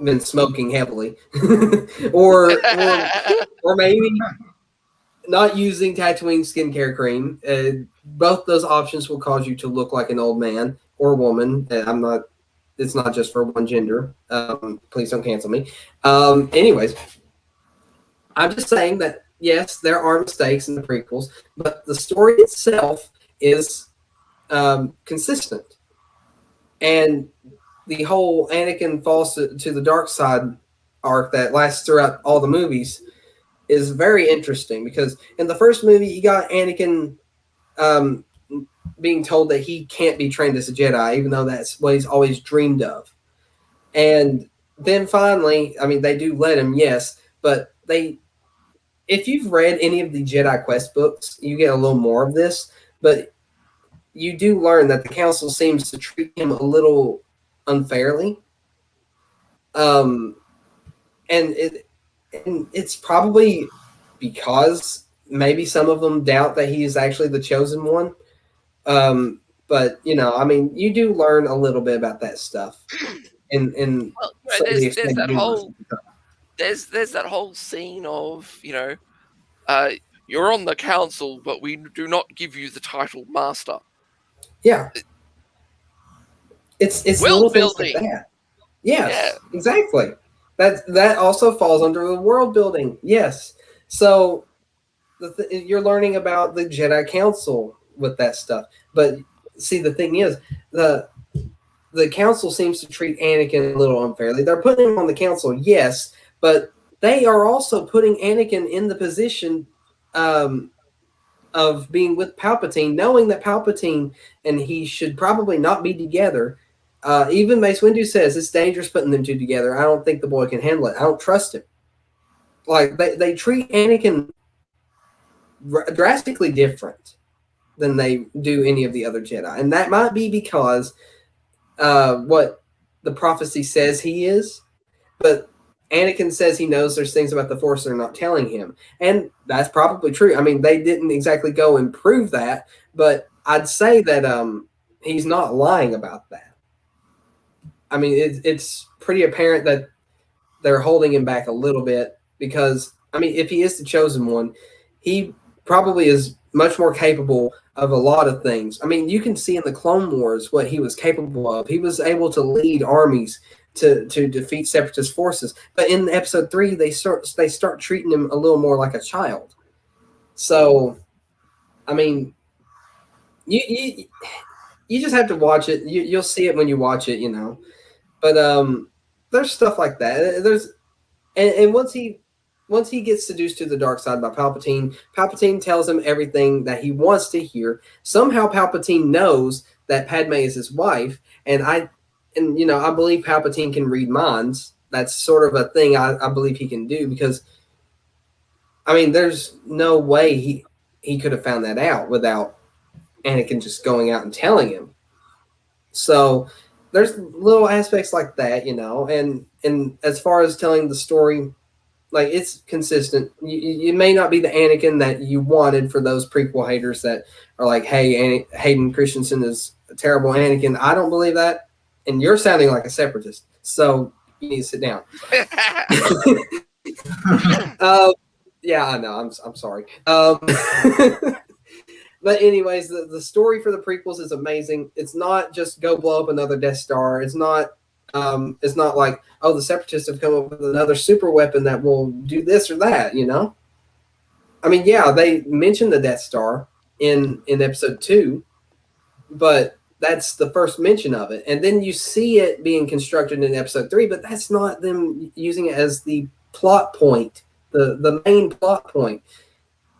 S1: been smoking heavily, or maybe not using Tatooine skincare cream. Both those options will cause you to look like an old man or a woman. It's not just for one gender. Please don't cancel me. Anyways, I'm just saying that, yes, there are mistakes in the prequels, but the story itself is consistent. And the whole Anakin falls to the dark side arc that lasts throughout all the movies is very interesting, because in the first movie you got Anakin being told that he can't be trained as a Jedi, even though that's what he's always dreamed of. And then finally, I mean, they do let him, yes, but if you've read any of the Jedi Quest books, you get a little more of this, but you do learn that the Council seems to treat him a little unfairly. And it's probably because maybe some of them doubt that he is actually the chosen one. But I mean, you do learn a little bit about that stuff. There's
S2: that whole scene of you're on the council, but we do not give you the title master.
S1: Yeah, it's little things like that. Yes, yeah. Exactly. That also falls under the world building. Yes, so you're learning about the Jedi Council with that stuff. But see, the thing is, the Council seems to treat Anakin a little unfairly. They're putting him on the Council, yes, but they are also putting Anakin in the position of being with Palpatine, knowing that Palpatine and he should probably not be together. Even Mace Windu says it's dangerous putting them two together. I don't think the boy can handle it. I don't trust him. Like they treat Anakin drastically different than they do any of the other Jedi, and that might be because what the prophecy says he is, but Anakin says he knows there's things about the Force they're not telling him, and that's probably true. I mean, they didn't exactly go and prove that, but I'd say that he's not lying about that. I mean, it's pretty apparent that they're holding him back a little bit because, I mean, if he is the chosen one, he probably is much more capable of a lot of things. I mean, you can see in the Clone Wars what he was capable of. He was able to lead armies to defeat Separatist forces. But in Episode 3, they start treating him a little more like a child. So, I mean, you just have to watch it. You'll see it when you watch it, But there's stuff like that. And once he gets seduced to the dark side by Palpatine tells him everything that he wants to hear. Somehow Palpatine knows that Padme is his wife, and I believe Palpatine can read minds. That's sort of a thing I believe he can do, because I mean, there's no way he could have found that out without Anakin just going out and telling him. So there's little aspects like that, and as far as telling the story, like, it's consistent. You may not be the Anakin that you wanted for those prequel haters that are like, hey, Hayden Christensen is a terrible Anakin. I don't believe that, and you're sounding like a separatist, so you need to sit down. Yeah, I know. I'm sorry. But anyways, the story for the prequels is amazing. It's not just go blow up another Death Star. It's not like, oh, the Separatists have come up with another super weapon that will do this or that, I mean, yeah, they mentioned the Death Star in Episode 2, but that's the first mention of it. And then you see it being constructed in Episode 3, but that's not them using it as the plot point, the main plot point.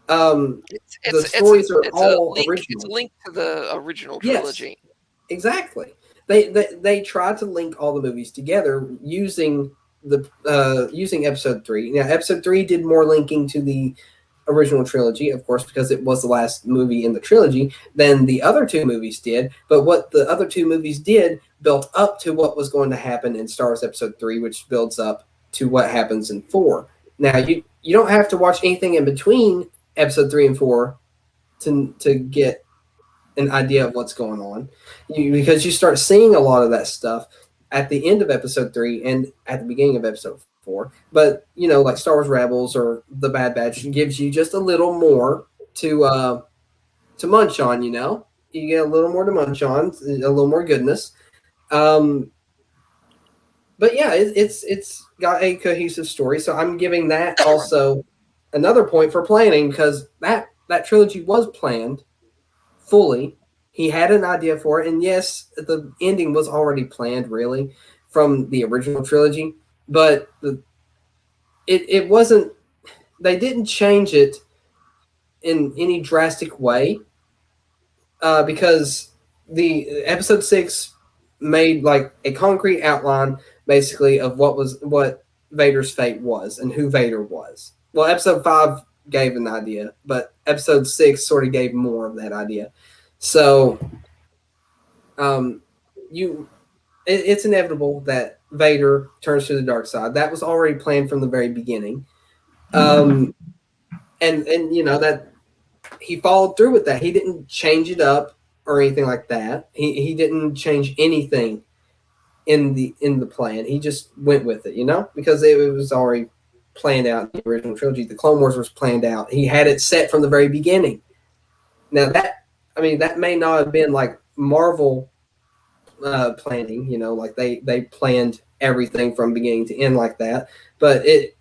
S1: The stories are all original.
S2: It's linked to the original trilogy.
S1: Yes, exactly. They tried to link all the movies together using Episode 3. Now, Episode 3 did more linking to the original trilogy, of course, because it was the last movie in the trilogy, than the other two movies did. But what the other two movies did built up to what was going to happen in Star Wars Episode 3, which builds up to what happens in 4. Now, you don't have to watch anything in between Episode 3 and 4 to get an idea of what's going on, because you start seeing a lot of that stuff at the end of Episode 3 and at the beginning of Episode 4. But like Star Wars Rebels or The Bad Batch gives you just a little more to munch on. You get a little more to munch on, a little more goodness. But yeah, it's got a cohesive story. So I'm giving that also another point for planning, because that trilogy was planned fully He had an idea for it, and yes, the ending was already planned, really, from the original trilogy. But it wasn't. They didn't change it in any drastic way, because the episode 6 made like a concrete outline, basically, of what Vader's fate was and who Vader was. Well, episode 5 gave an idea, but episode 6 sort of gave more of that idea. So, it's inevitable that Vader turns to the dark side. That was already planned from the very beginning. And that he followed through with that. He didn't change it up or anything like that. He didn't change anything in the plan. He just went with it, because it was already planned out in the original trilogy. The Clone Wars was planned out. He had it set from the very beginning. Now that may not have been like Marvel planning, like they planned everything from beginning to end like that, but it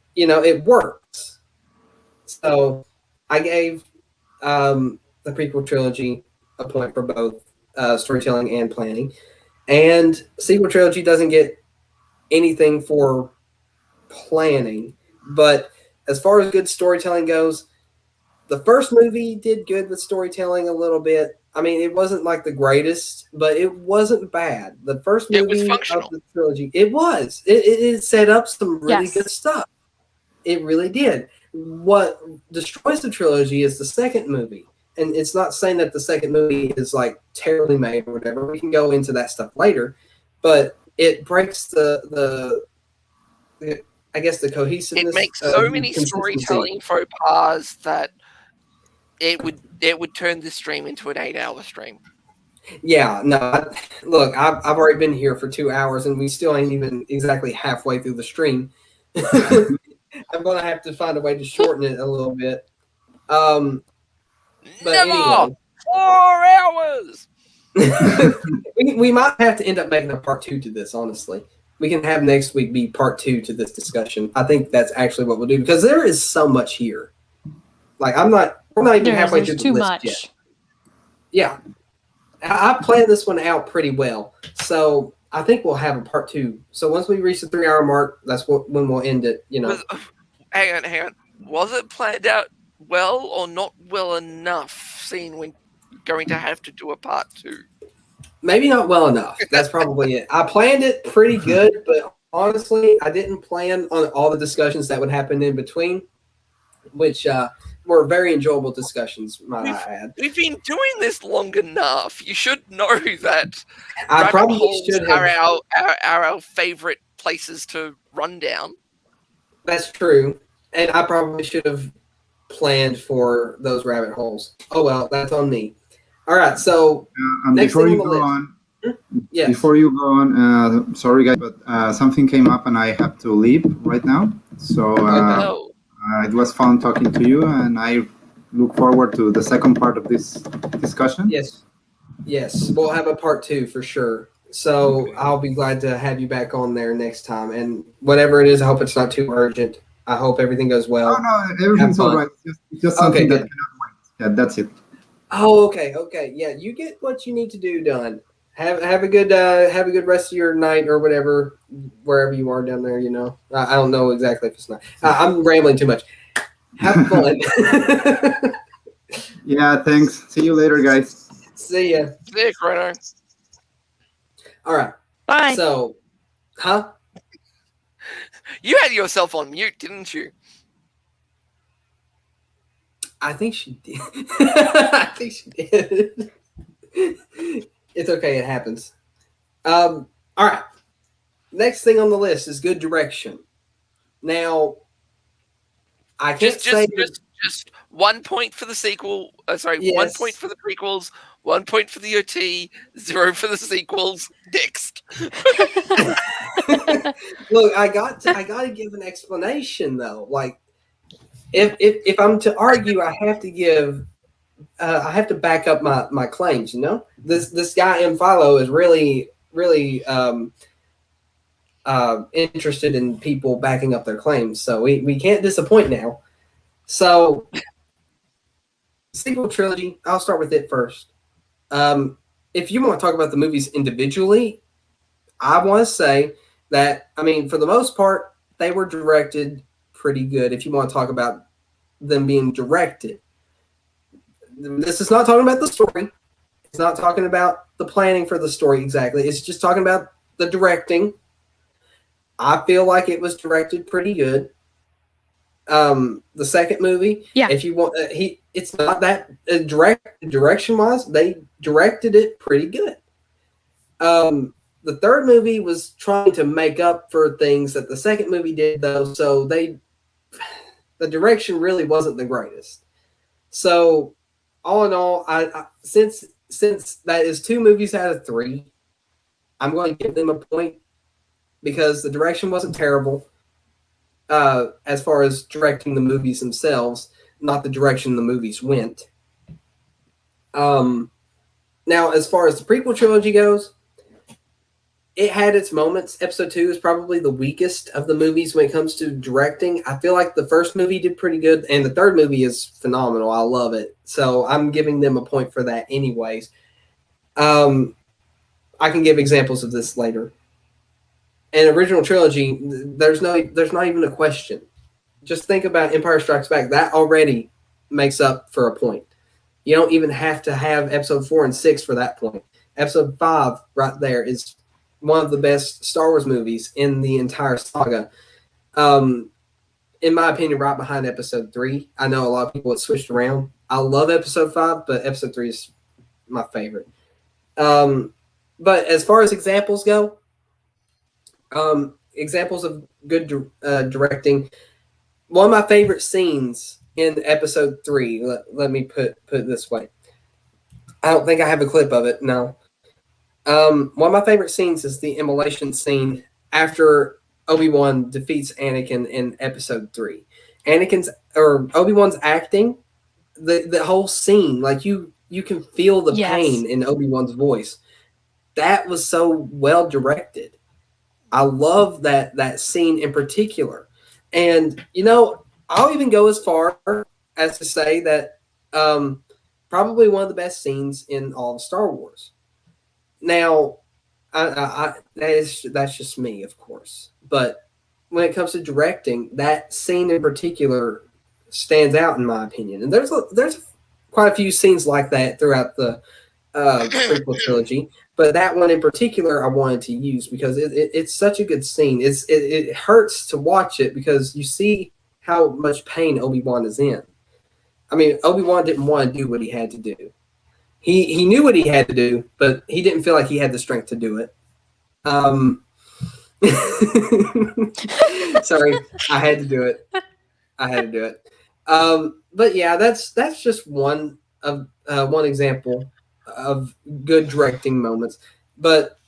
S1: works. So I gave the prequel trilogy a point for both storytelling and planning, and sequel trilogy doesn't get anything for planning. But as far as good storytelling goes, the first movie did good with storytelling a little bit. I mean, it wasn't like the greatest, but it wasn't bad. The first movie of the trilogy, it set up some really good stuff. It really did. What destroys the trilogy is the second movie. And it's not saying that the second movie is like terribly made or whatever. We can go into that stuff later, but it breaks the cohesiveness.
S2: It makes so many storytelling faux pas that it would turn this stream into an 8-hour stream.
S1: Yeah, no. Look, I've already been here for 2 hours, and we still ain't even exactly halfway through the stream. I'm gonna have to find a way to shorten it a little bit. But anyway,
S2: 4 hours.
S1: we might have to end up making a part 2 to this. Honestly, we can have next week be part 2 to this discussion. I think that's actually what we'll do, because there is so much here. Like we're not even halfway through the list yet. Yeah, I planned this one out pretty well, so I think we'll have a part 2. So once we reach the 3-hour mark, that's when we'll end it.
S2: Hang on. Was it planned out well or not well enough? Seeing we're going to have to do a part 2.
S1: Maybe not well enough. That's probably it. I planned it pretty good, but honestly, I didn't plan on all the discussions that would happen in between, which were very enjoyable discussions, might I add.
S2: We've been doing this long enough. You should know that.
S1: I probably should have.
S2: Are our favorite places to run down.
S1: That's true, and I probably should have planned for those rabbit holes. Oh well, that's on me. All right, so
S4: before you go on, sorry guys, but something came up and I have to leave right now. So it was fun talking to you, and I look forward to the second part of this discussion.
S1: Yes, we'll have a part 2 for sure. So okay. I'll be glad to have you back on there next time. And whatever it is, I hope it's not too urgent. I hope everything goes well.
S4: No, everything's all right. Just something that cannot wait. Yeah, that's it.
S1: Oh, okay. Yeah, you get what you need to do done. Have a good rest of your night or whatever, wherever you are down there. I don't know exactly if it's not. I'm rambling too much. Have fun.
S4: Yeah, thanks. See you later, guys.
S1: See ya.
S2: See ya, Chrono.
S1: All right.
S3: Bye.
S1: So,
S2: You had yourself on mute, didn't you?
S1: I think she did. I think she did. It's okay. It happens. All right. Next thing on the list is good direction. Now, I can't say
S2: just 1 point for the sequel. Yes. 1 point for the prequels. 1 point for the OT. 0 for the sequels. Next.
S1: Look, I got to give an explanation though. Like, if I'm to argue, I have to give. I have to back up my claims. This guy in Philo is really interested in people backing up their claims. So we can't disappoint now. So sequel trilogy, I'll start with it first. if you want to talk about the movies individually, I want to say that, I mean, for the most part, they were directed pretty good. If you want to talk about them being directed, this is not talking about the story. It's not talking about the planning for the story exactly. It's just talking about the directing. I feel like it was directed pretty good. The second movie, if you want, it's not that direction wise. They directed it pretty good. The third movie was trying to make up for things that the second movie did, though. So the direction really wasn't the greatest. So all in all, I since that is 2 movies out of 3, I'm going to give them a point because the direction wasn't terrible. As far as directing the movies themselves, not the direction the movies went. Now, as far as the prequel trilogy goes, it had its moments. Episode 2 is probably the weakest of the movies when it comes to directing. I feel like the first movie did pretty good, and the third movie is phenomenal. I love it. So I'm giving them a point for that anyways. I can give examples of this later. And original trilogy, there's not even a question. Just think about Empire Strikes Back. That already makes up for a point. You don't even have to have episode 4 and 6 for that point. Episode 5 right there is one of the best Star Wars movies in the entire saga. In my opinion, right behind episode 3. I know a lot of people have switched around. I love episode 5, but episode 3 is my favorite. But as far as examples go, examples of good directing. One of my favorite scenes in episode 3. Let me put it this way. I don't think I have a clip of it. No. One of my favorite scenes is the immolation scene after Obi-Wan defeats Anakin in episode 3. Obi-Wan's acting, the whole scene, like you can feel the pain in Obi-Wan's voice. That was so well directed. I love that scene in particular. And, I'll even go as far as to say that probably one of the best scenes in all of Star Wars. Now, that's just me, of course. But when it comes to directing, that scene in particular stands out in my opinion. And there's quite a few scenes like that throughout the prequel trilogy. But that one in particular I wanted to use because it's such a good scene. It hurts to watch it because you see how much pain Obi-Wan is in. I mean, Obi-Wan didn't want to do what he had to do. He knew what he had to do, but he didn't feel like he had the strength to do it. Sorry, I had to do it. But yeah, that's just one example of good directing moments. But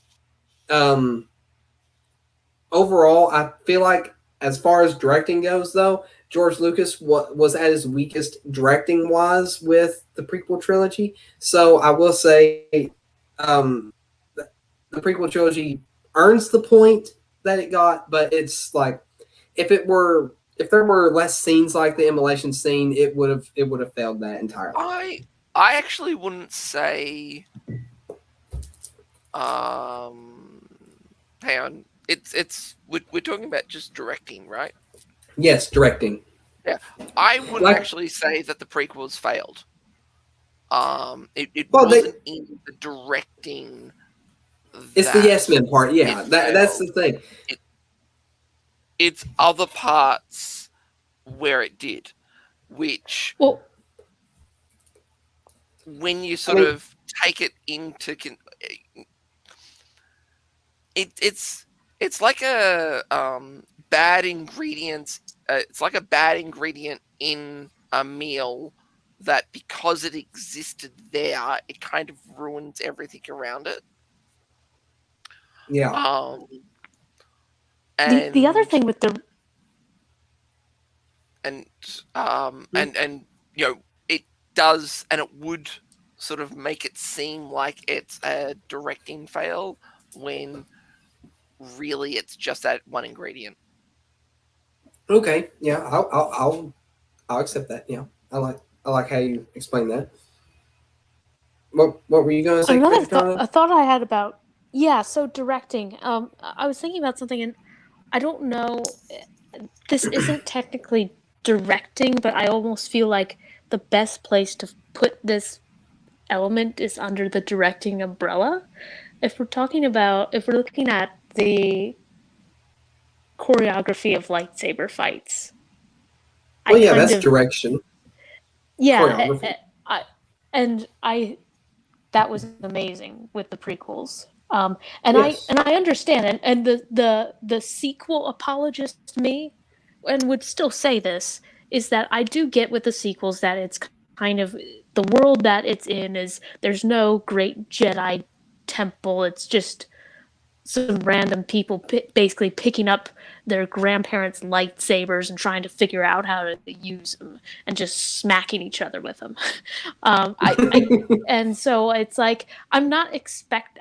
S1: overall, I feel like as far as directing goes, though, George Lucas was at his weakest directing wise with the prequel trilogy. So I will say the prequel trilogy earns the point that it got, but it's like if there were less scenes like the immolation scene, it would have failed that entirely.
S2: I actually wouldn't say hang on. We're talking about just directing, right?
S1: Yes, directing.
S2: Yeah. I wouldn't actually say that the prequels failed. It wasn't in the directing.
S1: It's the yes men part, yeah. That's the thing.
S2: It's other parts where it did, which when you sort of take it into it's like a bad ingredient. It's like a bad ingredient in a meal that because it existed there, it kind of ruins everything around it.
S1: Yeah.
S2: And
S3: the other thing with the
S2: and it does, and it would sort of make it seem like it's a directing fail when really it's just that one ingredient.
S1: Okay, yeah, I'll accept that. Yeah, I like how you explain that. What were you going to say?
S3: Another
S1: Kathleen?
S3: a thought I had about so directing. I was thinking about something, and I don't know. This isn't technically directing, but I almost feel like the best place to put this element is under the directing umbrella. If we're looking at the choreography of lightsaber fights,
S1: Well, yeah, that's direction.
S3: yeah,
S1: Choreography.
S3: I that was amazing with the prequels. And
S1: Yes.
S3: I understand, and the sequel apologist me, and would still say this, is that I do get with the sequels that it's kind of the world that it's in is there's no great Jedi temple. It's just some random people basically picking up their grandparents' lightsabers and trying to figure out how to use them and just smacking each other with them. And so it's like I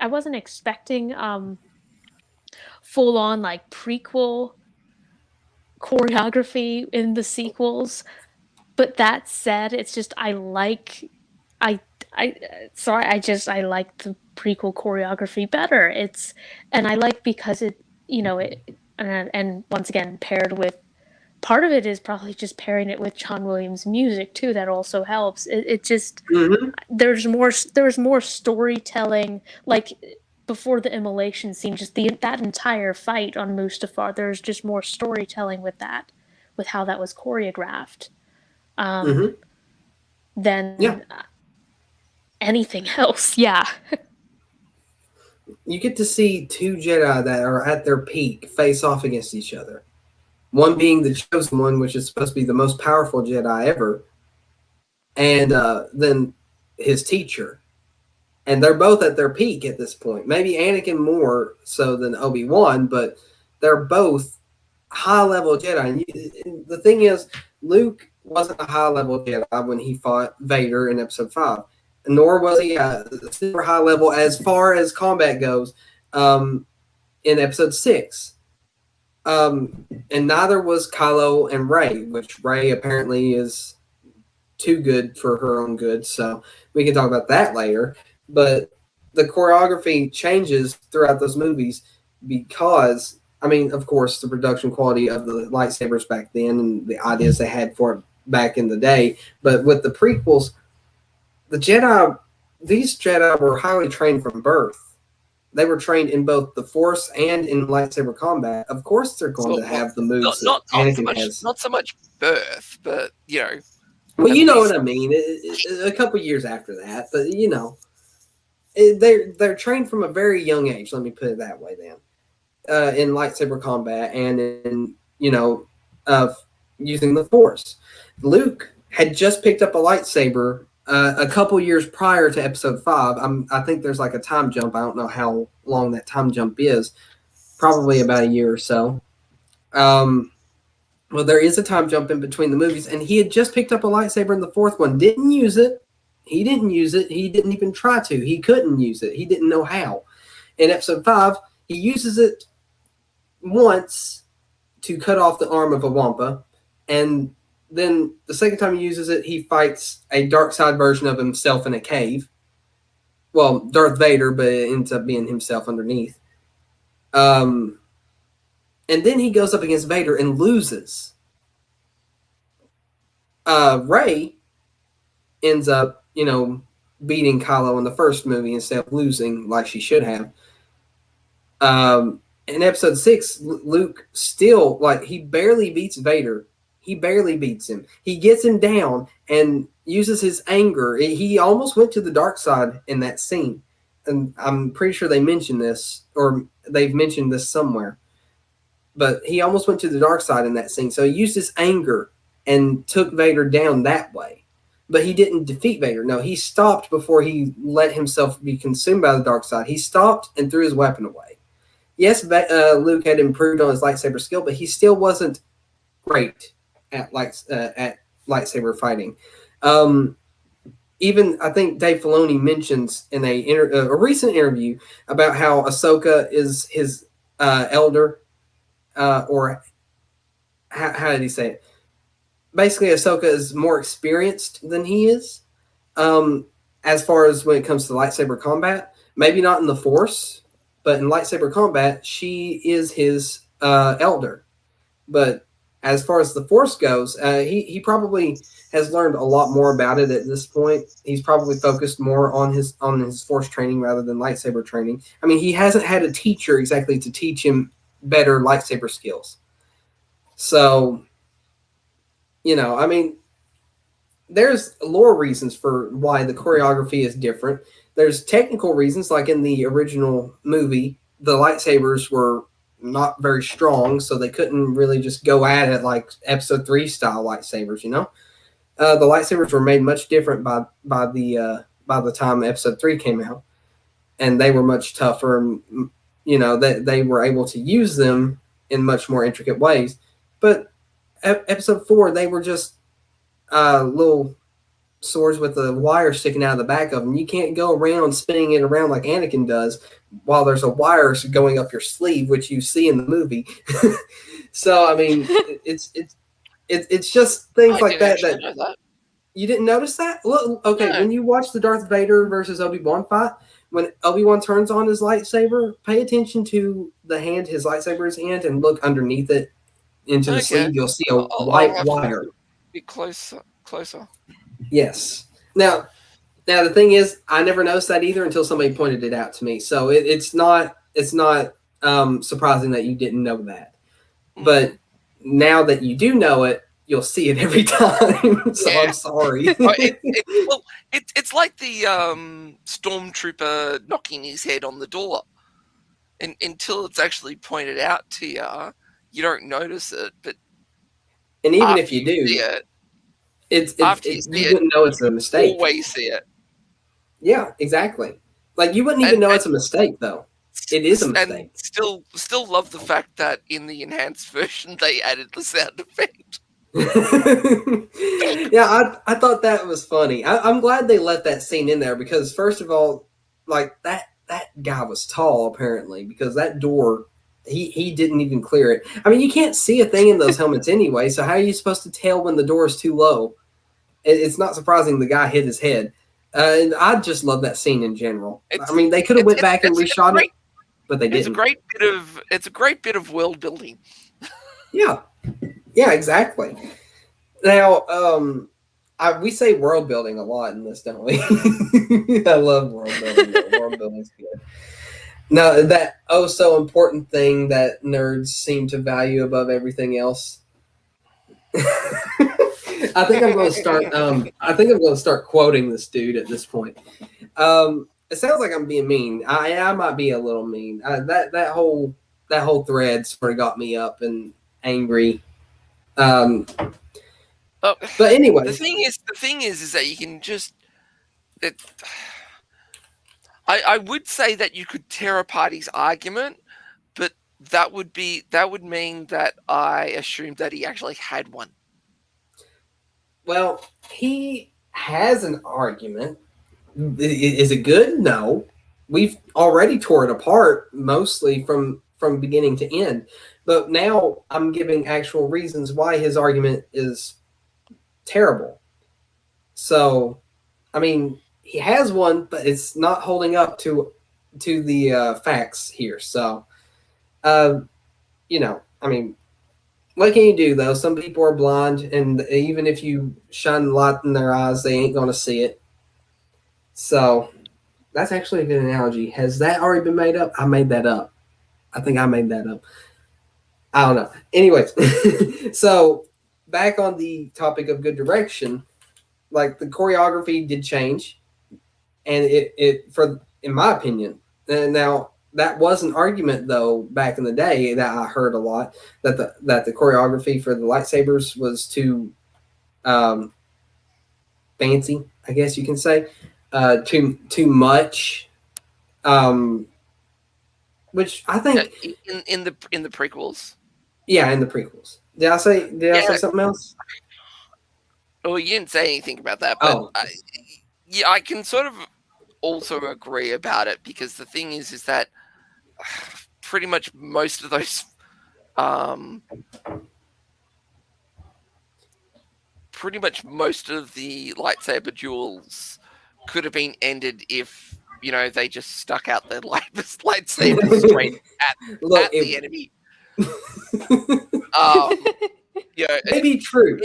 S3: wasn't expecting full on like prequel choreography in the sequels. But that said, it's just I like the prequel choreography better. And I like because and once again paired with part of it is probably just pairing it with John Williams' music too. That also helps. It just there's more storytelling like before the immolation scene. Just that entire fight on Mustafar. There's just more storytelling with how that was choreographed. Than anything else. Yeah.
S1: You get to see two Jedi that are at their peak face off against each other. One being the chosen one, which is supposed to be the most powerful Jedi ever, and then his teacher. And they're both at their peak at this point. Maybe Anakin more so than Obi-Wan, but they're both high-level Jedi. And the thing is, Luke wasn't a high-level Jedi when he fought Vader in Episode 5. Nor was he super high-level as far as combat goes in Episode 6. And neither was Kylo and Rey, which Rey apparently is too good for her own good. So we can talk about that later. But the choreography changes throughout those movies because, I mean, of course, the production quality of the lightsabers back then and the ideas they had for it back in the day. But with the prequels, these Jedi were highly trained from birth. They were trained in both the Force and in lightsaber combat. Of course, they're going to have the moves
S2: not
S1: Anakin has.
S2: Not so much birth, but
S1: Well, you know what I mean. A couple years after that, but they're trained from a very young age. Let me put it that way. Then, in lightsaber combat and in using the Force, Luke had just picked up a lightsaber a couple years prior to Episode 5. I think there's like a time jump. I don't know how long that time jump is. Probably about a year or so. Well, there is a time jump in between the movies, and he had just picked up a lightsaber in the fourth one. Didn't use it. He didn't use it. He didn't even try to. He couldn't use it. He didn't know how. In Episode 5, he uses it once to cut off the arm of a Wampa, and then the second time he uses it, he fights a dark side version of himself in a cave. Well, Darth Vader, but it ends up being himself underneath. And then he goes up against Vader and loses. Rey ends up, beating Kylo in the first movie instead of losing like she should have. In Episode 6, Luke still, he barely beats Vader. He barely beats him. He gets him down and uses his anger. He almost went to the dark side in that scene. And I'm pretty sure they mentioned this, or they've mentioned this somewhere. But he almost went to the dark side in that scene. So he used his anger and took Vader down that way. But he didn't defeat Vader. No, he stopped before he let himself be consumed by the dark side. He stopped and threw his weapon away. Yes, Luke had improved on his lightsaber skill, but he still wasn't great at lightsaber fighting. Even I think Dave Filoni mentions in a recent interview about how Ahsoka is his elder, or how did he say it? Basically, Ahsoka is more experienced than he is. as far as when it comes to lightsaber combat, maybe not in the Force, but in lightsaber combat, she is his elder. But as far as the Force goes, he probably has learned a lot more about it at this point. He's probably focused more on his Force training rather than lightsaber training. I mean, he hasn't had a teacher exactly to teach him better lightsaber skills. So, I mean, there's lore reasons for why the choreography is different. There's technical reasons, like in the original movie, the lightsabers were not very strong, so they couldn't really just go at it like Episode 3 style lightsabers. The lightsabers were made much different by the time Episode 3 came out, and they were much tougher. And they were able to use them in much more intricate ways. But Episode 4, they were just little swords with a wire sticking out of the back of them. You can't go around spinning it around like Anakin does while there's a wire going up your sleeve, which you see in the movie. So I mean, it's just things like that. You didn't notice that? Look, okay,
S2: No.
S1: When you watch the Darth Vader versus Obi-Wan fight, when Obi-Wan turns on his lightsaber, pay attention to the hand his lightsaber is in, and look underneath it into the sleeve. You'll see a white wire.
S2: Be closer.
S1: Yes. Now the thing is, I never noticed that either until somebody pointed it out to me. So it's not surprising that you didn't know that. But now that you do know it, you'll see it every time. So
S2: Yeah.
S1: I'm sorry.
S2: It's like the stormtrooper knocking his head on the door, and until it's actually pointed out to you, you don't notice it. But
S1: And even
S2: after
S1: if you do,
S2: see it,
S1: you wouldn't know it's a mistake.
S2: always see it.
S1: Yeah, exactly. Like you wouldn't even know it's a mistake, though. It is a mistake.
S2: And still love the fact that in the enhanced version they added the sound effect.
S1: Yeah, I thought that was funny. I'm glad they let that scene in there because, first of all, like that guy was tall apparently, because that door he didn't even clear it. I mean, you can't see a thing in those helmets anyway, so how are you supposed to tell when the door is too low? It's not surprising the guy hit his head. And I just love that scene in general. I mean, they could have went back and reshot it, but they didn't.
S2: It's a great bit of world building.
S1: Yeah, exactly. Now, we say world building a lot in this, don't we? I love world building. World building's good. Now, that so important thing that nerds seem to value above everything else. I think I'm going to start quoting this dude at this point. It sounds like I'm being mean. I might be a little mean. That whole thread sort of got me up and angry. But anyway,
S2: the thing is that you can just. I would say that you could tear apart his argument, but that would mean that I assumed that he actually had one.
S1: Well, he has an argument. Is it good? No. We've already tore it apart mostly from beginning to end. But now I'm giving actual reasons why his argument is terrible. So, I mean, he has one, but it's not holding up to the facts here. So, I mean, what can you do, though? Some people are blind, and even if you shine light in their eyes, they ain't going to see it. So that's actually a good analogy. Has that already been made up? I made that up. I think I made that up. I don't know. Anyways, so back on the topic of good direction, like the choreography did change, and it in my opinion, and now that was an argument though back in the day that I heard a lot that the choreography for the lightsabers was too fancy, I guess you can say, too much, which I think
S2: in the prequels.
S1: Yeah, in the prequels. Did I say something else?
S2: Well, you didn't say anything about that, but
S1: Oh.
S2: I can sort of also agree about it, because the thing is that pretty much most of those pretty much most of the lightsaber duels could have been ended if they just stuck out their lightsabers straight at the enemy.
S1: Maybe true.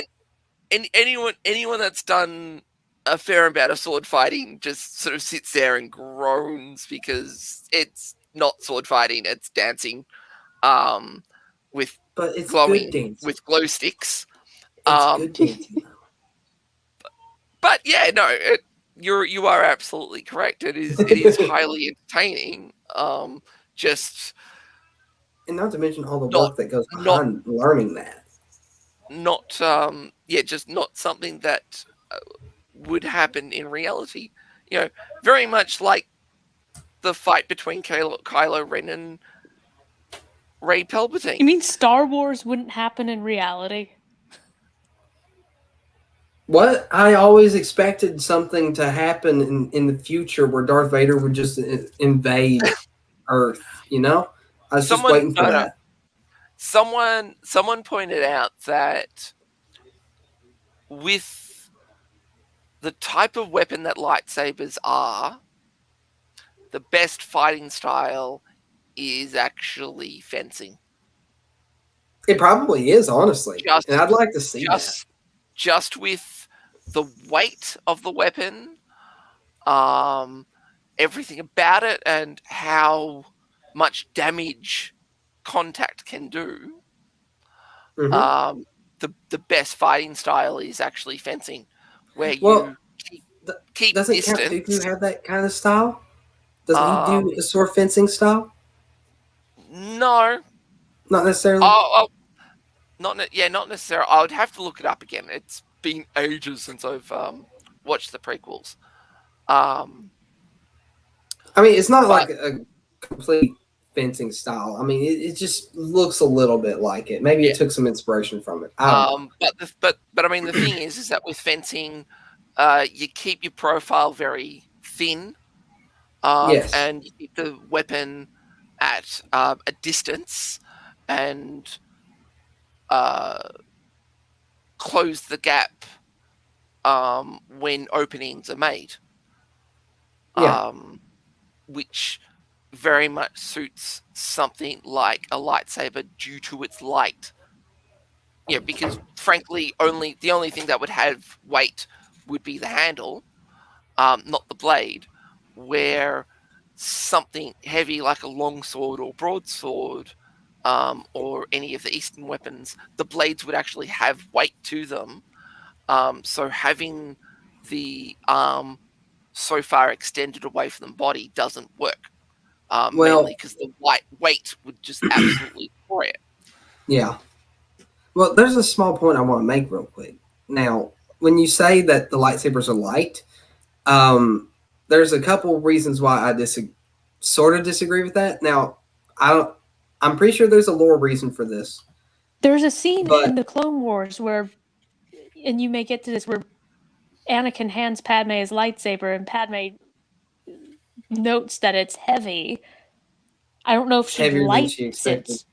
S2: And anyone that's done a fair amount of sword fighting just sort of sits there and groans because it's not sword fighting, it's dancing, with
S1: But it's
S2: glowing
S1: good dancing.
S2: with glow sticks.
S1: It's good dancing.
S2: But yeah, no, you are absolutely correct. It is highly entertaining. Just
S1: And not to mention all the work that goes behind learning that.
S2: Just not something that would happen in reality. Very much like the fight between Kylo Ren and Rey Palpatine.
S3: You mean Star Wars wouldn't happen in reality?
S1: What? I always expected something to happen in the future where Darth Vader would just invade Earth, I was just waiting for that.
S2: Someone pointed out that with the type of weapon that lightsabers are, the best fighting style is actually fencing.
S1: It probably is, honestly. And I'd like to see that.
S2: Just with the weight of the weapon, everything about it, and how much damage contact can do.
S1: Mm-hmm.
S2: The best fighting style is actually fencing, where you keep
S1: doesn't
S2: distance.
S1: Count Dooku have that kind of style? Doesn't he do a sword fencing style?
S2: No,
S1: not necessarily.
S2: Not necessarily. I would have to look it up again. It's been ages since I've watched the prequels.
S1: I mean, it's not like a complete fencing style. I mean, it just looks a little bit like it. Maybe it took some inspiration from it. I don't know.
S2: But I mean, the thing is that with fencing, you keep your profile very thin,
S1: yes,
S2: and you keep the weapon at a distance, and close the gap when openings are made. Which very much suits something like a lightsaber due to its light. Yeah, because frankly, the only thing that would have weight would be the handle, not the blade. Where something heavy like a longsword or broadsword, or any of the Eastern weapons, the blades would actually have weight to them. So having the arm so far extended away from the body doesn't work. Mainly because the weight would just absolutely destroy it.
S1: Yeah. Well, there's a small point I want to make real quick. Now, when you say that the lightsabers are light, there's a couple reasons why I sort of disagree with that. Now, I'm pretty sure there's a lore reason for this.
S3: There's a scene in the Clone Wars where, and you may get to this, where Anakin hands Padme his lightsaber, and Padme notes that it's heavy. I don't know if she likes it.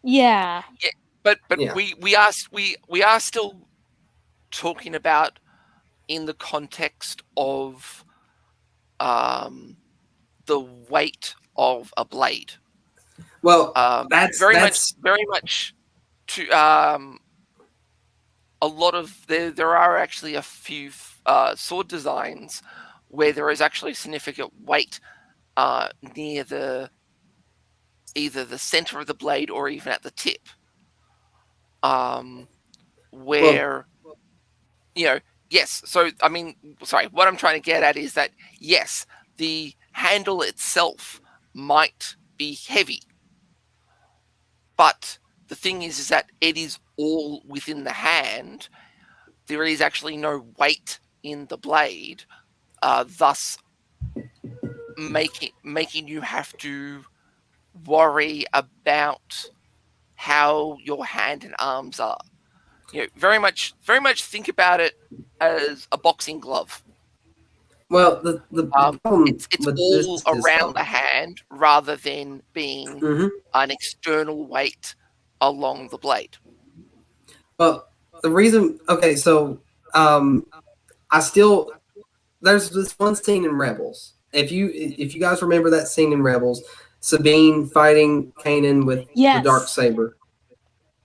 S3: Yeah.
S2: Yeah, but yeah. we are still talking about in the context of the weight of a blade.
S1: Well, that's
S2: very much to a lot of there are actually a few sword designs where there is actually significant weight near either the center of the blade or even at the tip, where yes. So I mean, sorry, what I'm trying to get at is that yes, the handle itself might be heavy, but the thing is that it is all within the hand. There is actually no weight in the blade, thus making you have to worry about how your hand and arms are. Very much think about it as a boxing glove.
S1: Well,
S2: it's all around the hand rather than being an external weight along the blade.
S1: Well, the reason, okay, so I still there's this one scene in Rebels. If you guys remember that scene in Rebels, Sabine fighting Kanan with the dark
S3: Yes.
S1: saber.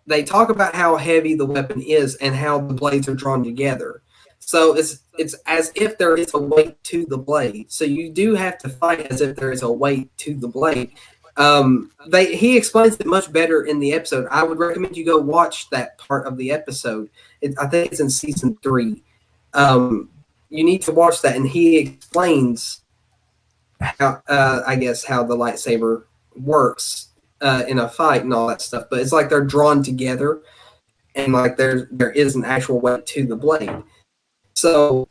S1: They talk about how heavy the weapon is and how the blades are drawn together. So it's as if there is a weight to the blade. So you do have to fight as if there is a weight to the blade. He explains it much better in the episode. I would recommend you go watch that part of the episode. I think it's in season 3. You need to watch that, and he explains how I guess how the lightsaber works in a fight and all that stuff. But it's like they're drawn together, and like there is an actual weight to the blade. So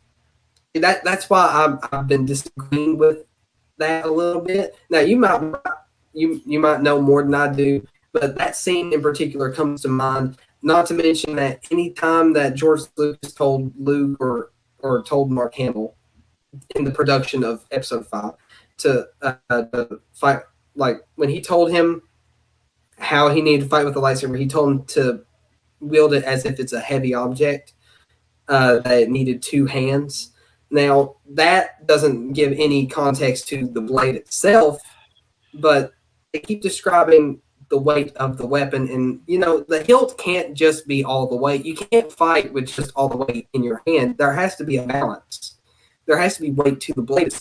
S1: that's why I've been disagreeing with that a little bit. Now you might know more than I do, but that scene in particular comes to mind. Not to mention that any time that George Lucas told Luke or told Mark Hamill in the production of Episode 5 to fight, like when he told him how he needed to fight with the lightsaber, he told him to wield it as if it's a heavy object, that it needed 2 hands. Now, that doesn't give any context to the blade itself, but they keep describing the weight of the weapon, and the hilt can't just be all the weight. You can't fight with just all the weight in your hand. There has to be a balance. There has to be weight to the blade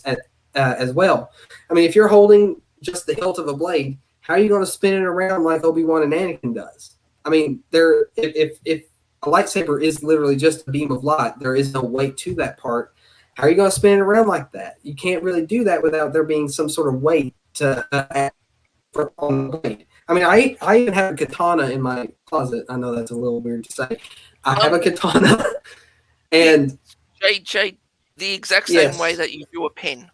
S1: as well. I mean, if you're holding just the hilt of a blade, how are you going to spin it around like Obi-Wan and Anakin does? I mean, if a lightsaber is literally just a beam of light, there is no weight to that part. How are you going to spin it around like that? You can't really do that without there being some sort of weight to on the blade. I mean, I even have a katana in my closet. I know that's a little weird to say. I have a katana, and
S2: Jade, the exact same way that you do a pen.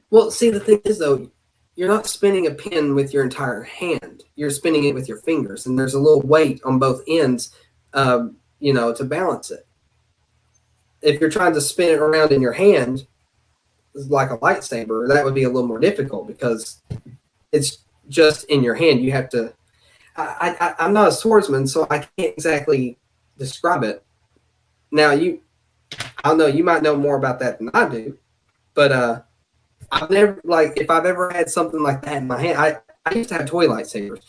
S1: Well, see, the thing is, though, you're not spinning a pen with your entire hand. You're spinning it with your fingers, and there's a little weight on both ends, to balance it. If you're trying to spin it around in your hand, like a lightsaber, that would be a little more difficult because it's just in your hand. You have to. I'm not a swordsman, so I can't exactly describe it. Now, I don't know. You might know more about that than I do, but I've never, if I've ever had something like that in my hand, I used to have toy lightsabers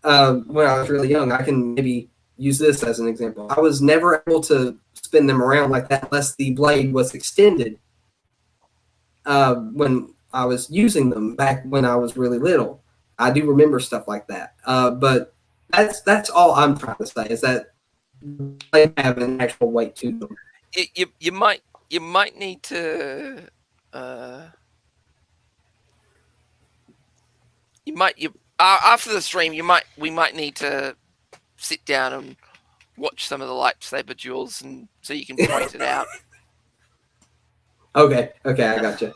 S1: when I was really young. I can maybe use this as an example. I was never able to spin them around like that unless the blade was extended when I was using them back when I was really little. I do remember stuff like that. But that's all I'm trying to say is that they have an actual weight to them.
S2: You might need to after the stream we might need to sit down and watch some of the lightsaber duels, and so you can point it out.
S1: Okay, I got you.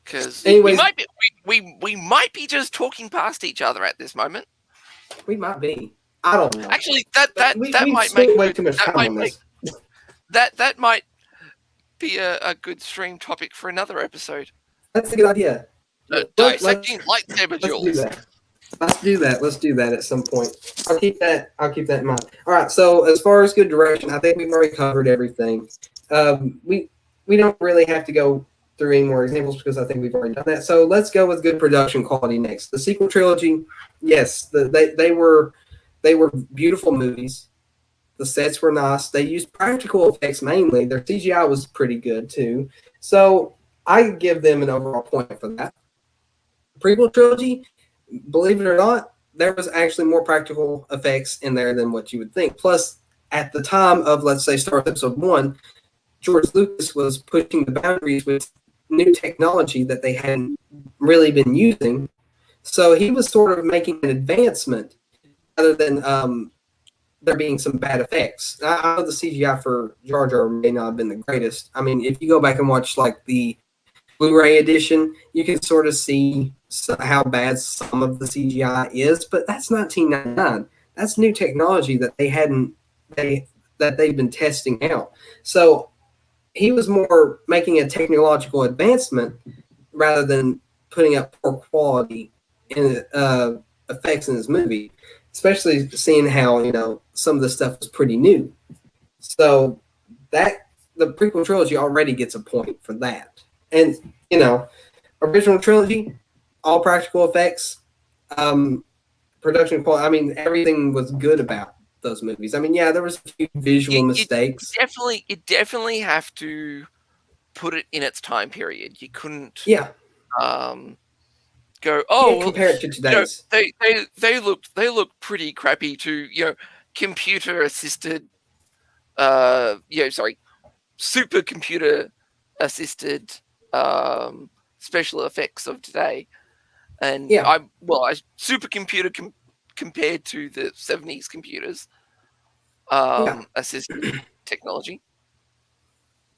S2: Because
S1: anyways,
S2: we might be just talking past each other at this moment.
S1: We might be. I don't know.
S2: Actually, that might make
S1: way too much time on this.
S2: That might be a good stream topic for another episode.
S1: That's a good idea.
S2: Dissecting lightsaber duels.
S1: Let's do that at some point. I'll keep that in mind. All right. So as far as good direction, I think we've already covered everything. We don't really have to go through any more examples because I think we've already done that. So let's go with good production quality next. The sequel trilogy, yes, they were beautiful movies. The sets were nice. They used practical effects mainly. Their CGI was pretty good too. So I give them an overall point for that. Prequel trilogy, believe it or not, there was actually more practical effects in there than what you would think. Plus, at the time of, let's say, Star Wars Episode 1, George Lucas was pushing the boundaries with new technology that they hadn't really been using. So he was sort of making an advancement rather than there being some bad effects. I know the CGI for Jar Jar may not have been the greatest. I mean, if you go back and watch like the Blu-ray edition, you can sort of see how bad some of the CGI is, but that's 1999. That's new technology that they've been testing out. So he was more making a technological advancement rather than putting up poor quality in effects in his movie, especially seeing how some of the stuff was pretty new. So that the prequel trilogy already gets a point for that. And original trilogy, all practical effects, production quality. I mean, everything was good about those movies. I mean, yeah, there was a few visual mistakes.
S2: You definitely have to put it in its time period. You couldn't go,
S1: compare it to today's.
S2: They look pretty crappy to computer assisted supercomputer assisted special effects of today. And supercomputer compared to the 70s computers assisted technology.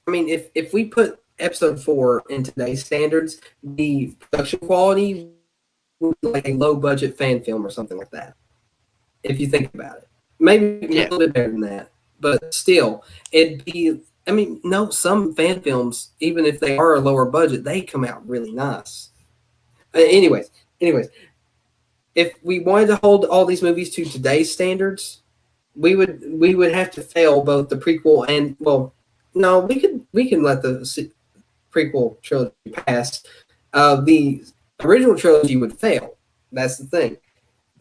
S1: I mean, if we put episode 4 in today's standards, the production quality would be like a low budget fan film or something like that. If you think about it, maybe a little bit better than that, but still, it'd be. I mean, no, some fan films, even if they are a lower budget, they come out really nice. Anyways, if we wanted to hold all these movies to today's standards, we would have to fail both the prequel and we can let the prequel trilogy pass. The original trilogy would fail. That's the thing.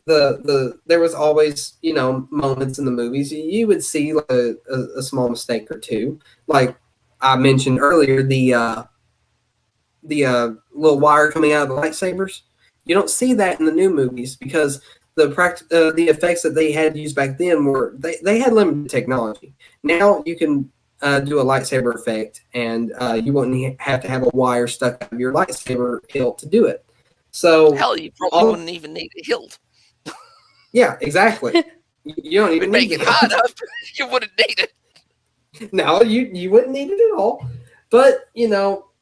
S1: There was always moments in the movies you would see like a small mistake or two, like I mentioned earlier, the little wire coming out of the lightsabers. You don't see that in the new movies because the effects that they had used back then were they had limited technology. Now you can do a lightsaber effect, and you wouldn't have to have a wire stuck out of your lightsaber hilt to do it. So
S2: hell, you probably wouldn't even need a hilt.
S1: Yeah, exactly. You don't even
S2: make
S1: need
S2: it hard enough. You wouldn't need it.
S1: No, you wouldn't need it at all. But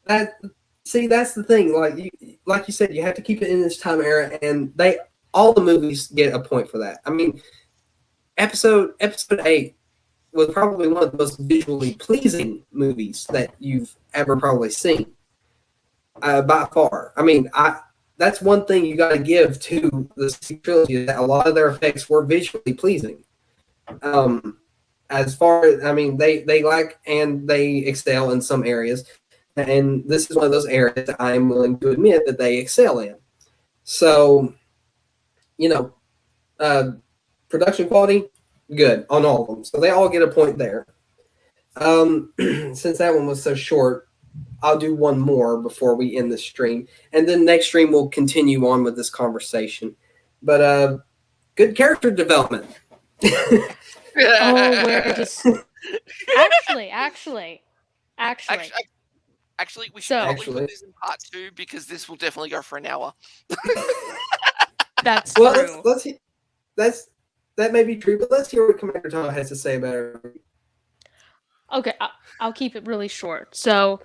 S1: that's the thing. Like you said, you have to keep it in this time era, and all the movies get a point for that. I mean, episode 8 was probably one of the most visually pleasing movies that you've ever probably seen, by far. I mean, that's one thing you got to give to the trilogy, that a lot of their effects were visually pleasing. As far as, I mean, they lack and they excel in some areas, and this is one of those areas that I am willing to admit that they excel in. So, production quality, good on all of them. So they all get a point there. Since that one was so short, I'll do one more before we end the stream, and then next stream we'll continue on with this conversation. But good character development.
S3: We're just actually,
S2: we should probably put this in part 2 because this will definitely go for an hour.
S3: That's true.
S1: That may be true, but let's hear what Commander Tom has to say about it.
S3: Okay, I'll keep it really short. So.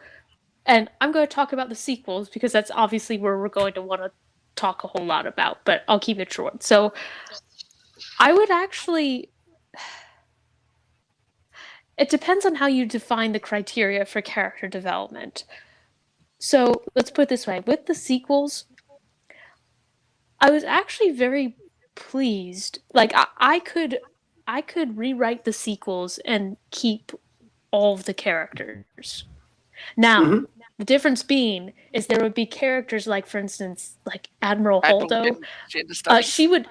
S3: And I'm going to talk about the sequels because that's obviously where we're going to want to talk a whole lot about, but I'll keep it short. So I would actually... It depends on how you define the criteria for character development. So let's put it this way. With the sequels, I was actually very pleased. Like, I could rewrite the sequels and keep all of the characters. Now, the difference being is there would be characters like, for instance, like Admiral Holdo. She would,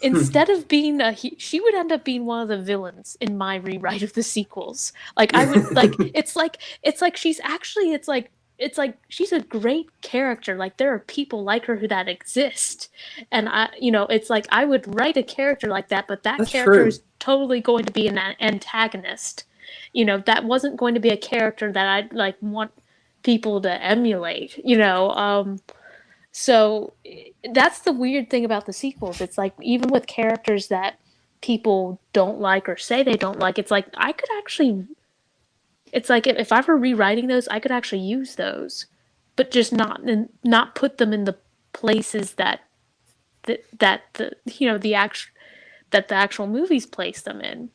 S3: instead of being she would end up being one of the villains in my rewrite of the sequels. Like I would like, it's like she's actually, it's like she's a great character. Like there are people like her that exist, and it's like I would write a character like that, but that character is totally going to be an antagonist. That wasn't going to be a character that I'd like want people to emulate, so that's the weird thing about the sequels. It's like, even with characters that people don't like or say they don't like, it's like I could actually, it's like if I were rewriting those, I could actually use those, but just not put them in the places that the actual movies place them in.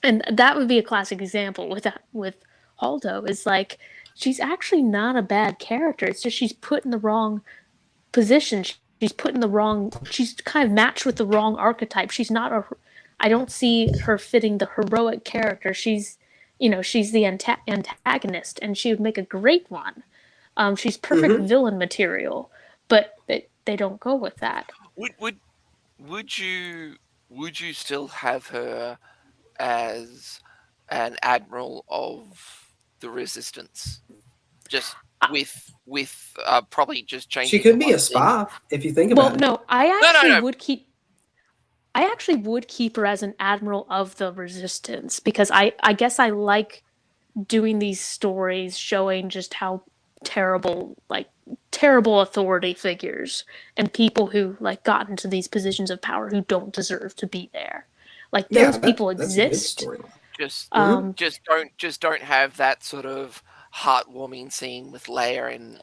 S3: And that would be a classic example with Holdo, is like, she's actually not a bad character. It's just she's put in the wrong position. She's kind of matched with the wrong archetype. She's not I don't see her fitting the heroic character. She's, she's the antagonist, and she would make a great one. She's perfect villain material, but they don't go with that.
S2: Would you still have her as an admiral of the Resistance? Just with probably just changing.
S1: She could be a spy if you think about it.
S3: Well, no, I actually would keep her as an admiral of the Resistance, because I guess I like doing these stories showing just how terrible authority figures and people who got into these positions of power who don't deserve to be there. Those people exist.
S2: Just don't have that sort of heartwarming scene with Leia and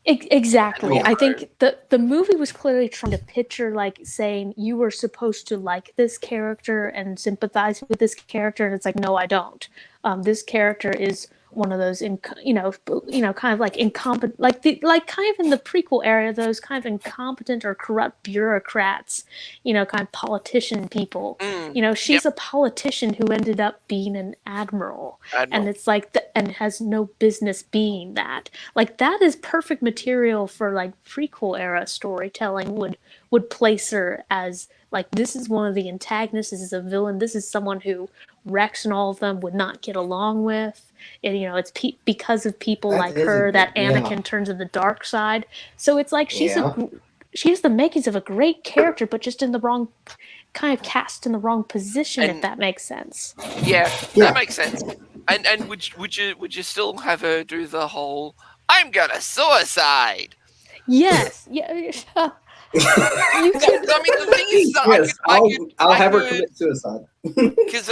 S3: exactly. I think the movie was clearly trying to picture saying you were supposed to like this character and sympathize with this character, and it's like, no, I don't. This character is one of those, kind of incompetent, kind of in the prequel era, those kind of incompetent or corrupt bureaucrats, kind of politician people. She's a politician who ended up being an admiral. And it's and has no business being that. That is perfect material for prequel era storytelling. Would place her as this is one of the antagonists. This is a villain. This is someone who Rex and all of them would not get along with. And, it's because of people like her that Anakin turns to the dark side. So it's she has the makings of a great character, but just in the wrong kind of cast in the wrong position, if that makes sense.
S2: Yeah, that makes sense. And would you still have her do the whole "I'm gonna suicide"?
S3: Yes. Yeah.
S2: I mean, the thing is that
S1: I'll have her commit suicide.
S2: Because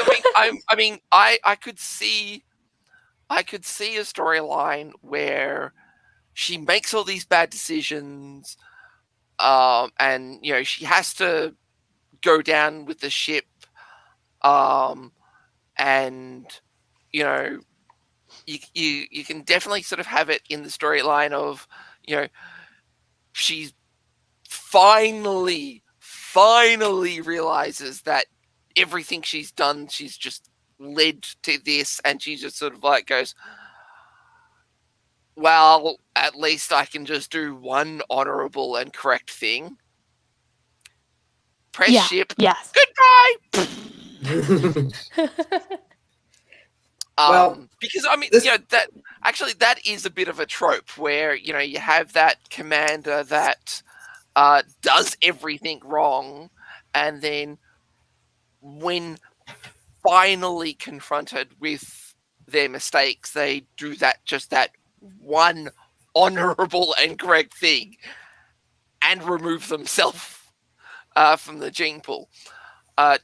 S2: I could see a storyline where she makes all these bad decisions, and she has to go down with the ship, and you can definitely sort of have it in the storyline of she's finally realizes that everything she's done, she's just led to this, and she just sort of goes, well, at least I can just do one honorable and correct thing. Press ship.
S3: Yes.
S2: Goodbye.
S1: Well,
S2: because that is a bit of a trope where you have that commander that does everything wrong, and then when finally confronted with their mistakes, they do that one honorable and correct thing and remove themselves from the gene pool.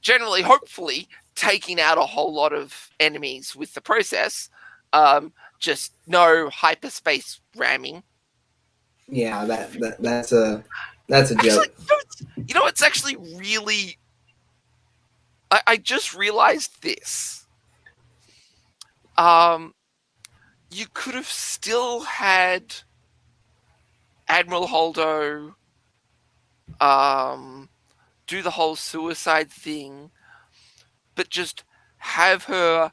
S2: Generally, hopefully, taking out a whole lot of enemies with the process. Just no hyperspace ramming.
S1: Yeah, that's a joke.
S2: It's actually really. I just realized this. You could have still had Admiral Holdo do the whole suicide thing, but just have her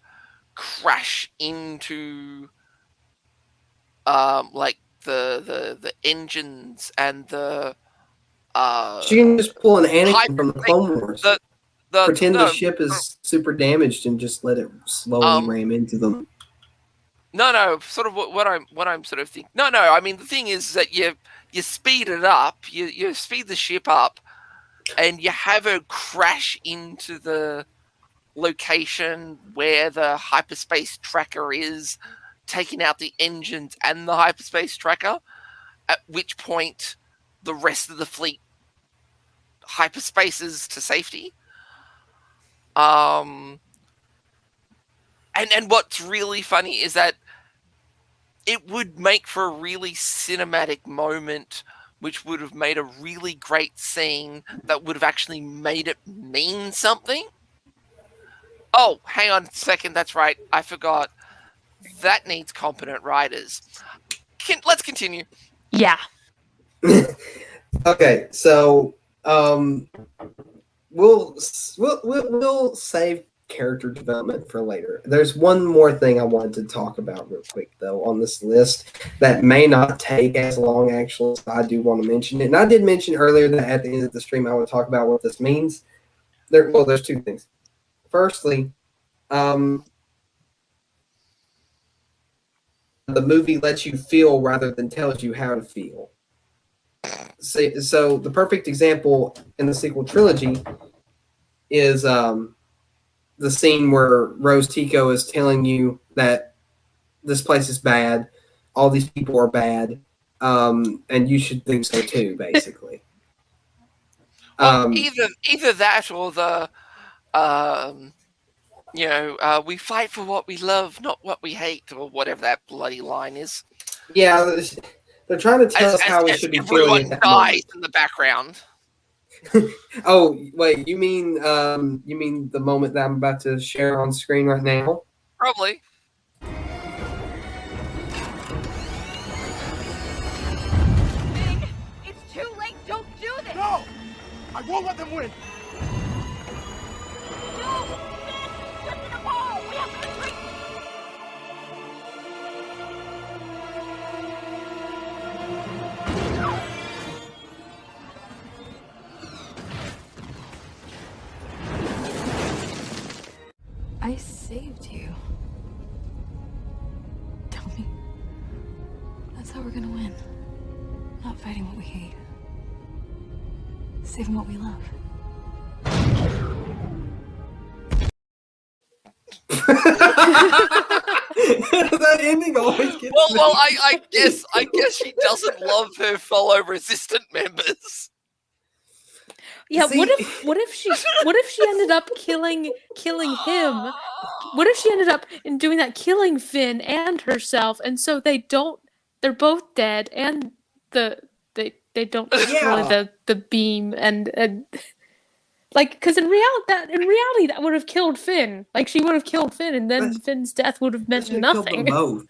S2: crash into the engines and the
S1: she can just pull an Anakin from the Clone Wars. Pretend the ship is super damaged and just let it slowly ram into them.
S2: No. Sort of what I'm sort of thinking. No. I mean, the thing is that you speed it up. You speed the ship up, and you have her crash into the location where the hyperspace tracker is, taking out the engines and the hyperspace tracker. At which point, the rest of the fleet hyperspaces to safety. And what's really funny is that it would make for a really cinematic moment, which would have made a really great scene that would have actually made it mean something. Oh, hang on a second. That's right. I forgot. That needs competent writers. Let's continue.
S3: Yeah.
S1: Okay, so we'll save character development for later. There's one more thing I wanted to talk about real quick, though, on this list that may not take as long, actually. So I do want to mention it. And I did mention earlier that at the end of the stream, I would talk about what this means. There's two things. Firstly, the movie lets you feel rather than tells you how to feel. So the perfect example in the sequel trilogy is the scene where Rose Tico is telling you that this place is bad, all these people are bad, and you should think so too, basically.
S2: Well, either that or the, we fight for what we love, not what we hate, or whatever that bloody line is.
S1: Yeah, they're trying to tell us how we should be feeling at that
S2: dies
S1: moment.
S2: in the background.
S1: Oh, wait, you mean the moment that I'm about to share on screen right now?
S2: Probably.
S7: Big, it's too late. Don't do this.
S5: No! I won't let them win.
S7: No! Get to the ball. We have to retreat.
S8: I saved you. Tell me. That's how we're gonna win. Not fighting what we hate. Saving what we love.
S1: That ending always gets me.
S2: Well, I guess she doesn't love her fellow resistant members.
S3: Yeah,
S1: See-
S3: what if she ended up killing him? What if she ended up in doing that, killing Finn and herself, and so they're both dead, and they don't destroy
S1: Yeah.
S3: the beam, and like, because in reality that would have killed Finn. Like, she would have killed Finn, and then Finn's death would have
S1: That
S3: meant
S1: should have killed them
S3: nothing.
S1: both.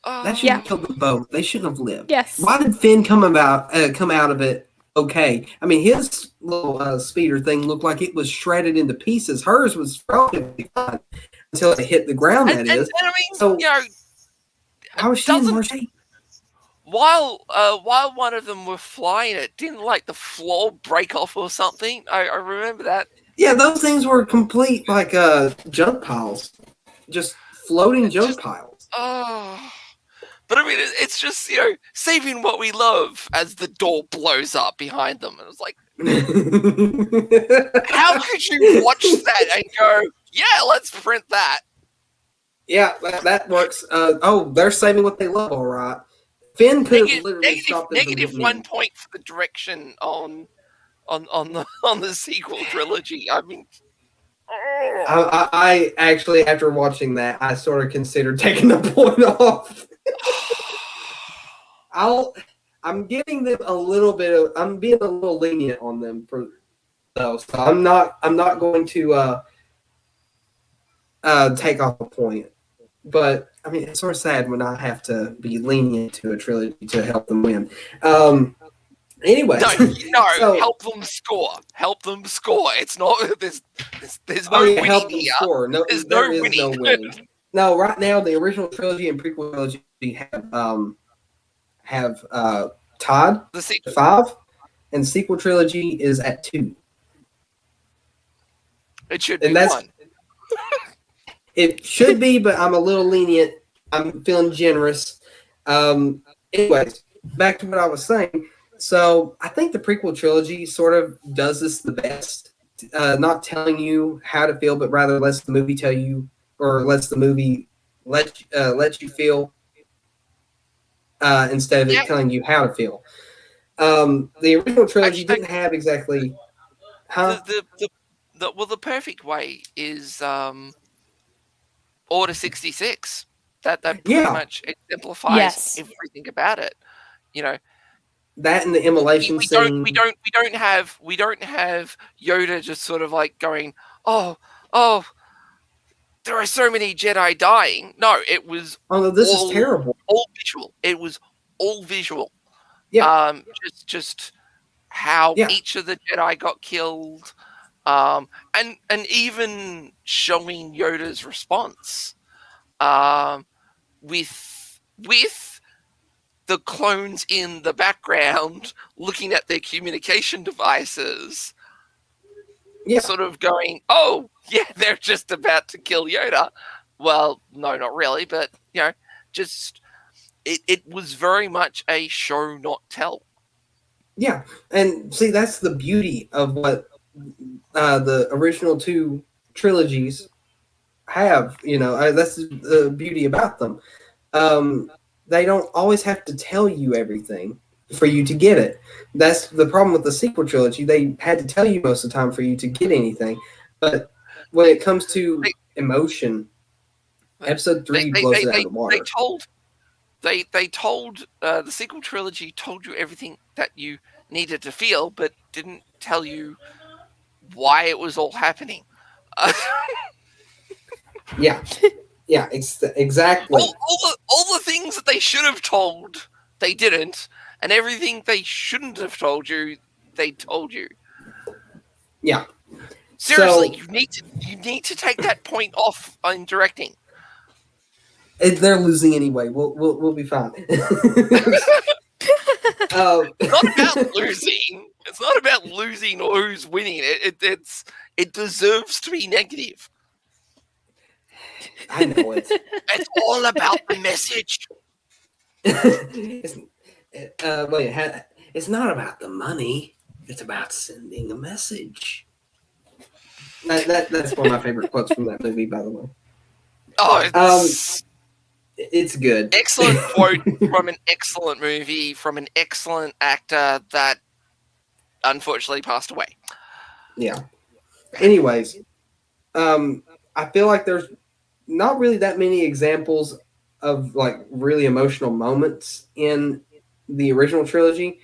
S1: That should have killed them both. They shouldn't have lived.
S3: Yes.
S1: Why did Finn come out of it okay? I mean, his little speeder thing looked like it was shredded into pieces. Hers was relatively fine until it hit the ground.
S2: And I mean,
S1: So how was she in worse shape?
S2: While one of them were flying it, didn't like the floor break off or something? I remember that.
S1: Yeah, those things were complete like junk piles, just floating junk piles.
S2: Oh, but I mean, it's just saving what we love as the door blows up behind them, and it's like, how could you watch that and go, yeah, let's print that?
S1: Yeah, that works. They're saving what they love, all right. Finn could have literally stopped them from
S2: negative
S1: getting
S2: 1
S1: in.
S2: point for the direction on the sequel trilogy. I mean,
S1: I actually, after watching that, I sort of considered taking the point off. I'm giving them a little bit of. I'm being a little lenient on them for those. So I'm not going to take off a point. But I mean, it's sort of sad when I have to be lenient to a trilogy to help them win. Anyway,
S2: no,
S1: so,
S2: help them score. Help them score. It's not there's no
S1: help
S2: winning
S1: them
S2: here.
S1: score. No,
S2: There's
S1: there
S2: no
S1: is
S2: winning.
S1: no winning. No, right now the original trilogy and prequel trilogy have tied
S2: The sequel.
S1: 5, and sequel trilogy is at 2.
S2: It should
S1: And
S2: be
S1: that's-
S2: 1.
S1: It should be, but I'm a little lenient. I'm feeling generous. Anyways, back to what I was saying. So I think the prequel trilogy sort of does this the best, not telling you how to feel, but rather lets the movie tell you, or lets the movie let you feel instead of it telling you how to feel. The original trilogy didn't have exactly.
S2: The perfect way is Order 66. That pretty much exemplifies everything about it.
S1: That and the immolation scene.
S2: We don't have Yoda just sort of like going, oh, there are so many Jedi dying. No, it was.
S1: Oh no, this is terrible.
S2: All visual. It was all visual.
S1: Yeah.
S2: Just how each of the Jedi got killed. And even showing Yoda's response, with the clones in the background looking at their communication devices, sort of going, "Oh, yeah, they're just about to kill Yoda." Well, no, not really, but just it was very much a show not tell.
S1: Yeah, and see, that's the beauty of what the original two trilogies have. That's the beauty about them. They don't always have to tell you everything for you to get it. That's the problem with the sequel trilogy. They had to tell you most of the time for you to get anything. But when it comes to emotion, Episode 3 blows it out of the water.
S2: They told the sequel trilogy told you everything that you needed to feel, but didn't tell you why it was all happening.
S1: Yeah, exactly.
S2: All the things that they should have told, they didn't, and everything they shouldn't have told you, they told you.
S1: Yeah.
S2: Seriously, you need to take that point off in directing.
S1: They're losing anyway. We'll be fine.
S2: It's not about losing. It's not about losing or who's winning. It deserves to be negative.
S1: I know it.
S2: It's all about the message.
S1: It's not about the money. It's about sending a message. That's one of my favorite quotes from that movie, by the way.
S2: Oh,
S1: it's good.
S2: Excellent quote from an excellent movie, from an excellent actor that unfortunately passed away.
S1: Yeah. Anyways, I feel like there's not really that many examples of like really emotional moments in the original trilogy.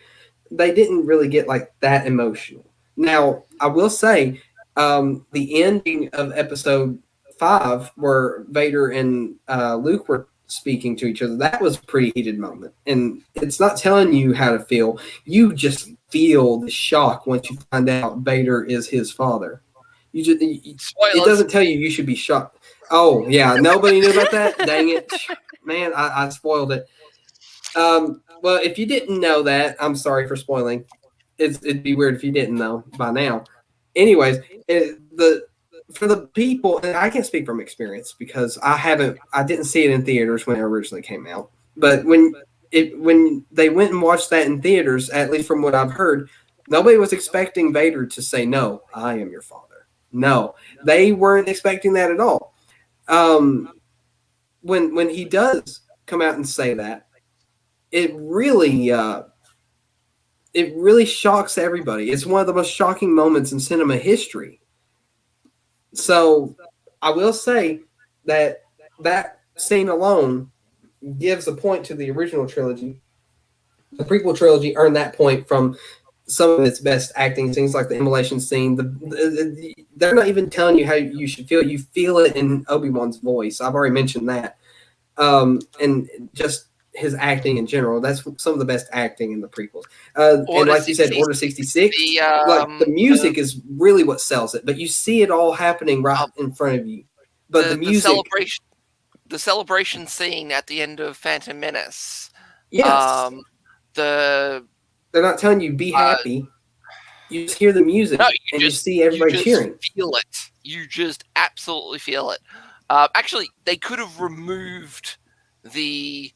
S1: They didn't really get like that emotional. Now, I will say, the ending of Episode 5, where Vader and Luke were speaking to each other, that was a pretty heated moment. And it's not telling you how to feel. You just feel the shock once you find out Vader is his father. It doesn't tell you should be shocked. Oh, yeah. Nobody knew about that? Dang it. Man, I spoiled it. Well, if you didn't know that, I'm sorry for spoiling. It'd be weird if you didn't know by now. Anyways, for the people, and I can't speak from experience because I didn't see it in theaters when it originally came out. But when they went and watched that in theaters, at least from what I've heard, nobody was expecting Vader to say, "No, I am your father." No, they weren't expecting that at all. When he does come out and say that, it really shocks everybody. It's one of the most shocking moments in cinema history. So I will say that scene alone gives a point to the original trilogy. The prequel trilogy earned that point from some of its best acting scenes, like the immolation scene. They're not even telling you how you should feel. You feel it in Obi-Wan's voice. I've already mentioned that. And just his acting in general. That's some of the best acting in the prequels. And like you said, Order 66, the music is really what sells it. But you see it all happening right in front of you. But the music...
S2: The celebration scene at the end of Phantom Menace.
S1: Yes. They're not telling you, be happy. You just hear the music you see everybody cheering.
S2: Feel it. You just absolutely feel it. Actually, they could have removed the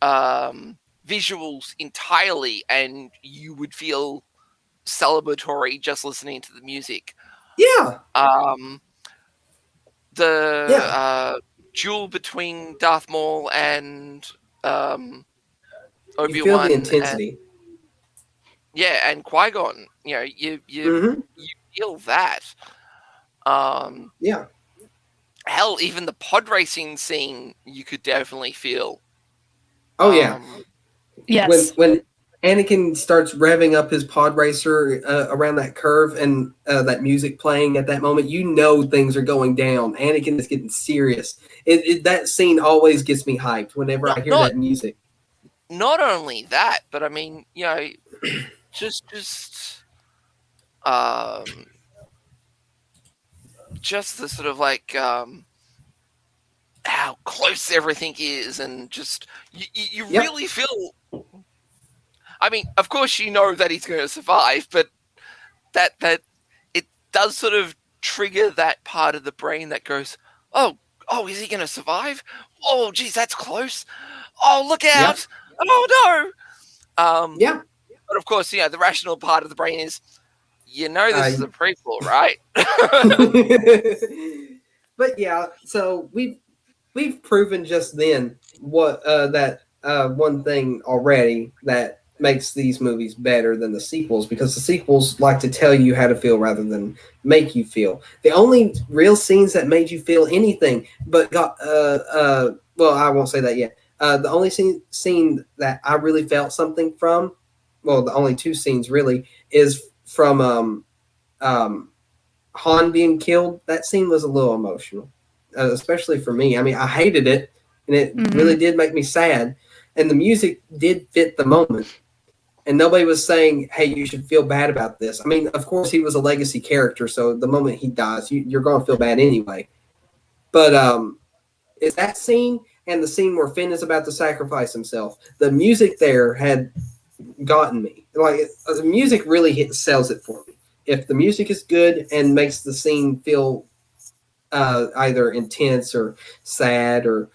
S2: visuals entirely and you would feel celebratory just listening to the music.
S1: Yeah.
S2: Duel between Darth Maul and Obi-Wan.
S1: You feel the intensity.
S2: And Qui-Gon. You feel that. Hell, even the pod racing scene, you could definitely feel.
S1: Oh yeah.
S3: Yes.
S1: When Anakin starts revving up his pod racer around that curve and that music playing at that moment, you know things are going down. Anakin is getting serious. That scene always gets me hyped whenever I hear that music.
S2: Not only that, but I mean, just the sort of like how close everything is, and just you really feel. I mean, of course, you know that he's going to survive, but that it does sort of trigger that part of the brain that goes, oh, is he going to survive? Oh, geez, that's close. Oh, look out! Oh no! But of course, the rational part of the brain is, this is a prequel, right?
S1: But yeah, so we've proven just then what that one thing already that makes these movies better than the sequels, because the sequels like to tell you how to feel rather than make you feel. The only real scenes that made you feel anything but got well, I won't say that yet. The only scene that I really felt something from, well, the only two scenes really, is from Han being killed. That scene was a little emotional, especially for me. I mean, I hated it, and it really did make me sad. And the music did fit the moment. And nobody was saying, hey, you should feel bad about this. I mean, of course, he was a legacy character, so the moment he dies, you're going to feel bad anyway. But it's that scene and the scene where Finn is about to sacrifice himself. The music there had gotten me. Like, the music really sells it for me. If the music is good and makes the scene feel either intense or sad or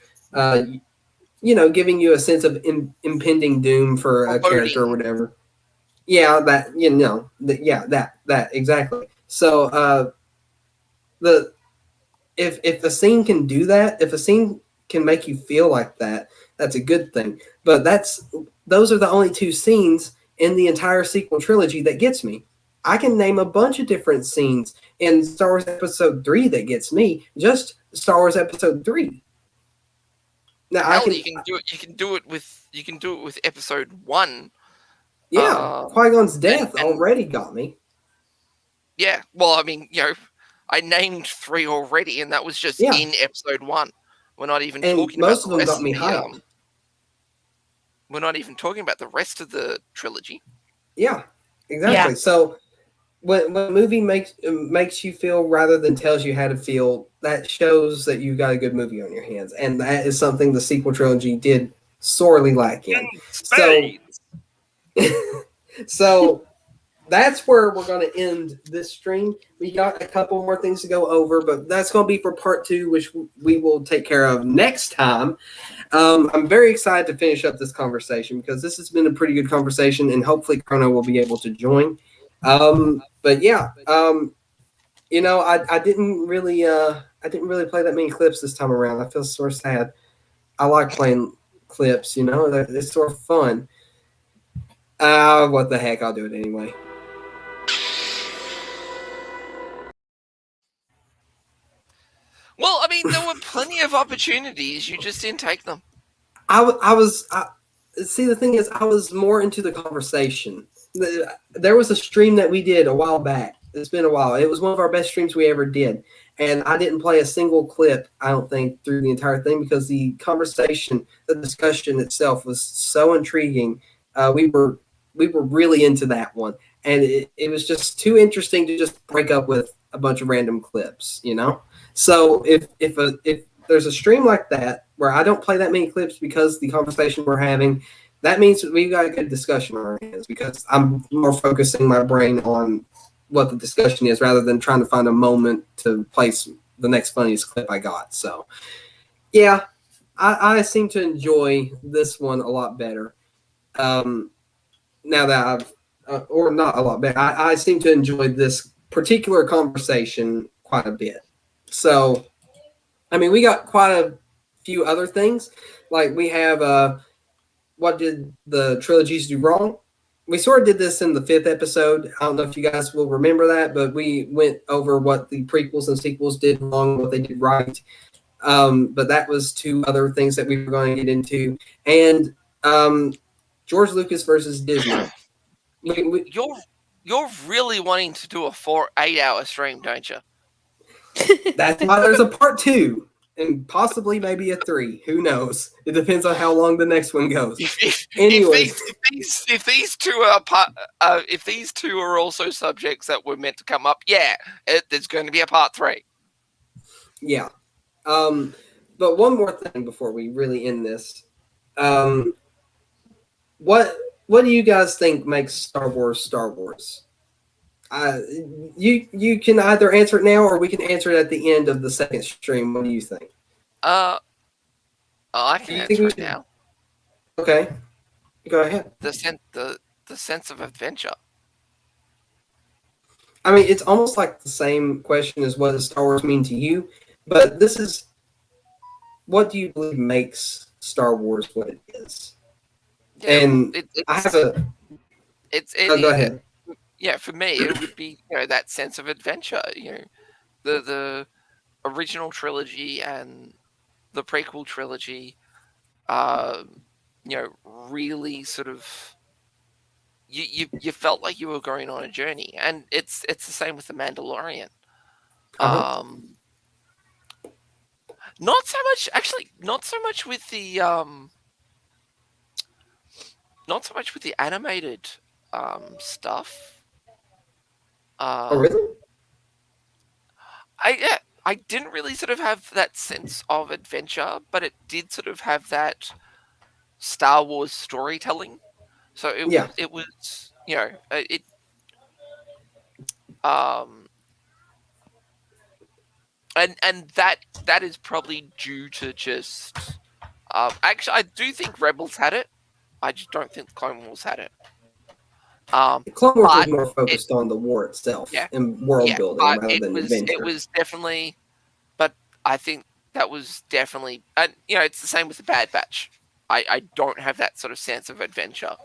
S1: giving you a sense of impending doom for a character or whatever. Yeah, that that exactly. So if a scene can do that, if a scene can make you feel like that, that's a good thing. But those are the only two scenes in the entire sequel trilogy that gets me. I can name a bunch of different scenes in Star Wars Episode 3 that gets me. Just Star Wars Episode 3. Now
S2: you can do it. You can do it with Episode 1.
S1: Yeah, Qui-Gon's death already got me.
S2: Yeah, well, I mean, I named 3 already, and that was just in Episode 1. We're not even talking
S1: most
S2: about
S1: of them got me hyped.
S2: We're not even talking about the rest of the trilogy.
S1: Yeah, exactly. Yeah. So when a movie makes you feel rather than tells you how to feel, that shows that you got a good movie on your hands, and that is something the sequel trilogy did sorely lack in. So that's where we're going to end this stream. We got a couple more things to go over, but that's going to be for part 2, which we will take care of next time. I'm very excited to finish up this conversation because this has been a pretty good conversation, and hopefully Chrono will be able to join. But yeah, I didn't really play that many clips this time around. I feel sort of sad. I like playing clips, it's sort of fun. What the heck, I'll do it anyway.
S2: Well, I mean, there were plenty of opportunities. You just didn't take them.
S1: See, the thing is, I was more into the conversation. There was a stream that we did a while back. It's been a while. It was one of our best streams we ever did. And I didn't play a single clip, I don't think, through the entire thing because the conversation, the discussion itself was so intriguing. We were really into that one. And it was just too interesting to just break up with a bunch of random clips, So if there's a stream like that where I don't play that many clips because the conversation we're having, that means we've got a good discussion on our hands because I'm more focusing my brain on what the discussion is rather than trying to find a moment to place the next funniest clip I got. So, yeah, I seem to enjoy this one a lot better. Now that or not a lot better, I seem to enjoy this particular conversation quite a bit. So, I mean, we got quite a few other things. Like we have what did the trilogies do wrong? We sort of did this in the 5th episode. I don't know if you guys will remember that, but we went over what the prequels and sequels did wrong, what they did right. But that was 2 other things that we were going to get into. And George Lucas versus Disney.
S2: You're really wanting to do a 8-hour stream, don't you?
S1: That's why there's a part 2. And possibly maybe a 3. Who knows? It depends on how long the next one goes.
S2: If these two are also subjects that were meant to come up, there's going to be a part 3.
S1: Yeah. But one more thing before we really end this. What do you guys think makes Star Wars Star Wars? You can either answer it now or we can answer it at the end of the second stream. What do you think?
S2: I
S1: Do
S2: can
S1: you think
S2: answer
S1: we
S2: it
S1: should?
S2: now.
S1: Okay, go ahead.
S2: The sense of adventure.
S1: I mean, it's almost like the same question as what does Star Wars mean to you, but this is what do you believe makes Star Wars what it is?
S2: Yeah,
S1: And I have a. Go ahead.
S2: Yeah, for me, it would be that sense of adventure. The original trilogy and the prequel trilogy. Really sort of you felt like you were going on a journey, and it's the same with the Mandalorian. Not so much, actually, not so much with the animated stuff.
S1: Oh, really?
S2: I didn't really sort of have that sense of adventure, but it did sort of have that Star Wars storytelling. So it was and that is probably due to just actually I do think Rebels had it. I just don't think Clone Wars had it.
S1: Clone Wars was more focused on the war itself and world building rather than adventure.
S2: It was definitely, but I think that was definitely, and it's the same with the Bad Batch. I don't have that sort of sense of adventure.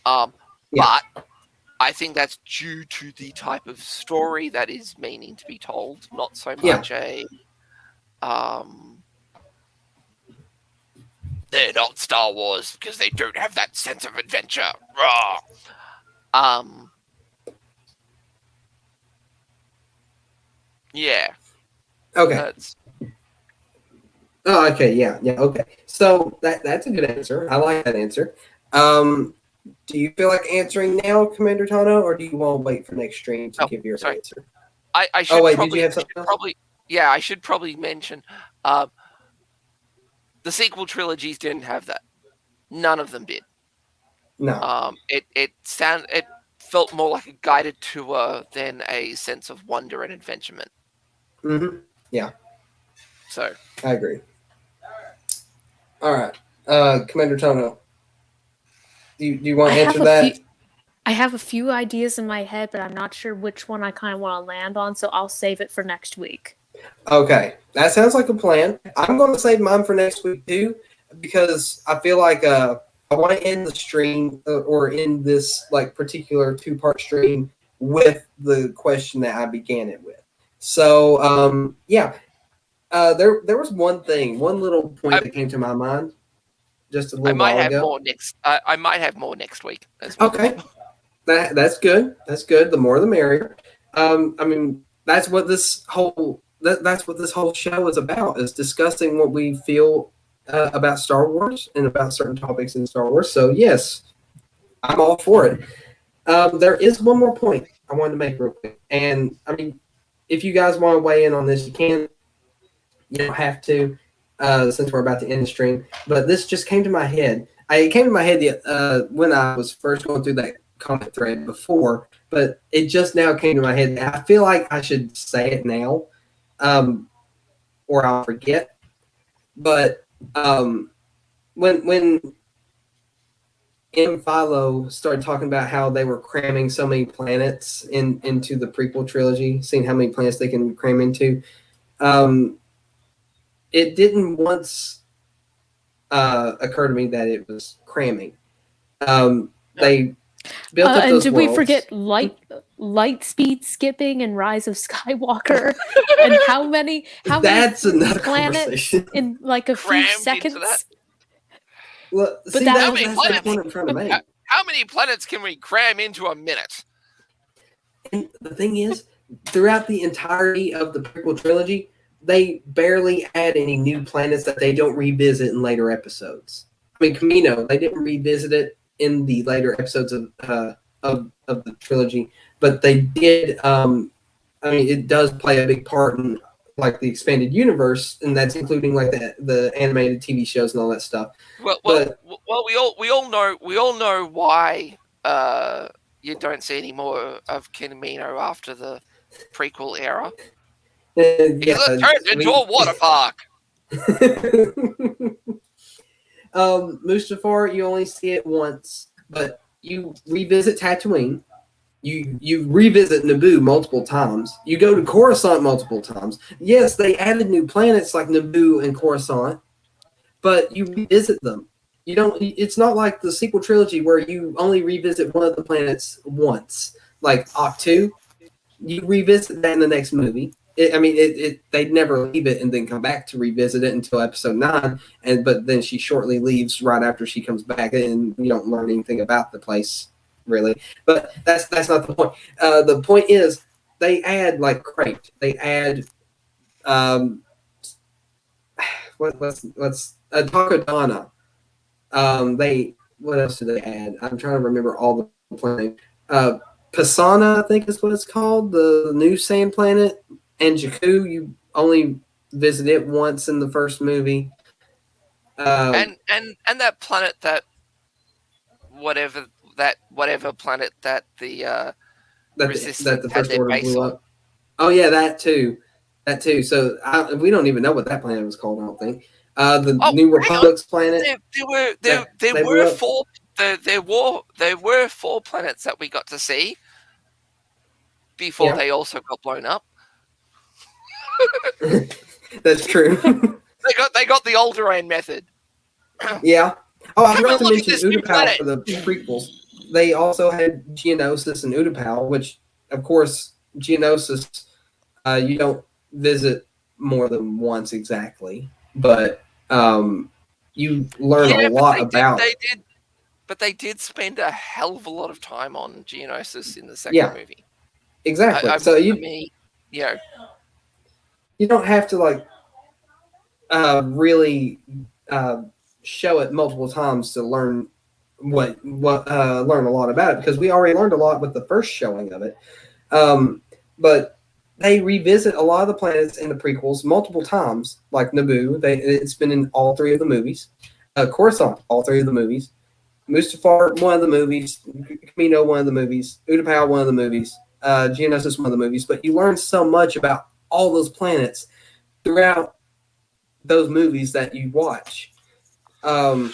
S2: But I think that's due to the type of story that is meaning to be told, not so much a they're not Star Wars because they don't have that sense of adventure. Yeah.
S1: Okay. Okay. Yeah. Okay. So that's a good answer. I like that answer. Do you feel like answering now, Commander Tano, or do you want to wait for next stream to give your answer?
S2: I should
S1: did you have something else?
S2: I should probably mention the sequel trilogies didn't have that. None of them did.
S1: No.
S2: It felt more like a guided tour than a sense of wonder and adventurement.
S1: Mm-hmm. Yeah.
S2: So
S1: I agree. All right, Commander Tono. Do you want to answer that?
S3: I have a few ideas in my head, but I'm not sure which one I kind of want to land on, so I'll save it for next week. Okay,
S1: that sounds like a plan. I'm going to save mine for next week too, because I feel like I want to end the stream or end this like particular 2-part stream with the question that I began it with. So there was one little point that came to my mind just a little while ago.
S2: I might have more next week as well.
S1: Okay, that's good. That's good. The more the merrier. I mean, that's what this whole show is about, is discussing what we feel about Star Wars and about certain topics in Star Wars. So yes, I'm all for it. There is one more point I wanted to make real quick, and I mean, if you guys want to weigh in on this, you can. You don't have to, since we're about to end the stream. But this just came to my head. It came to my head when I was first going through that comment thread before, but it just now came to my head. I feel like I should say it now, or I'll forget. But when M. Philo started talking about how they were cramming so many planets into the prequel trilogy, seeing how many planets they can cram into, it didn't once occur to me that it was cramming. They built up those
S3: and did
S1: worlds.
S3: we forget light speed skipping and Rise of Skywalker? And how many
S1: That's another
S3: planets
S1: conversation.
S3: In like a few seconds?
S1: Well,
S3: But
S1: see,
S3: that
S1: that's the point I'm trying to make.
S2: How many planets can we cram into a minute?
S1: And the thing is, throughout the entirety of the prequel trilogy, they barely add any new planets that they don't revisit in later episodes. I mean, Camino, they didn't revisit it in the later episodes of the trilogy, but they did. I mean, it does play a big part in like the expanded universe, and that's including like the animated TV shows and all that stuff.
S2: Well, we all know why you don't see any more of Kamino after the prequel era. Because it turned into a water park.
S1: Mustafar, you only see it once, but you revisit Tatooine. You revisit Naboo multiple times. You go to Coruscant multiple times. Yes, they added new planets like Naboo and Coruscant, but you revisit them. You don't. It's not like the sequel trilogy where you only revisit one of the planets once, like Octu. You revisit that in the next movie. They'd never leave it and then come back to revisit it until episode 9. But then she shortly leaves right after she comes back, and you don't learn anything about the place really. But that's not the point. The point is they add like Crate. They add Takodana. What else do they add? I'm trying to remember all the planets. Pisana, I think is what it's called, the new sand planet. And Jakku, you only visit it once in the first movie.
S2: And that planet whatever planet that the Resistance
S1: that the
S2: had
S1: First
S2: their
S1: Order
S2: base
S1: blew
S2: on.
S1: up. Oh yeah, that too. So we don't even know what that planet was called. I don't think. The New Republic's planet.
S2: There were 4 planets that we got to see before they also got blown up.
S1: That's true.
S2: They got the Alderaan method.
S1: Yeah. Oh, I forgot to
S2: look at
S1: mention
S2: this new
S1: Utapau
S2: planet.
S1: for the prequels. They also had Geonosis and Utapau, which, of course, Geonosis, you don't visit more than once exactly, but you learn a lot about it.
S2: But they did spend a hell of a lot of time on Geonosis in the second movie.
S1: Exactly. You don't have to like really show it multiple times to learn learn a lot about it, because we already learned a lot with the first showing of it. But they revisit a lot of the planets in the prequels multiple times, like Naboo. It's been in all 3 of the movies. Coruscant, all 3 of the movies. Mustafar, one of the movies. Kamino, one of the movies. Utapau, one of the movies. Geonosis, one of the movies. But you learn so much about all those planets throughout those movies that you watch. And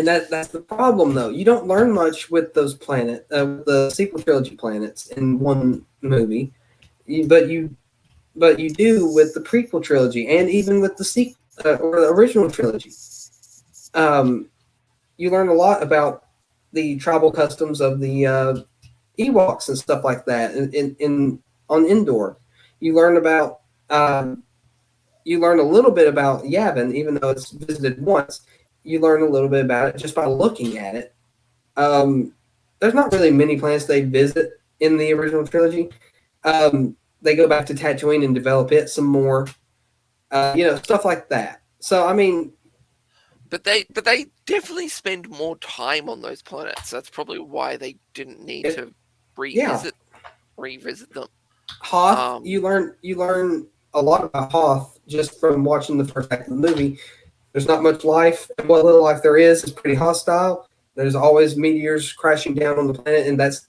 S1: that's the problem, though. You don't learn much with those the sequel trilogy planets in one movie, but you do with the prequel trilogy, and even with the sequel or the original trilogy. You learn a lot about the tribal customs of the Ewoks and stuff like that on Endor. You learn about you learn a little bit about Yavin, even though it's visited once. You learn a little bit about it just by looking at it. There's not really many planets they visit in the original trilogy. They go back to Tatooine and develop it some more. Stuff like that. So I mean,
S2: but they definitely spend more time on those planets. That's probably why they didn't need to revisit them.
S1: Hoth, you learn a lot about Hoth just from watching the first act of the movie. There's not much life, and what little life there is pretty hostile. There's always meteors crashing down on the planet, and that's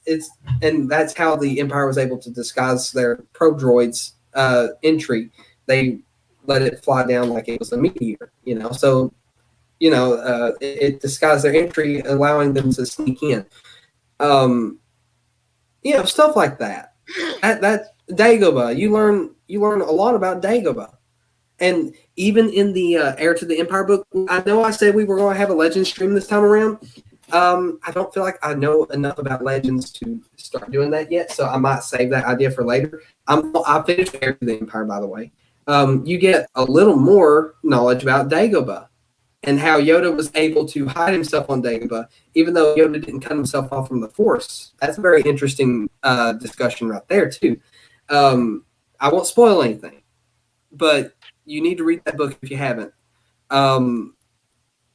S1: how the Empire was able to disguise their probe droids entry. They let it fly down like it was a meteor, So, it disguised their entry, allowing them to sneak in. Stuff like that. That Dagobah, you learn a lot about Dagobah. And even in the Heir to the Empire book, I know I said we were going to have a Legends stream this time around. I don't feel like I know enough about Legends to start doing that yet, so I might save that idea for later. I finished Heir to the Empire, by the way. You get a little more knowledge about Dagobah and how Yoda was able to hide himself on Dagobah, even though Yoda didn't cut himself off from the Force. That's a very interesting discussion right there, too. I won't spoil anything, but you need to read that book if you haven't.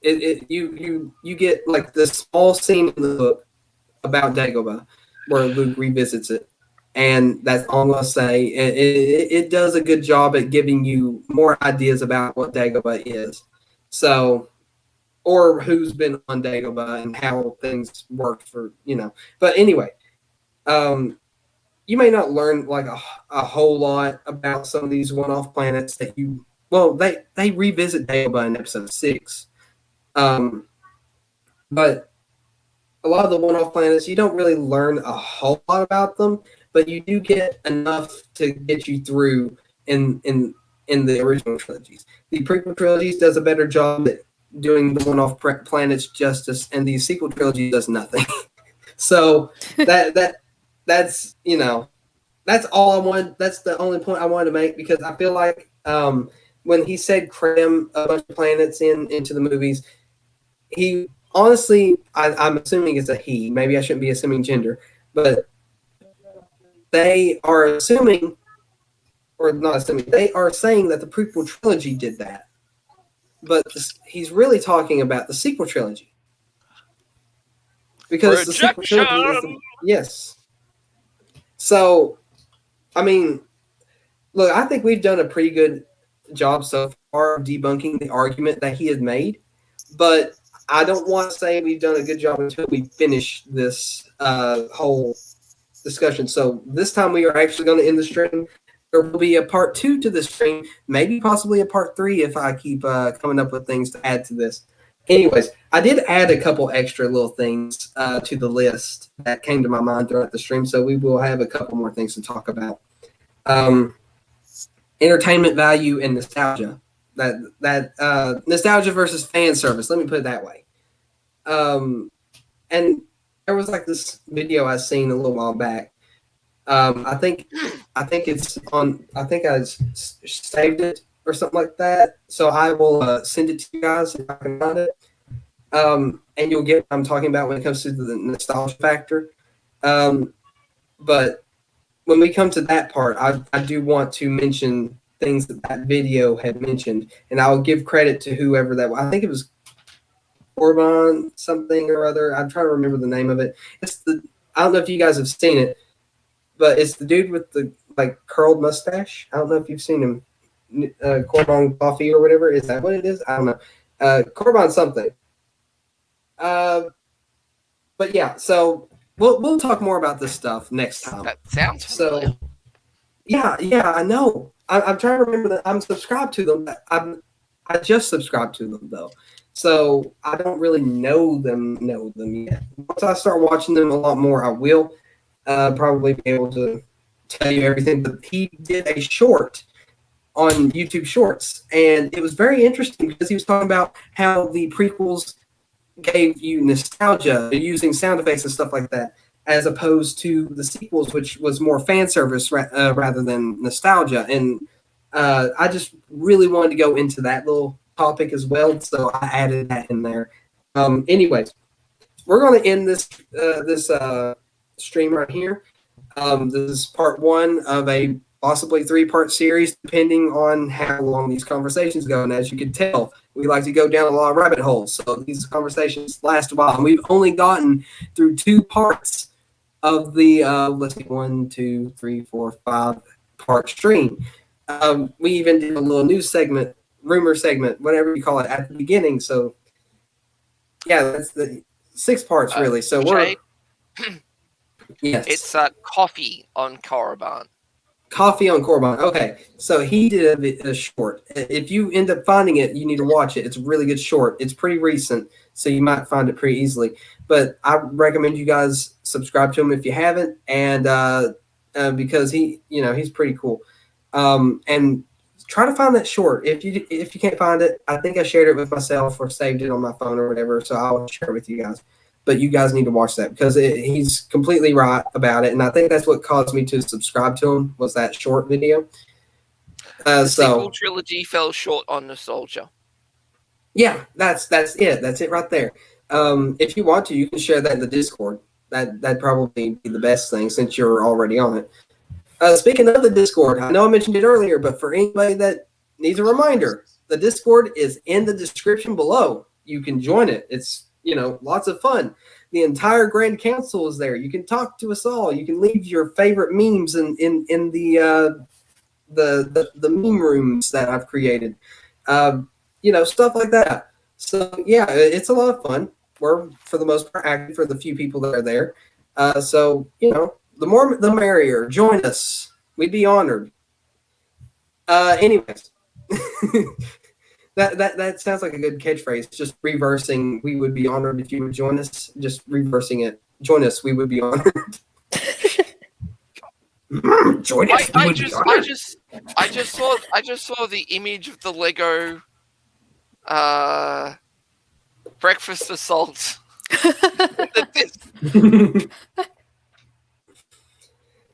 S1: You get like this small scene in the book about Dagobah where Luke revisits it, And that's all I'm going to say. It does a good job at giving you more ideas about what Dagobah is. So, or who's been on Dagobah and how things work for, But anyway, you may not learn like a whole lot about some of these one-off planets that they revisit Dagobah in episode 6. But a lot of the one-off planets, you don't really learn a whole lot about them, but you do get enough to get you through in the original trilogies. The prequel trilogies does a better job at doing the one-off planets justice, and the sequel trilogy does nothing. So that's that's all I wanted. That's the only point I wanted to make, because I feel like when he said cram a bunch of planets into the movies, he honestly, I'm assuming it's a he. Maybe I shouldn't be assuming gender, but they are assuming, or not assuming, they are saying that the prequel trilogy did that. But he's really talking about the sequel trilogy. Because the sequel trilogy is yes. So, I mean, look, I think we've done a pretty good job so far of debunking the argument that he had made, but I don't want to say we've done a good job until we finish this whole discussion. So this time we are actually going to end the stream. There will be a part 2 to the stream, maybe possibly a part 3 if I keep coming up with things to add to this. Anyways, I did add a couple extra little things to the list that came to my mind throughout the stream, so we will have a couple more things to talk about. Entertainment value and nostalgia. That nostalgia versus fan service. Let me put it that way. And there was like this video I seen a little while back. I think it's on. I think I saved it or something like that. So I will send it to you guys if I can find it. And you'll get what I'm talking about when it comes to the nostalgia factor. But when we come to that part, I do want to mention things that video had mentioned, and I'll give credit to whoever that was. I think it was Corban something or other. I'm trying to remember the name of it. I don't know if you guys have seen it, but it's the dude with the like curled mustache. I don't know if you've seen him. Corban Coffee or whatever. Is that what it is? I don't know. Corban something. But yeah, so we'll talk more about this stuff next time.
S2: That sounds familiar.
S1: So yeah, I know. I'm trying to remember that I'm subscribed to them. I just subscribed to them though, so I don't really know them yet. Once I start watching them a lot more, I will probably be able to tell you everything. But he did a short on YouTube Shorts, and it was very interesting because he was talking about how the prequels gave you nostalgia using sound effects and stuff like that, as opposed to the sequels, which was more fan service rather than nostalgia. And I just really wanted to go into that little topic as well, so I added that in there. Anyways, we're going to end this stream right here. This is part 1 of a possibly 3-part series, depending on how long these conversations go. And as you can tell, we like to go down a lot of rabbit holes, so these conversations last a while. And we've only gotten through 2 parts of the let's see, 1, 2, 3, 4, 5 part stream. We even did a little news segment, rumor segment, whatever you call it, at the beginning. So yeah, that's the 6 parts really. So
S2: Jay,
S1: yes,
S2: it's coffee on Korriban.
S1: Coffee on Corban. Okay, so he did a short. If you end up finding it, you need to watch it. It's a really good short. It's pretty recent, so you might find it pretty easily. But I recommend you guys subscribe to him if you haven't, and because he's pretty cool. And try to find that short. If you can't find it, I think I shared it with myself or saved it on my phone or whatever. So I'll share it with you guys. But you guys need to watch that because he's completely right about it. And I think that's what caused me to subscribe to him, was that short video.
S2: The sequel trilogy fell short on nostalgia.
S1: Yeah, that's it. That's it right there. If you want to, you can share that in the Discord. That'd probably be the best thing since you're already on it. Speaking of the Discord, I know I mentioned it earlier, but for anybody that needs a reminder, the Discord is in the description below. You can join it. It's lots of fun. The entire Grand Council is there. You can talk to us all. You can leave your favorite memes in the meme rooms that I've created. Stuff like that. So yeah, it's a lot of fun. We're for the most part active for the few people that are there. So the more the merrier. Join us. We'd be honored. Anyways. That sounds like a good catchphrase. Just reversing, we would be honored if you would join us. Just reversing it. Join us, we would be honored. Join us, we would be honored.
S2: I just saw the image of the Lego breakfast assault.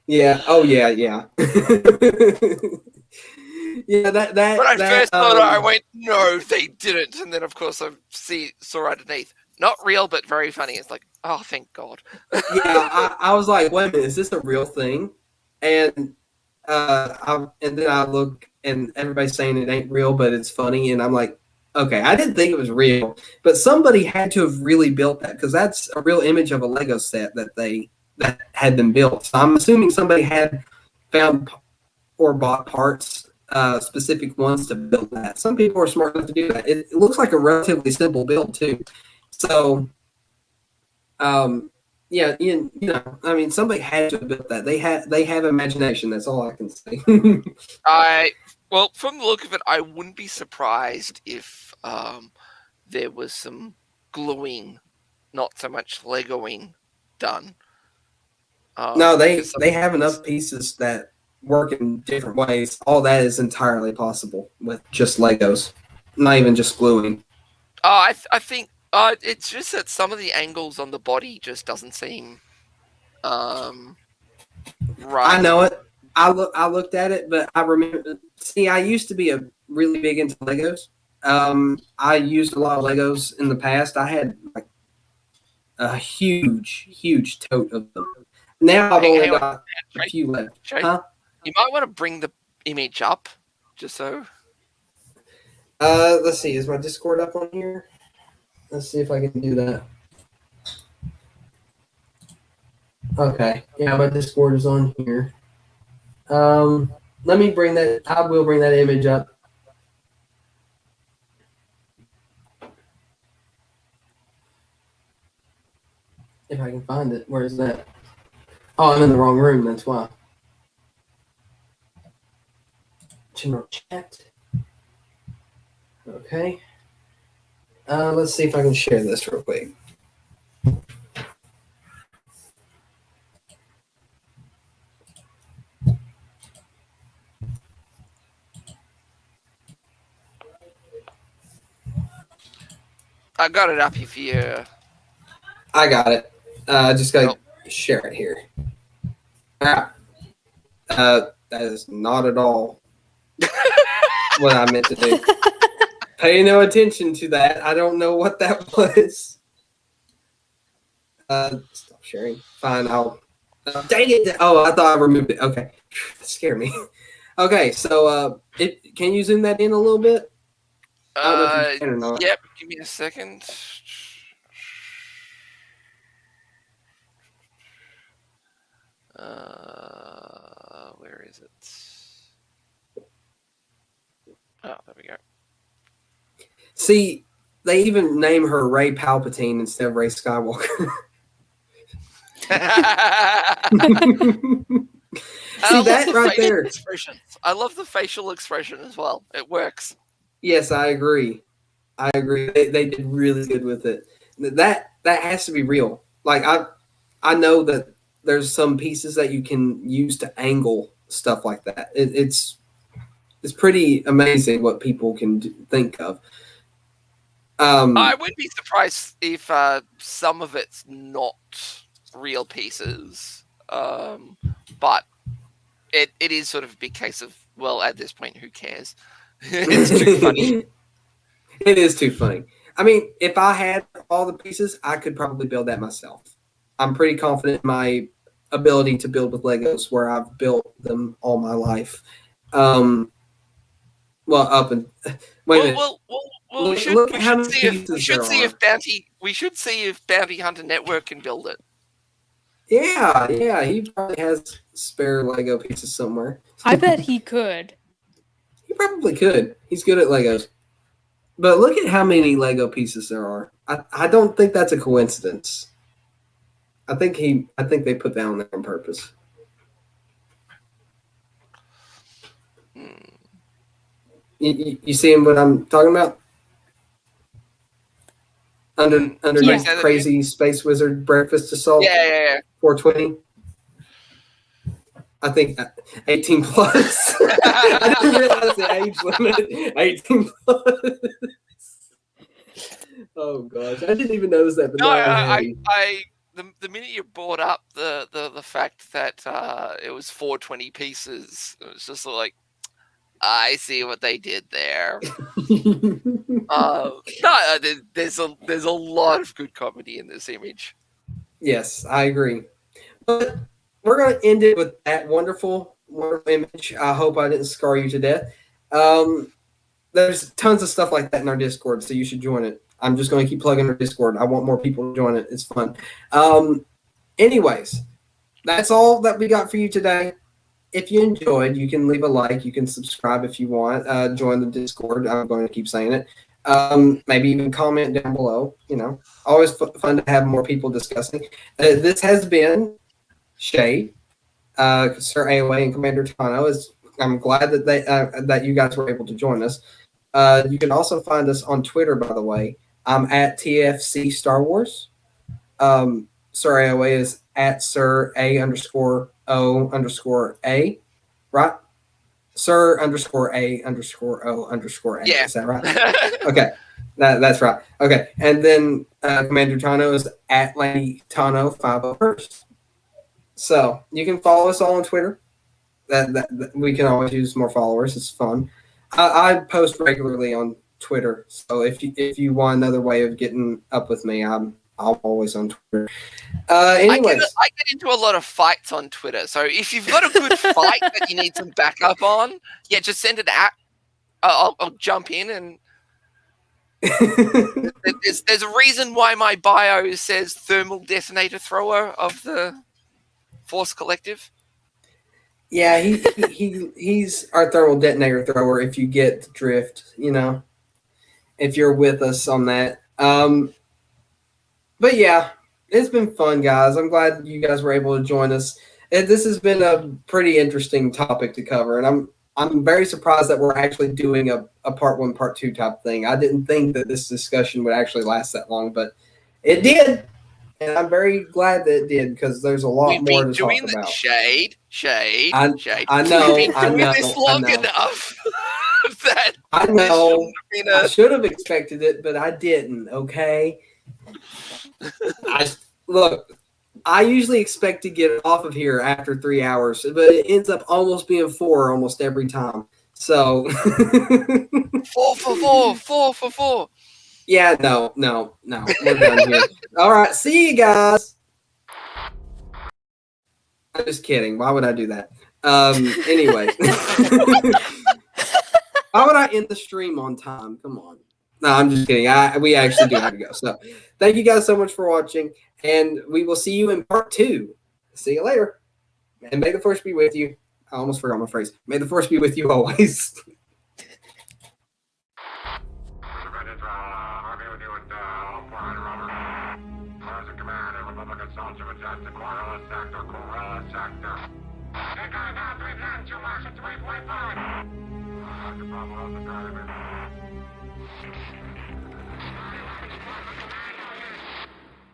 S1: Yeah. Oh yeah. Yeah. Yeah, that.
S2: When I first saw it, I went, "No, they didn't." And then, of course, I saw underneath, not real, but very funny. It's like, oh, thank God.
S1: Yeah, I was like, wait a minute, is this a real thing? And then I look, and everybody's saying it ain't real, but it's funny, and I'm like, okay, I didn't think it was real, but somebody had to have really built that because that's a real image of a Lego set that had been built. So I'm assuming somebody had found or bought parts. Specific ones to build that. Some people are smart enough to do that. It looks like a relatively simple build too. So, yeah, I mean, somebody had to have built that. They have imagination. That's all I can say.
S2: Well, from the look of it, I wouldn't be surprised if there was some gluing, not so much Legoing, done.
S1: No, they have enough pieces that work in different ways. All that is entirely possible with just Legos, not even just gluing.
S2: I think it's just that some of the angles on the body just doesn't seem right.
S1: I know it. I looked at it, but I remember. See, I used to be really big into Legos. I used a lot of Legos in the past. I had like a huge tote of them. Now I've only got a few left. Huh?
S2: You might want to bring the image up, just so.
S1: Let's see. Is my Discord up on here? Let's see if I can do that. Okay. Yeah, my Discord is on here. Let me bring that. I will bring that image up. If I can find it. Where is that? Oh, I'm in the wrong room. That's why. General chat. Okay. Let's see if I can share this real quick.
S2: I got it up if you.
S1: I got it. I just got to share it here. That is not at all what I meant to do. Pay no attention to that. I don't know what that was. Stop sharing. Fine, I'll. Dang it! Oh, I thought I removed it. Okay, that scared me. Okay, so can you zoom that in a little bit? I don't know if you can or not.
S2: Yep. Give me a second. Where is it? Oh, there we go.
S1: See, they even name her Rey Palpatine instead of Rey Skywalker. See that right there?
S2: Expressions. I love the facial expression as well. It works.
S1: Yes, I agree. They did really good with it. That has to be real. Like I know that there's some pieces that you can use to angle stuff like that. It's pretty amazing what people can think of.
S2: I wouldn't be surprised if some of it's not real pieces, but it is sort of a big case of, well, at this point, who cares? It's too funny.
S1: It is too funny. I mean, if I had all the pieces, I could probably build that myself. I'm pretty confident in my ability to build with Legos, where I've built them all my life. Well, up and wait a minute.
S2: We should see if We should see if Bounty Hunter Network can build it.
S1: Yeah, he probably has spare Lego pieces somewhere.
S3: I bet he could.
S1: He probably could. He's good at Legos. But look at how many Lego pieces there are. I don't think that's a coincidence. I think they put that on there on purpose. You seeing what I'm talking about? Under Crazy Space Wizard Breakfast Assault.
S2: Yeah.
S1: 420. I think 18 plus. I didn't realize the age limit. 18 plus. Oh gosh, I didn't even notice that. But
S2: the minute you brought up the fact that it was 420 pieces, it was just like, I see what they did there. There's a lot of good comedy in this image.
S1: Yes, I agree. But we're going to end it with that wonderful, wonderful image. I hope I didn't scar you to death. There's tons of stuff like that in our Discord, so you should join it. I'm just going to keep plugging our Discord. I want more people to join it. It's fun. Anyways, that's all that we got for you today. If you enjoyed, you can leave a like. You can subscribe if you want. Join the Discord. I'm going to keep saying it. Maybe even comment down below. Always fun to have more people discussing. This has been Shade, Sir AOA, and Commander Tano. I'm glad that that you guys were able to join us. You can also find us on Twitter, by the way. I'm at TFC Star Wars. Sir AOA is at Sir A_O_A, right? Sir _A_O_A.
S2: Yeah.
S1: Is that right? Okay. That's right. Okay. And then Commander Tano is at Lady Tano 501st. So you can follow us all on Twitter. That we can always use more followers. It's fun. I post regularly on Twitter. So if you want another way of getting up with me, I'm always on Twitter. Anyways,
S2: I get into a lot of fights on Twitter. So if you've got a good fight that you need some backup on, just send it out. I'll jump in, and there's a reason why my bio says thermal detonator thrower of the Force Collective.
S1: Yeah, he's our thermal detonator thrower. If you get the drift, if you're with us on that. But yeah, it's been fun, guys. I'm glad you guys were able to join us. This has been a pretty interesting topic to cover, and I'm very surprised that we're actually doing a part 1, part 2 type thing. I didn't think that this discussion would actually last that long, but it did, and I'm very glad that it did because there's a lot more to talk about.
S2: Shade.
S1: I know.
S2: We've been doing this long
S1: I know.
S2: enough. That
S1: I know.
S2: I
S1: should have expected it, but I didn't. Okay. I usually expect to get off of here after 3 hours, but it ends up almost being 4 almost every time. So
S2: 4 for 4.
S1: Yeah, no. We're done here. All right, see you guys. I'm just kidding. Why would I do that? Anyway. Why would I end the stream on time? Come on. No, I'm just kidding. We actually do have to go. So thank you guys so much for watching, and we will see you in part 2. See you later. And may the Force be with you. I almost forgot my phrase. May the Force be with you always. Sector.